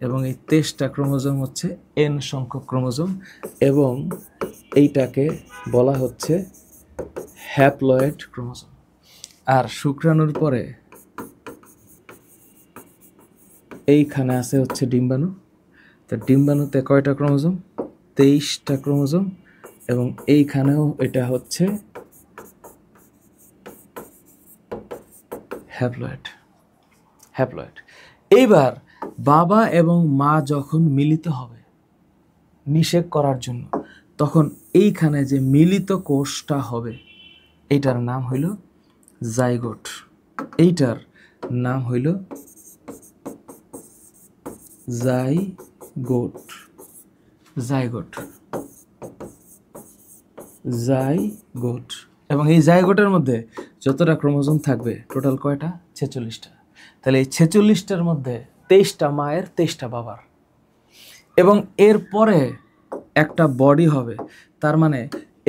এবং এই 23টা ক্রোমোজোম হচ্ছে এন সংখ্যক ক্রোমোজোম, এবং এইটাকে বলা হচ্ছে হ্যাপ্লয়েড ক্রোমোজোম। আর শুক্রাণুর পরে এইখানে আছে হচ্ছে ডিম্বাণু। তো ডিম্বাণুতে কয়টা ক্রোমোজোম? 23টা ক্রোমোজোম, এবং এইখানেও এটা হচ্ছে হ্যাপ্লয়েড। এইবার বাবা এবং মা যখন মিলিত হবে নিষেক করার জন্য, তখন এইখানে যে মিলিত কোষটা হবে এইটার নাম হইল জাইগোট। এইটার নাম হইল জাইগোট। এবং এই জাইগোটের মধ্যে যতটা ক্রোমোজোম থাকবে টোটাল কয়টা? 46টা। তাহলে এই 46টার মধ্যে 23টা মায়ের, 23টা বাবার, এবং এরপরে একটা বডি হবে। তার মানে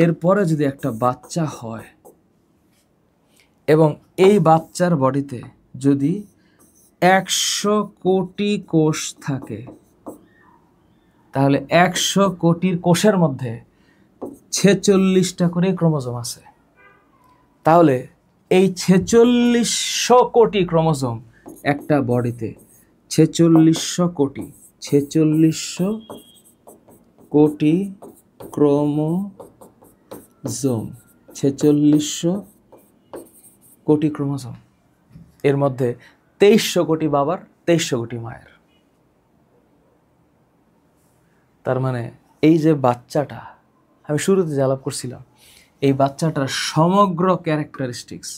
এরপরে যদি একটা বাচ্চা হয় এবং এই বাচ্চার বডিতে যদি 100 কোটি কোষ থাকে, তাহলে 100 কোটির কোষের মধ্যে 46টা করে ক্রোমোজোম আছে। তাহলে এই 4600 কোটি ক্রোমোজোম একটা বডিতে, 4600 কোটি ক্রোমোজোম, 4600 কোটি ক্রোমোজোম, এর মধ্যে 2300 কোটি বাবার, 2300 কোটি মায়ের। তার মানে এই যে বাচ্চাটা আমি শুরুতে যে আলাপ করছিলাম, এই বাচ্চাটার সমগ্র ক্যারেক্টারিস্টিক্স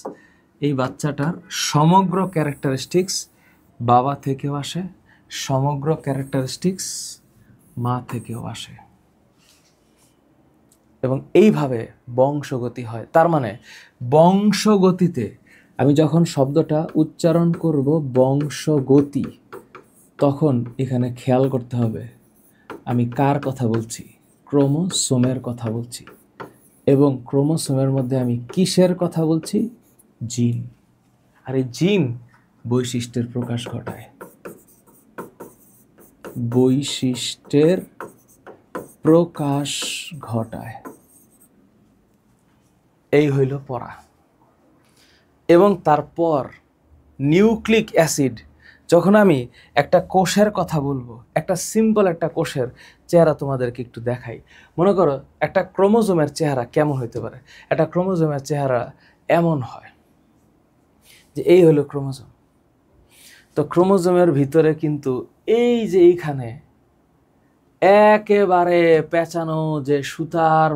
বাবা থেকেও আসে, সমগ্র ক্যারেক্টারিস্টিক্স মা থেকেও আসে, এবং এইভাবে বংশগতি হয়। তার মানে বংশগতিতে আমি যখন শব্দটা উচ্চারণ করব বংশগতি, তখন এখানে খেয়াল করতে হবে আমি কার কথা বলছি? ক্রোমোসোমের কথা বলছি, এবং ক্রোমোসোমের মধ্যে আমি কিসের কথা বলছি? জিন। আর এই জিন বৈশিষ্ট্যের প্রকাশ ঘটায়। এই হইল পড়া। এবং তারপর নিউক্লিক অ্যাসিড, যখন আমি একটা কোষের কথা বলবো, একটা সিম্পল একটা কোষের চেহারা তোমাদেরকে একটু দেখাই। মনে করো একটা ক্রোমোজোমের চেহারা কেমন হইতে পারে? একটা ক্রোমোজোমের চেহারা এমন হয় যে এই হলো ক্রোমোজোম। তো ক্রোমোজোমের ভিতরে কিন্তু এই যে এইখানে একেবারে পেঁচানো যে সুতার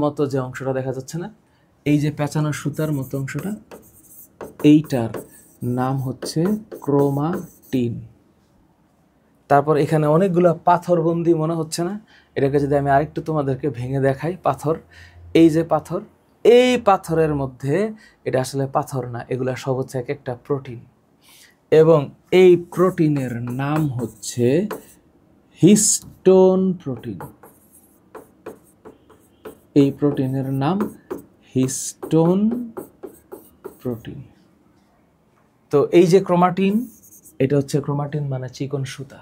মতো যে অংশটা দেখা যাচ্ছে না, এই যে পেঁচানো সুতার মতো অংশটা, এইটার নাম হচ্ছে ক্রোমাটিন। তারপর এখানে অনেকগুলো পাথরবন্দি মনে হচ্ছে না? এটাকে যদি আমি আরেকটু তোমাদেরকে ভেঙে দেখাই, পাথর, এই যে পাথর, এই পাথরের মধ্যে এটা আসলে পাথর না, এগুলা সব হচ্ছে এক একটা প্রোটিন, এবং এই প্রোটিনের নাম হচ্ছে হিস্টোন প্রোটিন। এই প্রোটিনের নাম হিস্টোন প্রোটিন। তো এই যে ক্রোমাটিন, এটা হচ্ছে ক্রোমাটিন মানে চিকন সুতা।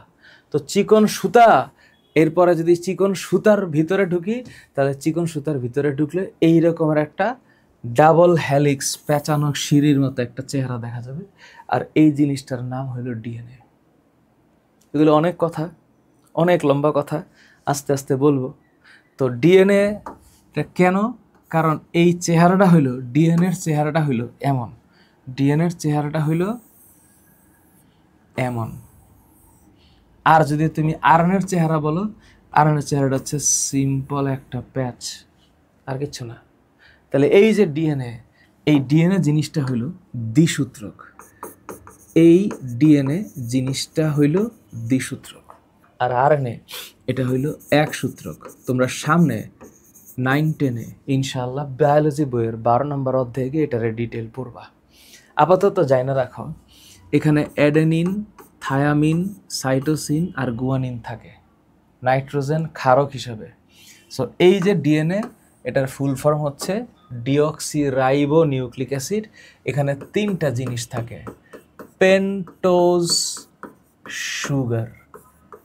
তো চিকন সুতা, এরপরে যদি চিকন সুতার ভিতরে ঢুকি, তাহলে চিকন সুতার ভিতরে ঢুকলে এই রকমের একটা ডাবল হেলিক্স পেঁচানো সিঁড়ির মতো একটা চেহারা দেখা যাবে, আর এই জিনিসটার নাম হলো ডিএনএ। এগুলো অনেক কথা, অনেক লম্বা কথা, আস্তে আস্তে বলবো। তো ডিএনএ কেন? কারণ এই চেহারাটা হইলো, ডিএনএর চেহারাটা হইলো এমন, ডিএনএর চেহারাটা হইলো এমন। আর যদি তুমি আরএনএর চেহারা বলো, আরএনএর চেহারাটা হচ্ছে সিম্পল একটা প্যাচ, আর কিছু না। তাহলে এই যে ডিএনএ, এই ডিএনএ জিনিসটা হইল দ্বিসূত্রক। এই ডিএনএ জিনিসটা হইল দ্বিসূত্রক, আর আরএনএ এটা হইল এক সূত্রক। তোমরা সামনে 9-10-এ ইনশাআল্লাহ বায়োলজি বইয়ের 12 নম্বর অধ্যায়ে এটার ডিটেল পড়বা। আপাতত জানা রাখো, এখানে অ্যাডেনিন, থায়ামিন, সাইটোসিন আর গুয়ানিন থাকে নাইট্রোজেন ক্ষারক হিসাবে। সো এই যে ডিএনএ, এটার ফুল ফর্ম হচ্ছে ডিঅক্সিরাইবো নিউক্লিক অ্যাসিড। এখানে 3টা জিনিস থাকে, পেন্টোজ সুগার।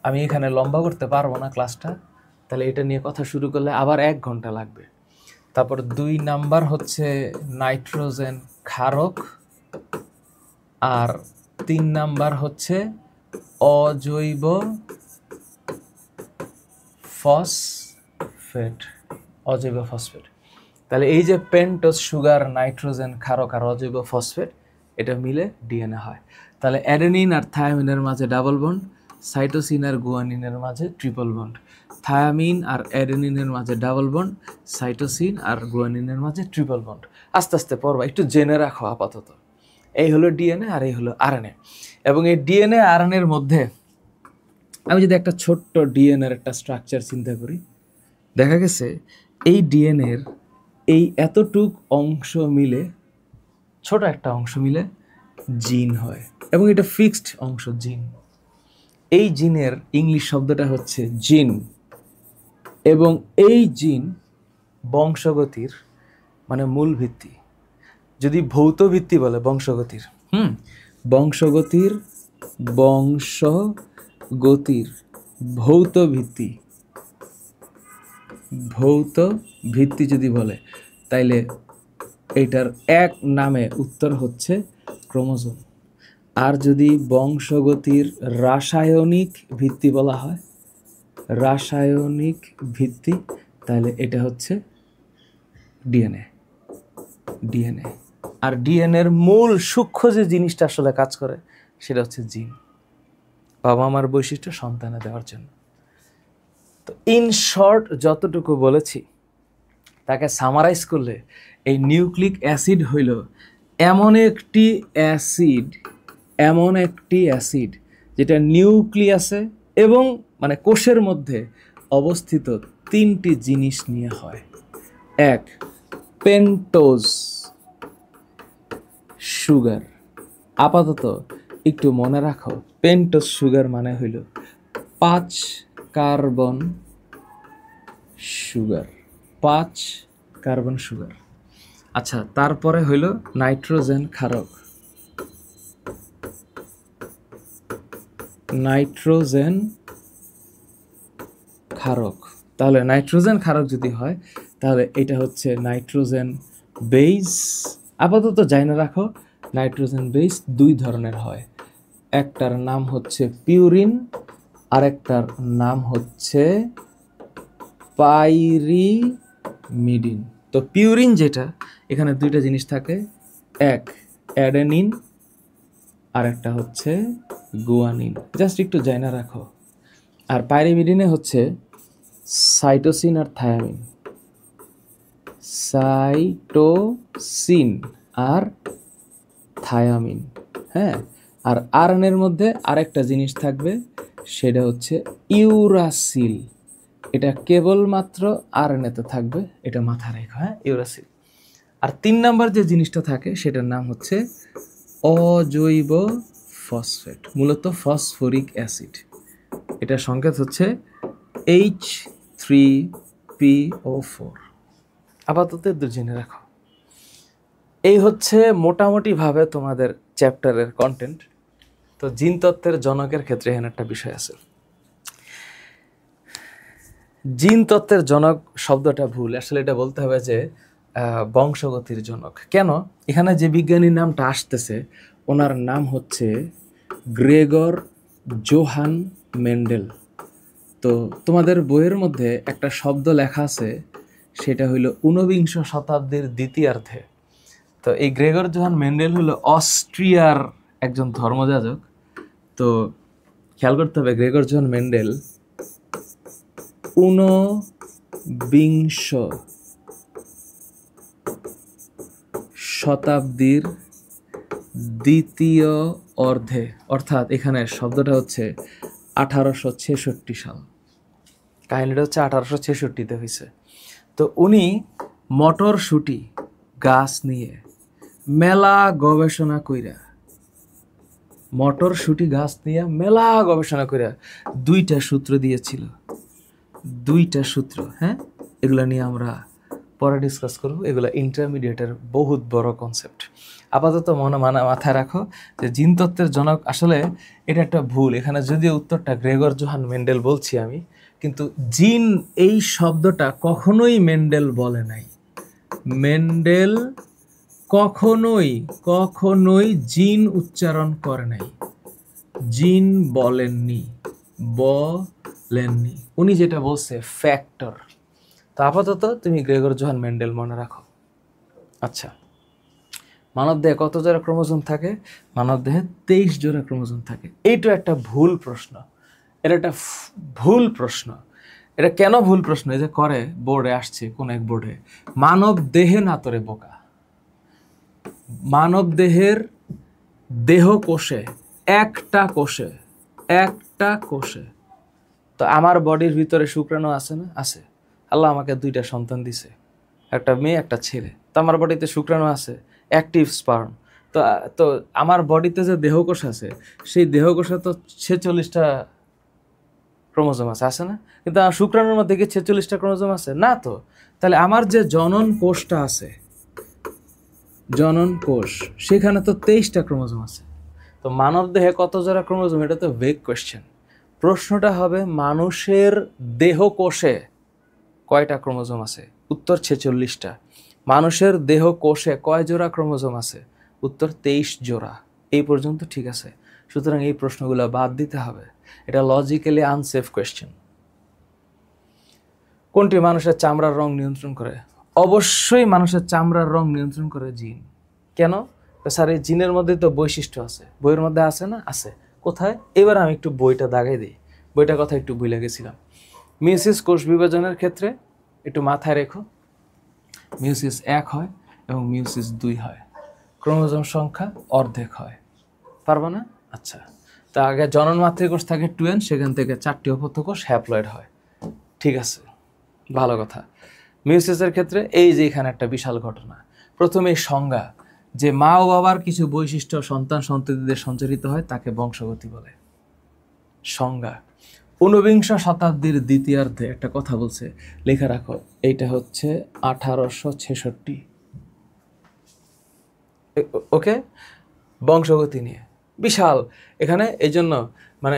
আমি এখানে লম্বা করতে পারবো না ক্লাসটা, তাহলে এটা নিয়ে কথা শুরু করলে আবার 1 ঘন্টা লাগবে। তারপর 2 নাম্বার হচ্ছে নাইট্রোজেন ক্ষারক, আর 3 নাম্বার হচ্ছে অজৈব ফসফেট, অজৈব ফসফেট। তাহলে এই যে পেন্টোজ সুগার, নাইট্রোজেন ক্ষারক আর অজৈব ফসফেট, এটা মিলে ডিএনএ হয়। তাহলে অ্যাডেনিন আর থায়ামিনের মাঝে ডাবল বন্ড, সাইটোসিন আর গুয়ানিনের মাঝে ট্রিপল বন্ড, থায়ামিন আর অ্যাডেনিনের মাঝে ডাবল বন্ড, সাইটোসিন আর গুয়ানিনের মাঝে ট্রিপল বন্ড। আস্তে আস্তে পড়বা, একটু জেনে রাখো আপাতত। এই হলো ডিএনএ আর এই হলো আরএনএ। এবং এই ডিএনএ আরএনএর মধ্যে আমি যদি একটা ছোট্ট ডিএনএর একটা স্ট্রাকচার চিন্তা করি, দেখা গেছে এই ডিএনএর এই এতটুক অংশ মিলে, ছোট একটা অংশ মিলে জিন হয়, এবং এটা ফিক্সড অংশ জিন। এই জিনের ইংলিশ শব্দটা হচ্ছে জিন, এবং এই জিন বংশগতির মানে মূল ভিত্তি। যদি ভৌত ভিত্তি বলে বংশগতির, বংশগতির ভৌত ভিত্তি, ভৌত ভিত্তি যদি বলে, তাইলে এইটার এক নামে উত্তর হচ্ছে ক্রোমোজোম। আর যদি বংশগতির রাসায়নিক ভিত্তি বলা হয়, রাসায়নিক ভিত্তি, তাহলে এটা হচ্ছে ডিএনএ। ডিএনএ আর ডিএনএর মূল সূক্ষ্ম যে জিনিসটা আসলে কাজ করে, সেটা হচ্ছে জিন, বাবা মার বৈশিষ্ট্য সন্তানে দেওয়ার জন্য। তো ইন শর্ট যতটুকু বলেছি তাকে সামারাইজ করলে, এই নিউক্লিক অ্যাসিড হইল এমন একটি অ্যাসিড যেটা নিউক্লিয়াসে এবং মানে কোষের মধ্যে অবস্থিত 3টি জিনিস নিয়ে হয়। 1, পেন্টোজ সুগার। আপাতত একটু মনে রাখো, পেন্টোজ সুগার মানে হইল 5 কার্বন সুগার, 5 কার্বন সুগার। আচ্ছা, তারপরে হইল নাইট্রোজেন ক্ষারক, নাইট্রোজেন ক্ষারক। তাহলে নাইট্রোজেন ক্ষারক যদি হয়, তাহলে এটা হচ্ছে নাইট্রোজেন বেস। আপাতত জানা রাখো, নাইট্রোজেন বেস 2 ধরনের হয়, একটার নাম হচ্ছে পিউরিন, আর একটার নাম হচ্ছে পাইরিমিডিন। তো পিউরিন যেটা, এখানে 2টা জিনিস থাকে, এক অ্যাডেনিন আর একটা হচ্ছে গুয়ানিন, জাস্ট একটু জানা রাখো। আর পাইরিমিডিনে হচ্ছে সাইটোসিন আর থায়ামিন, সাইটোসিন আর থায়ামিন। হ্যাঁ, আর আরএনএর মধ্যে আরেকটা জিনিস থাকবে, সেটা হচ্ছে ইউরাসিল। এটা কেবলমাত্র আরএনএতে থাকবে, এটা মাথায় রেখো, হ্যাঁ, ইউরাসিল। আর 3 নাম্বার যে জিনিসটা থাকে সেটার নাম হচ্ছে অজৈব ফসফেট, মূলত ফসফরিক অ্যাসিড। এটা সংকেত হচ্ছে H3PO4। আপাতত জেনে রাখো। এই হচ্ছে মোটামুটিভাবে তোমাদের চ্যাপ্টারের কন্টেন্ট। তো জিন তত্ত্বের জনকের ক্ষেত্রে এখানে একটা বিষয় আছে। জিন তত্ত্বের জনক শব্দটা ভুল, আসলে এটা বলতে হবে যে বংশগতির জনক। কেন? এখানে যে বিজ্ঞানীর নামটা আসতেছে ওনার নাম হচ্ছে গ্রেগর জোহান মেন্ডেল। তো তোমাদের বইয়ের মধ্যে একটা শব্দ লেখা আছে, সেটা হইল 19বিংশ শতাব্দীর দ্বিতীয়ার্ধে। তো এই গ্রেগর জোহান মেন্ডেল হলো অস্ট্রিয়ার একজন ধর্মযাজক। তো খেয়াল করতে হবে, গ্রেগর জোহান মেন্ডেল 19বিংশ শতাব্দীর দ্বিতীয় অর্ধে, অর্থাৎ এখানে শব্দটা হচ্ছে 1866 সাল। কাহিনীটা হচ্ছে 1866-তে হয়েছে। তো উনি মটরশুঁটি গাছ নিয়ে মেলা গবেষণা কইরা, মটরশুঁটি গাছ নিয়ে মেলা গবেষণা কইরা 2টা সূত্র দিয়েছিল। 2টা সূত্র, হ্যাঁ, এগুলা নিয়ে আমরা পরে ডিসকাস করব। এগুলো ইন্টারমিডিয়েটের বহুত বড় কনসেপ্ট। আপাতত মাথায় রাখো যে জিন তত্ত্বের জনক, আসলে এটা একটা ভুল। এখানে যদিও উত্তরটা গ্রেগর জোহান মেন্ডেল বলছি আমি, কিন্তু জিন এই শব্দটা কখনোই মেন্ডেল বলে নাই। মেন্ডেল কখনোই জিন উচ্চারণ করে নাই, জিন বলেননি। উনি যেটা বলছে ফ্যাক্টর। তো আপাতত তুমি গ্রেগর জোহান মেন্ডেল মনে রাখো। আচ্ছা, মানবদেহে কত জোড়া ক্রোমোজোম থাকে? মানবদেহে 23 জোড়া ক্রোমোজোম থাকে। এইটা একটা ভুল প্রশ্ন, এটা একটা ভুল প্রশ্ন। এটা কেন ভুল প্রশ্ন? এই যে করে বোর্ডে আসছে, কোন এক বোর্ডে, মানব দেহে না তোরে বোকা, মানব দেহের দেহ কোষে একটা কোষে। তো আমার বডির ভিতরে শুক্রাণু আছে না? আছে। আল্লাহ আমাকে 2টা সন্তান দিছে, একটা মেয়ে একটা ছেলে। তো আমার বডিতে শুক্রাণু আছে, অ্যাক্টিভ স্পার্ম। তো আমার বডিতে যে দেহকোষ আছে, সেই দেহকোষে তো 46টা ক্রোমোজোম আছে না? কিন্তু আমার শুক্রাণুর মধ্যে কি 46টা ক্রোমোজোম আছে না? তো তাহলে আমার যে জনন কোষটা আছে, জনন কোষ, সেখানে তো 23টা ক্রোমোজোম আছে। তো মানব দেহে কত জোড়া ক্রোমোজোম? এটা তো ভেগ কোয়েশ্চেন। প্রশ্নটা হবে মানুষের দেহ কোষে কয়টা ক্রোমোজোম আছে? উত্তর 46টা। মানুষের দেহ কোষে কয় জোড়া ক্রোমোজোম আছে? উত্তর 23 জোড়া। এই পর্যন্ত ঠিক আছে। সুতরাং এই প্রশ্নগুলো বাদ দিতে হবে, এটা লজিক্যালি আনসেফ কোয়েশ্চেন। কোনটি মানুষের চামড়ার রং নিয়ন্ত্রণ করে? অবশ্যই মানুষের চামড়ার রং নিয়ন্ত্রণ করে জিন। কেন? স্যার এই জিনের মধ্যে তো বৈশিষ্ট্য আছে, বইয়ের মধ্যে আছে না? আছে। কোথায়? এবার আমি একটু বইটা দাগাই দিই, বইটার কথা একটু ভুলে গেছিলাম। মিউসিস কোষ বিভাজনের ক্ষেত্রে একটু মাথায় রেখো, মিউসিস 1 হয় এবং মিউসিস 2 হয়। ক্রোমোজোম সংখ্যা অর্ধেক হয়। পারবো না? আচ্ছা, তা আগে জনন মাতৃকোষ থাকে 2n, সেখান থেকে 4টি অপত্য কোষ হ্যাপ্লয়েড হয়। ঠিক আছে, ভালো কথা। মিউসিসের ক্ষেত্রে এই যে এখানে একটা বিশাল ঘটনা। প্রথমে সংজ্ঞা, যে মা ও বাবার কিছু বৈশিষ্ট্য সন্তান সন্ততিদের সঞ্চারিত হয়, তাকে বংশগতি বলে। সংজ্ঞা। 19বিংশ শতাব্দীর দ্বিতীয়ার্ধে একটা কথা বলছে, লেখা রাখো, এইটা হচ্ছে 1866। ওকে, বংশগতি নিয়ে বিশাল এখানে। এই জন্য মানে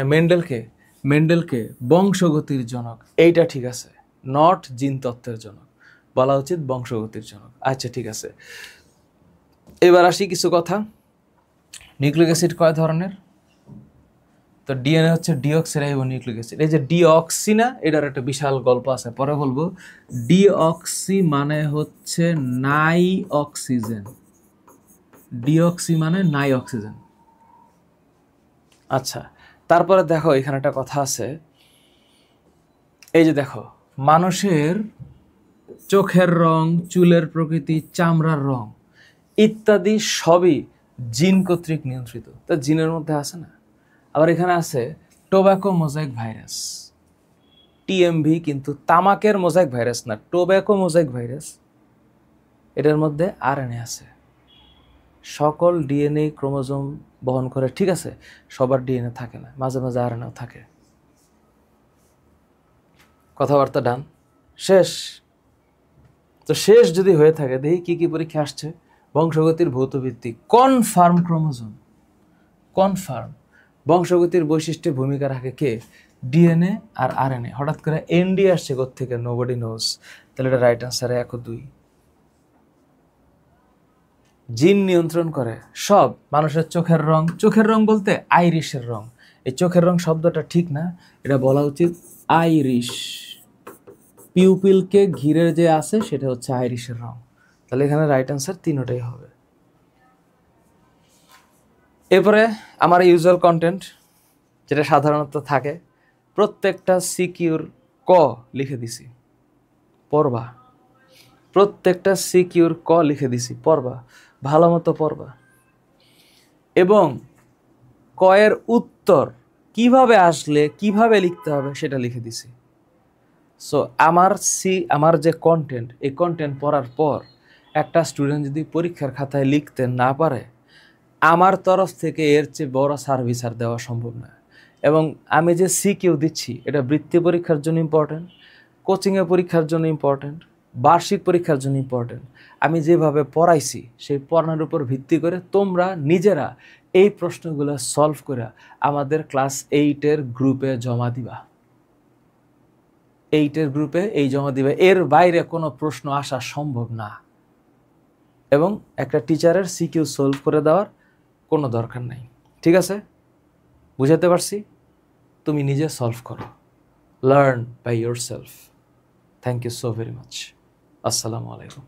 মেন্ডেলকে বংশগতির জনক, এইটা ঠিক আছে, নট জিন তত্ত্বের জনক, বলা উচিত বংশগতির জনক। আচ্ছা ঠিক আছে, এবার আসি কিছু কথা। নিউক্লিক অ্যাসিড কয় ধরনের? তো ডিএনএ হচ্ছে ডিঅক্সিরাইবো নিউক্লিক অ্যাসিড। এই যে ডিঅক্সি না, এটার একটা বিশাল গল্প আছে, পরে বলবো। ডিঅক্সি মানে হচ্ছে নাই অক্সিজেন, ডিঅক্সি মানে নাই অক্সিজেন। আচ্ছা, তারপরে দেখো এখানে একটা কথা আছে, এই যে দেখো, মানুষের চোখের রং, চুলের প্রকৃতি, চামড়ার রং ইত্যাদি সবই জিন কর্তৃক নিয়ন্ত্রিত। তা জিনের মধ্যে আছে না? আবার এখানে আছে টোব্যাকো মোজাইক ভাইরাস, টিএমভি, কিন্তু তামাকের মোজাইক ভাইরাস না, টোব্যাকো মোজাইক ভাইরাস। এটার মধ্যে আরএনএ আছে, সকল ডিএনএ ক্রোমোজোম বহন করে, ঠিক আছে, সবার ডিএনএ থাকে না, মাঝে মাঝে আরএনএও থাকে। কথাবার্তা ডান, শেষ। তো শেষ যদি হয়ে থাকে, দেখি কি কি পরীক্ষা আসছে। বংশগতির ভৌত ভিত্তি, কনফার্ম ক্রোমোজোম, কনফার্ম। বংশগতির বৈশিষ্ট্যে ভূমিকা রাখে কে? ডিএনএ আর আরএনএ। হঠাৎ করে এনডি আসছে কোত্থেকে? Nobody nose. তাহলে এটা রাইট আনসার 1 ও 2। জিন নিয়ন্ত্রণ করে সব। মানুষের চোখের রং, চোখের রং বলতে আইরিশের রং। এই চোখের রং শব্দটা ঠিক না, এটা বলা উচিত আইরিশ। পিউপিলকে ঘিরে যে আছে সেটা হচ্ছে আইরিশের রং। তাহলে এখানে রাইট আনসার 3টাই হবে। এরপরে আমার ইউজুয়াল কন্টেন্ট যেটা সাধারণত থাকে, প্রত্যেকটা সিকিউর ক লিখে দিছি, পড়বা। প্রত্যেকটা সিকিউর ক লিখে দিছি, পড়বা, ভালো মতো পড়বা। এবং কয়ের উত্তর কিভাবে আসলে কিভাবে লিখতে হবে সেটা লিখে দিছি। সো আমার যে কন্টেন্ট, এই কন্টেন্ট পড়ার পর একটা স্টুডেন্ট যদি পরীক্ষার খাতায় লিখতে না পারে, আমার তরফ থেকে এর চেয়ে বড় সার্ভিস আর দেওয়া সম্ভব না। এবং আমি যে সিকিউ দিচ্ছি, এটা বৃত্তি পরীক্ষার জন্য ইম্পর্টেন্ট, কোচিংয়ে পরীক্ষার জন্য ইম্পর্টেন্ট, বার্ষিক পরীক্ষার জন্য ইম্পর্টেন্ট। আমি যেভাবে পড়াইছি সেই পড়ানোর উপর ভিত্তি করে তোমরা নিজেরা এই প্রশ্নগুলো সলভ করে আমাদের ক্লাস 8-এর গ্রুপে জমা দিবা। 8-এর গ্রুপে এই জমা দিবে, এর বাইরে কোনো প্রশ্ন আসা সম্ভব না। এবং একটা টিচারের সিকিউ সলভ করে দেওয়ার কোনো দরকার নাই, ঠিক আছে? বুঝাতে পারছি? তুমি নিজে সলভ করো, learn by yourself. Thank you so very much. আসসালামু আলাইকুম।